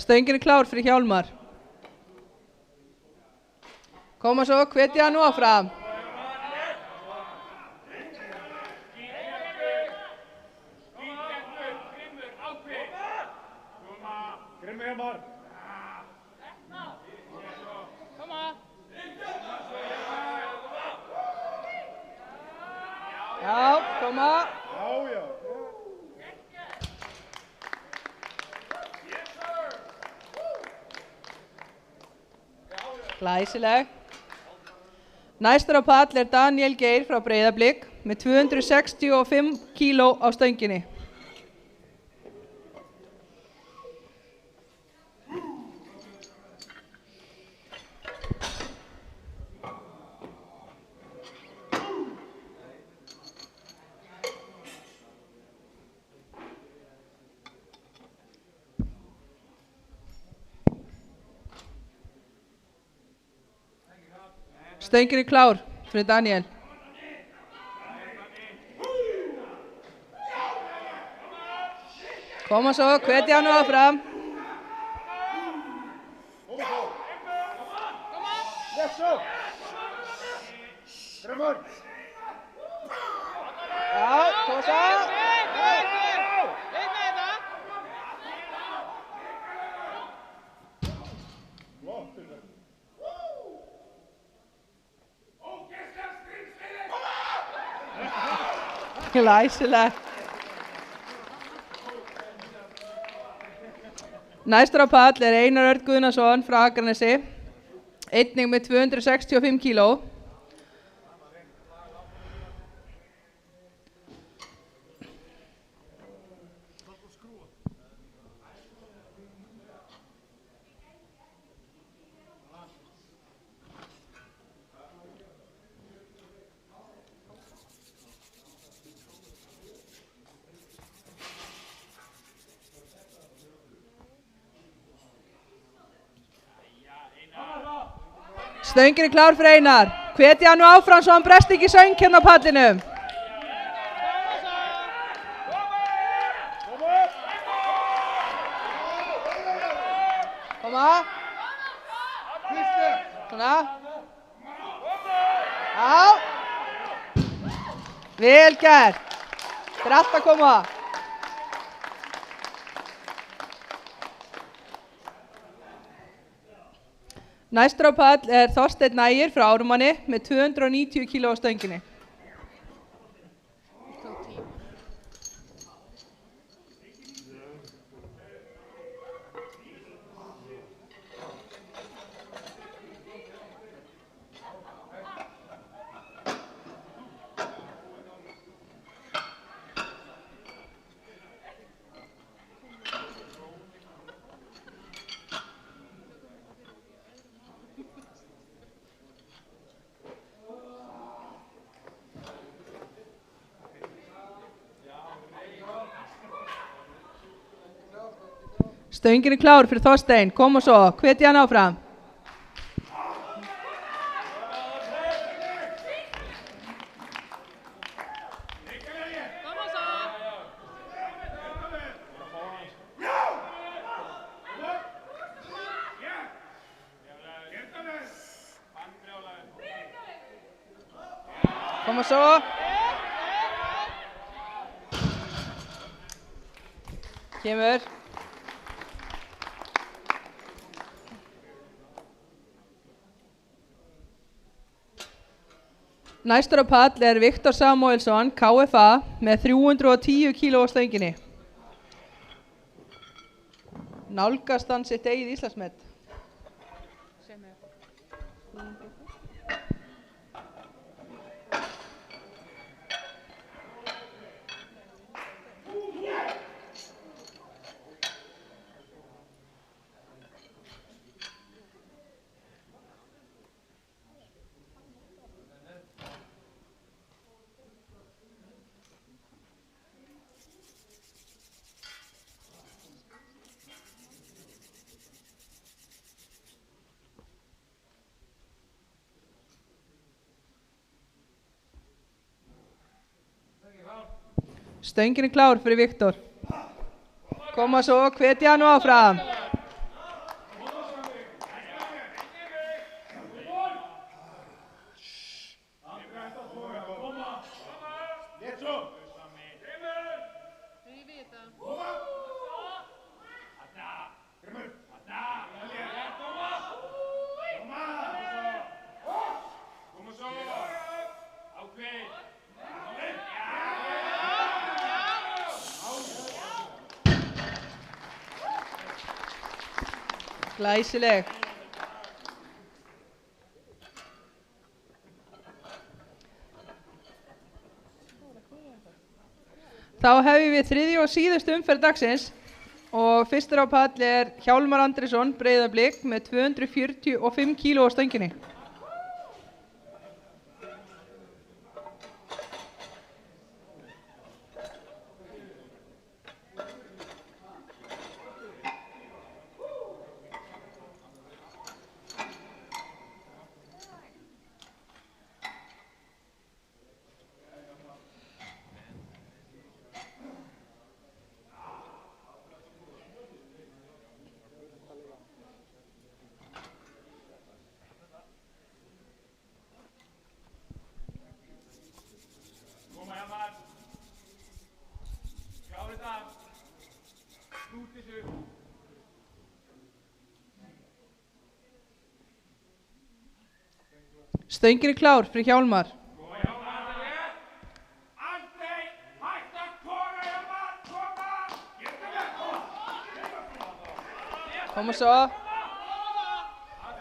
Stöngin klár fyrir Hjálmar. Koma svo, hvetja hann áfram. Grimmur Hjálmar. Koma. Já, koma. Já. Glæsileg. Næstur á pall er Daniel Geir frá Breiðablik með 265 kíló á stönginni. Stöngin klár fyrir Daniel. Koma svo, hvetja hann áfram. Já, koma svo. Glæsileg. Næstur á pall er Einar Örn Guðnason frá Akranesi, einnig með 265 kíló. Stöngin klár fyrir Einar. Hvetja hann áfram svo hann bresti ekki söng hérna á pallinum. Koma. Svona. Já. Vel gert. Þetta er allt að koma. Næstur á pall er Þorsteinn Ægir frá Ármanni með 290 kg á stönginni. Stöngin er klár fyrir Þorstein, kom og svo, hvetja hann áfram. Kom og svo. Kemur. Næstur á pall er Viktor Samuelsson, KFA, með 310 kg á stönginni. Nálgast hann sitt eigið Íslandsmet. Stöngin er klár fyrir Viktor. Koma svo, hvetja hann áfram. Glæsileg. Þá hefum við þriðju og síðustu umferð dagsins og fyrstur á pall er Hjálmar Andrésson, Breiðablik, með 245 kg á stönginni. Stöngin er klár fyrir Hjálmar. Koma svo.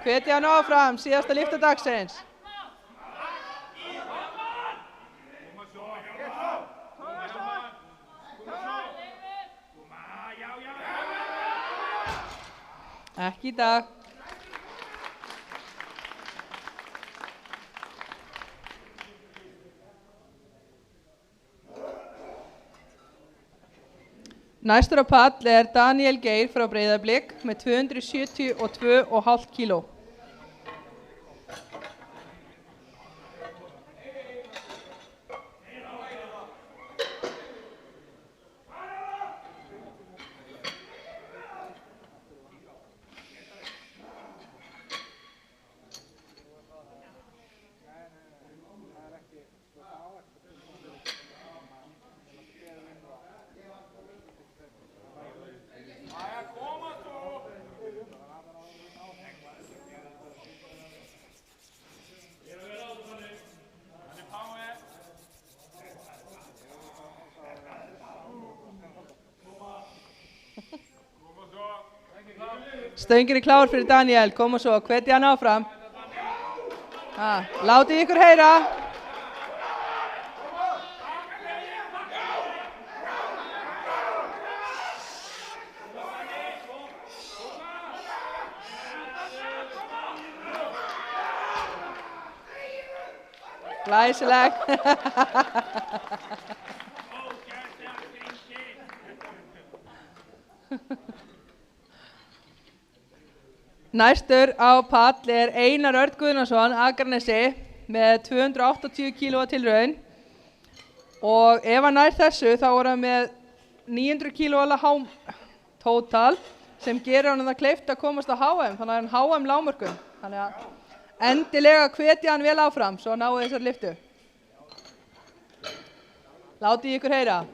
Hvetja hann áfram, síðasta lyfta dagsins. Ekki í dag. Næstur á pall er Daniel Geir frá Breiðablik með 272,5 kg. Stöngin klár fyrir Daniel, kom og svo, hvetja hann áfram. Látið ykkur heyra. Glæsileg. Næstur á pall Einar Örn Guðnason, Akranesi, með 280 kílóa tilraun. Og ef hann nær þessu, þá hann með 900 kílóa tótal, sem gerir hann það kleift að komast á HM, þannig að hann HM lágmörkum. Þannig að endilega hvetja hann vel áfram, svo náu þessar lyftu. Látið ykkur heyra.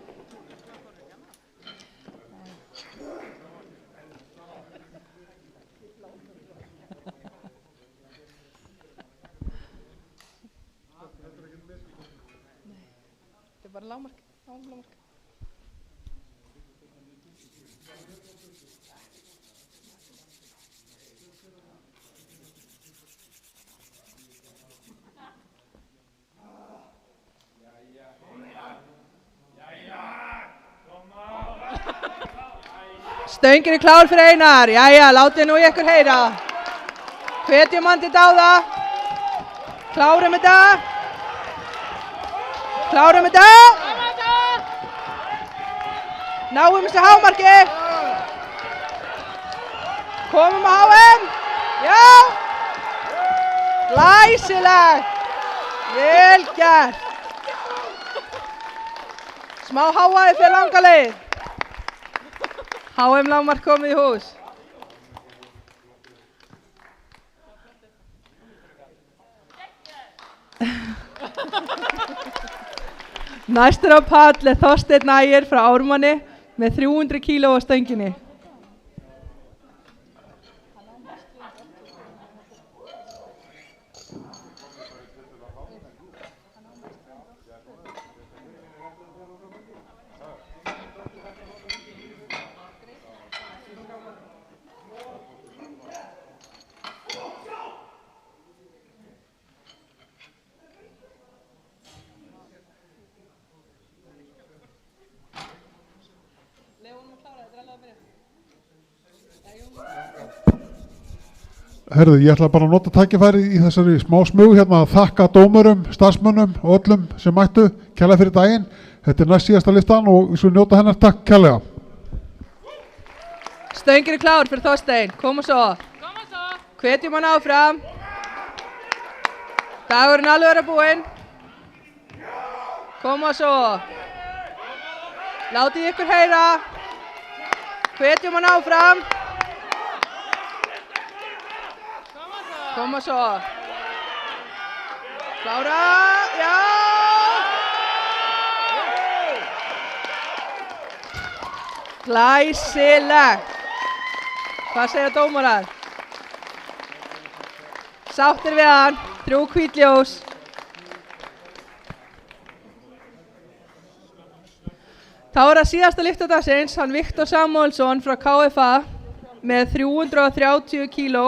Þetta bara lágmark. Stöngin klár fyrir Einar. Jæja, látið nú ykkur heyra. Hvetjum hann til dáða. Klárum þetta. Náum þessu hámarki. Komum á HM. Já. Glæsileg. Vel gert. Smá háaði fyrir langa leið. HM lágmark komið í hús. Næstur á pall Þorsteinn Ægir frá Ármanni með 300 kíló á stönginni. Herðu, ég ætla bara að nota tækifæri í þessari smá smugu hérna að þakka dómurum, starfsmönnum og öllum sem mættu kærlega fyrir daginn. Þetta næst síðasta lyftan og við skulum njóta hennar. Takk kærlega. Stöngin klár fyrir Þorsteinn, kom og svo. Hvetjum hann áfram. Dagurinn alveg búinn. Kom og svo. Látið ykkur heyra. Hvetjum hann áfram. Koma svo. Klára, já. Glæsileg. Hvað segja dómarar? Sáttir við hann, 3 hvít ljós. Þá það síðasta lyftadagsins, hann Viktor Samuelsson frá KFA með 330 kíló.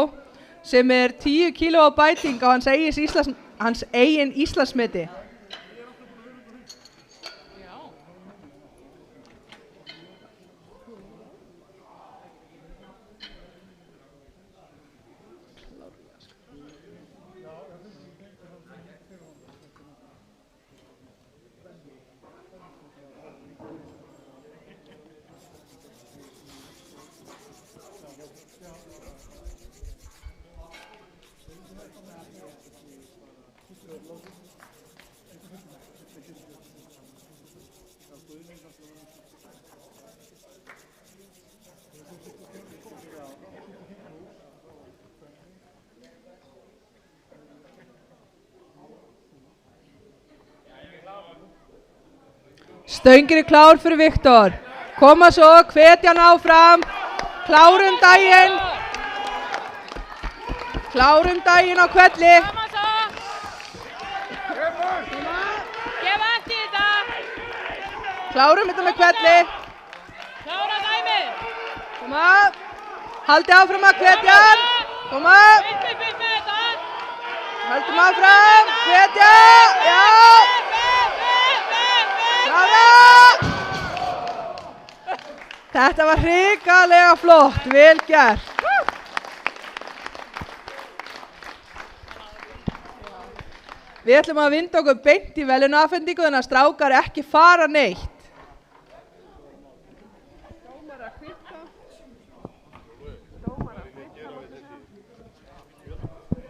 Sem 10 kíló á bæting á hans eigin Íslandsmeti. Stöngin klár fyrir Viktor. Koma svo, hvetja hann áfram. Klárum daginn. Klárum daginn á kvelli. Klárum þetta með kvelli. Klára dæmið. Koma. Haldið áfram að hvetja hann. Koma. Höldum áfram. Hvetja. Já. Klára. Þetta var hrikalega flott. Vel gert. Við ætlum að vinda okkur beint í verðlaunaafhendingu þannig að strákar ekki fara neitt.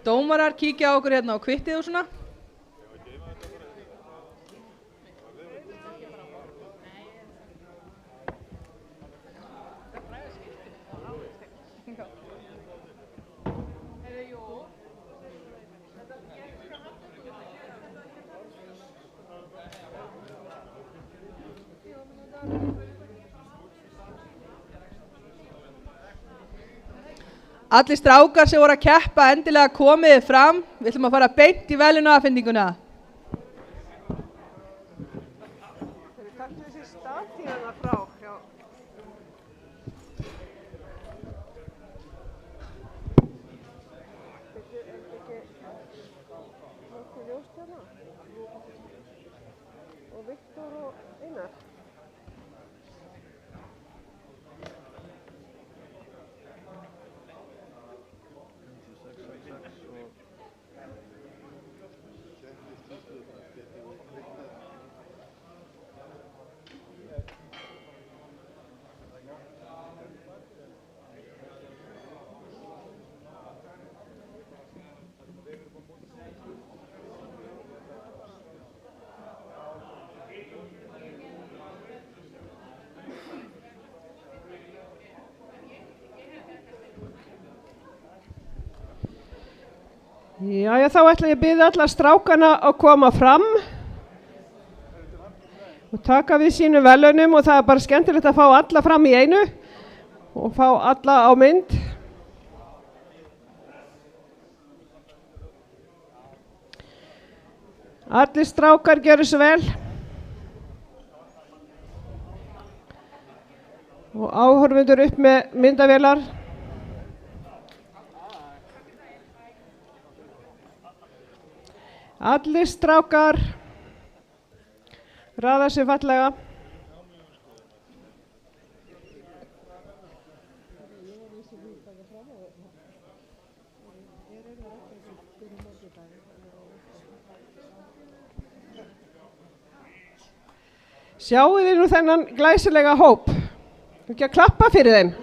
Dómarar kíkja á okkur hérna á kvittið og svona. Allir strákar sem voru að keppa endilega komiði fram. Við ætlum að fara beint í verðlaunaafhendinguna. Já, þá ætla ég að biðja alla strákana að koma fram og taka við sínum verðlaunum og það er bara skemmtilegt að fá alla fram í einu og fá alla á mynd. Allir strákar gjöru svo vel og áhorfendur upp með myndavélar. Allir strákar raða sér fallega. Sjáu þið nú þennan glæsilega hóp. Ekki að klappa fyrir þeim.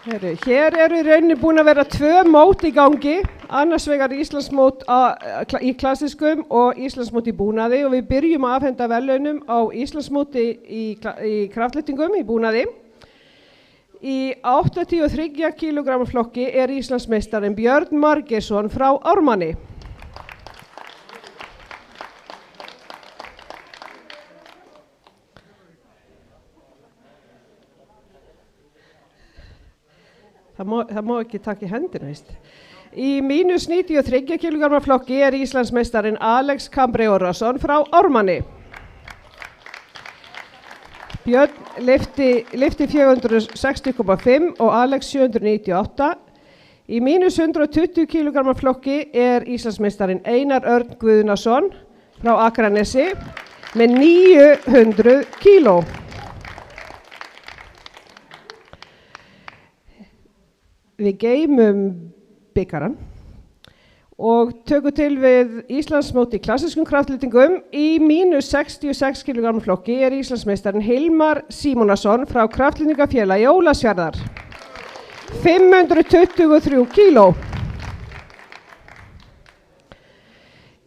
Hér eru í rauninni búin að vera 2 mót í gangi, annars vegar Íslandsmót í klassískum og Íslandsmót í búnaði og við byrjum að afhenda verðlaunum á Íslandsmóti í kraftlyftingum í búnaði. Í 83 kg flokki er Íslandsmeistarinn Björn Margeirsson frá Ármanni. Það má ekki taka í hendina, veist. Í mínus 93 kg flokki er Íslandsmeistarinn Alex Cambre-Orrason frá Ármanni. Björn lyfti 460,5 og Alex 798. Í mínus 120 kg flokki er Íslandsmeistarinn Einar Örn Guðnason frá Akranesi með 900 kíló. Við geymum bikaran og tökum til við Íslandsmót í klassískum kraftlyftingum. Í mínus 66 kg flokki er Íslandsmeistarinn Hilmar Símonarson frá Kraftlyftingafélagi Ólafsfjarðar. 523 kíló.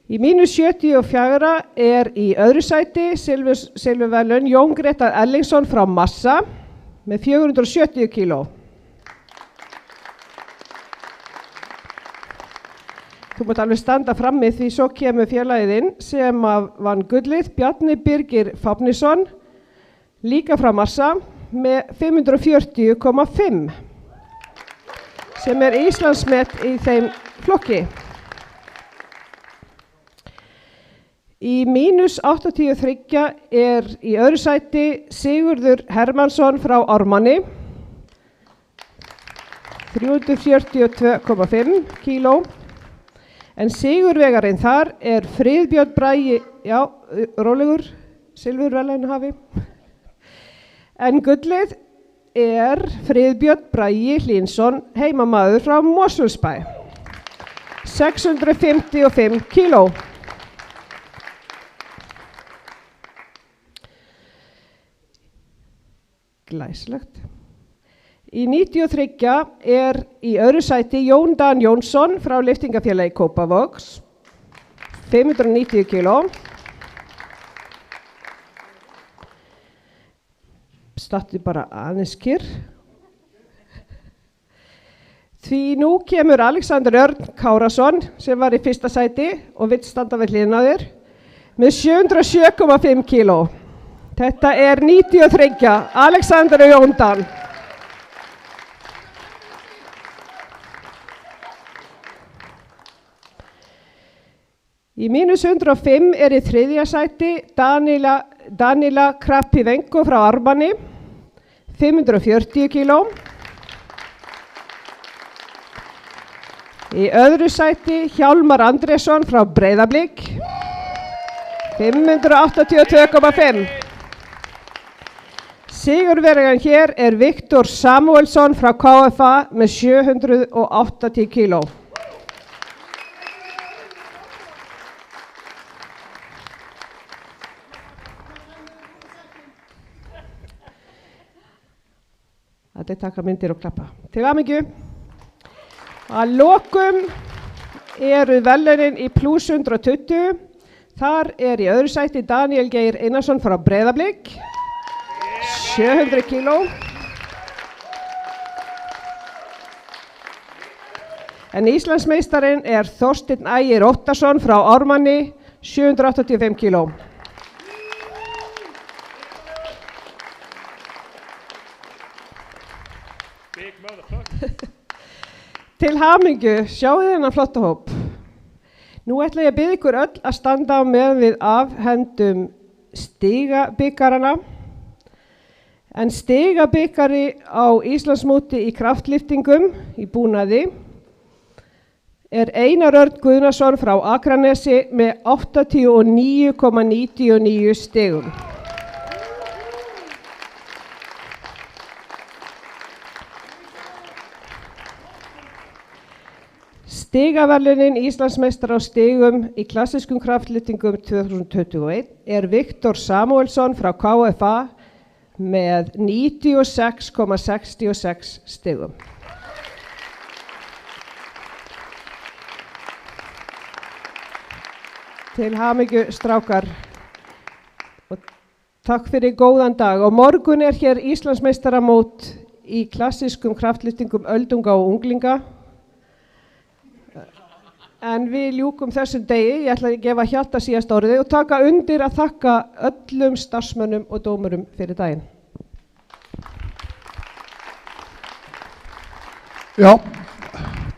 Í mínus 74 er í öðru sæti silfurverðlaun Jón Gretar Ellingsson frá Massa með 470 kíló. Þú mátt alveg standa frammi því svo kemur félagiðinn sem vann gullið, Bjarni Birgir Fáfnisson, líka frá Massa með 540,5 sem er Íslandsmet í þeim flokki. Í mínus 83 er í öðru sæti Sigurður Hermannsson frá Ármanni, 342,5 kíló. En sigurvegarinn þar er Friðbjörn Bragi, já, rólegur, silfurverðlaunahafi. En gullið er Friðbjörn Bragi Hlínsson, heimamaður frá Mosfellsbæ, 655 kíló. Glæsilegt. Í 93 er í öðru sæti Jón Dan Jónsson frá Lyftingafélagi Kópavogs, 590 kíló. Stattu bara aðeins kyrr. Því nú kemur Alexander Örn Kárasson sem var í fyrsta sæti og vill standa við hliðina á þér með 707,5 kíló. Þetta er 93, Alexander og Jón Dan. Í mínus 105 er í þriðja sæti Danila Krappivenko frá Ármanni, 540 kíló. Í öðru sæti Hjálmar Andrésson frá Breiðablik, 582,5. Sigurvegaran hér er Viktor Samuelsson frá KFA með 780 kíló. Þetta er taka myndir og klappa. Til hamingju. Að lokum eru verðlaunin í plus 120. Þar er í öðru sæti Daniel Geir Einarsson frá Breiðablik, 700 kíló. En Íslandsmeistarinn er Þorsteinn Ægir Óttarsson frá Ármanni, 785 kíló. Til hamingju, sjáu þennan flotta hóp. Nú ætla ég að biðja ykkur öll að standa á meðan við afhendum stigabikarana. En stigabikari á Íslandsmóti í kraftlyftingum í búnaði er Einar Örn Guðnason frá Akranesi með 89,99 stigum. Stigaverðlaunin Íslandsmeistar á stigum í klassískum kraftlyftingum 2021 er Viktor Samuelsson frá KFA með 96,66 stigum. Til hamingju strákar og takk fyrir góðan dag. Og morgun er hér Íslandsmeistaramót í klassískum kraftlyftingum öldunga og unglinga. En við ljúkum þessum degi, ég ætla að gefa Hjalta síðast orðið og taka undir að þakka öllum starfsmönnum og dómurum fyrir daginn. Já,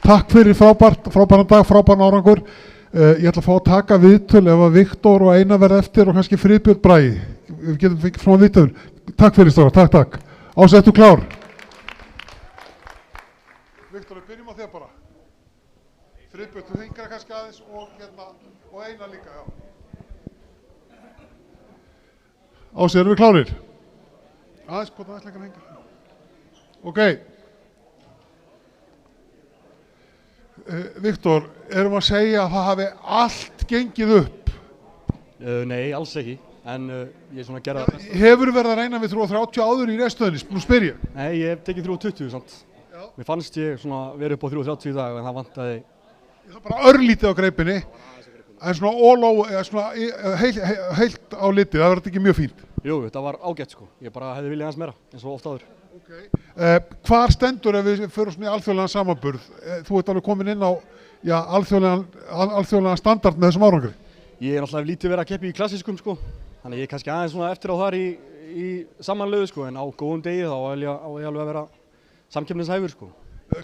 takk fyrir frábæran dag, frábæran árangur. Ég ætla að fá að taka viðtöl ef að Viktor og Einar verða eftir og kannski Friðbjörn Bragi. Við getum fengið svona viðtöl. Takk fyrir strákar, takk. Ása, ertu klár? Viktor, við byrjum á þér bara. Friðbjörn, þú hingra kannski aðeins og Einar líka, já. Ási, erum við klárir? Aðeins, hvort aðeins lengur hingra. Ok. Viktor, erum við að segja að það hafi allt gengið upp? Nei, alls ekki, en ég er svona að gera það besta. Hefur verið að reyna við 330 áður í restöðinni, nú spyr ég? Nei, ég hef tekið 320 samt. Já. Mér fannst ég svona verið upp á 330 í dag en það vantaði. Það er bara örlítið á greipinni, en svona heilt á litið, það verður ekki mjög fínt. Jú, þetta var ágætt sko, ég bara hefði viljað aðeins meira, eins og oft áður. Okay. Hvar stendur ef við förum svona í alþjóðlegan samanburð? Þú ert alveg komin inn á alþjóðlegan standard með þessum árangri? Ég er náttúrulega lítið verið að keppa í klassískum sko, þannig ég er kannski aðeins svona eftir á þar í samanlögu sko, en á góðum degi þá á ég alveg að vera samkeppnishæfur sko.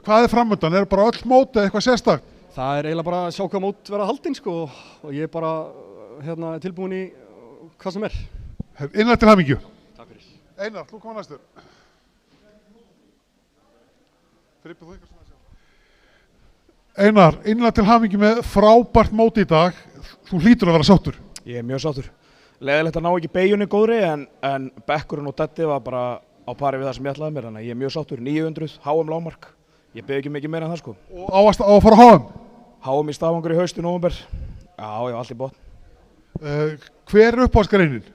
Hvað er framöndan? Er bara öll mót eða eitthvað sérstakt? Það er eiginlega bara að sjá hvað mót verða haldin sko, og ég bara tilbúin í hvað sem er. Innlega til hamingju. Takk fyrir. Einar, þú koma næstur. Einar, innlega til hamingju með frábært mót í dag. Þú hlýtur að vera sáttur. Ég er mjög sáttur. Leiðilegt að ná ekki beyjunni góðri en bekkurinn og Detti var bara á pari við það sem ég ætlaði mér, þannig að ég er mjög sáttur. 900, HM lágmark. Ég beði ekki mikið meira en það sko. Og á að fara á HM? HM í Stavanger í haust í nóvember. Já, allt í botn. Hver er uppáhaldsgreinin?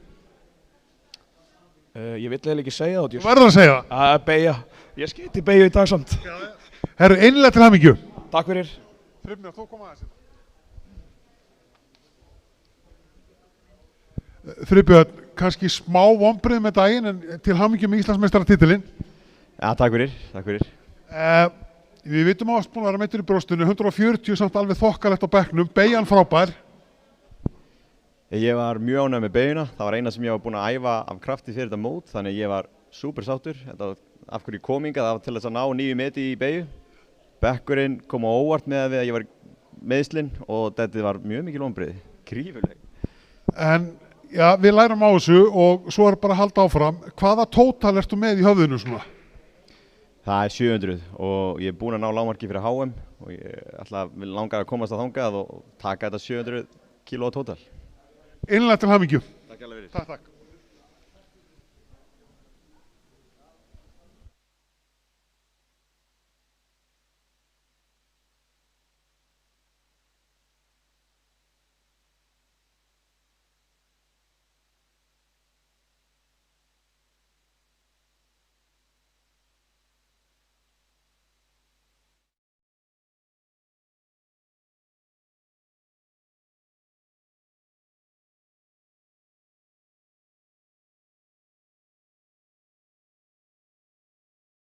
Ég vill eiginlega ekki segja það. Þú verður að segja það? Að beygja. Ég skeyti beygju í dag samt. Herru, innlega til hamingju. Takk fyrir. Friðbjörn, þú koma aðeins. Friðbjörn, kannski smá vonbrigði með daginn en til hamingju með Íslandsmeistaratitilinn. Já, takk fyrir, takk fyrir. Við vitum að búin að vera meittur í brjóstunni, 140 samt alveg þokkalegt á bekknum, beygjan frábær. Ég var mjög ánægður með beygjuna, það var eina sem ég var búin að æfa af krafti fyrir þetta mót, þannig ég var súper sáttur. Þetta var af hverju kominga, það var til þess að ná 9 meti í beygju. Bekkurinn kom á óvart með að ég var meðslinn og þetta var mjög mikil vonbrigði, grífuleg. En já, við lærum á þessu og svo er bara að halda áfram. Hvaða tótal ertu með í höfðinu svona? Það er 700 og ég er búinn að ná lágmarki fyrir HM og ég langar að komast að þangað og taka þetta 700 kíló tótal. Innlega til hamingju. Takk alveg fyrir. Takk.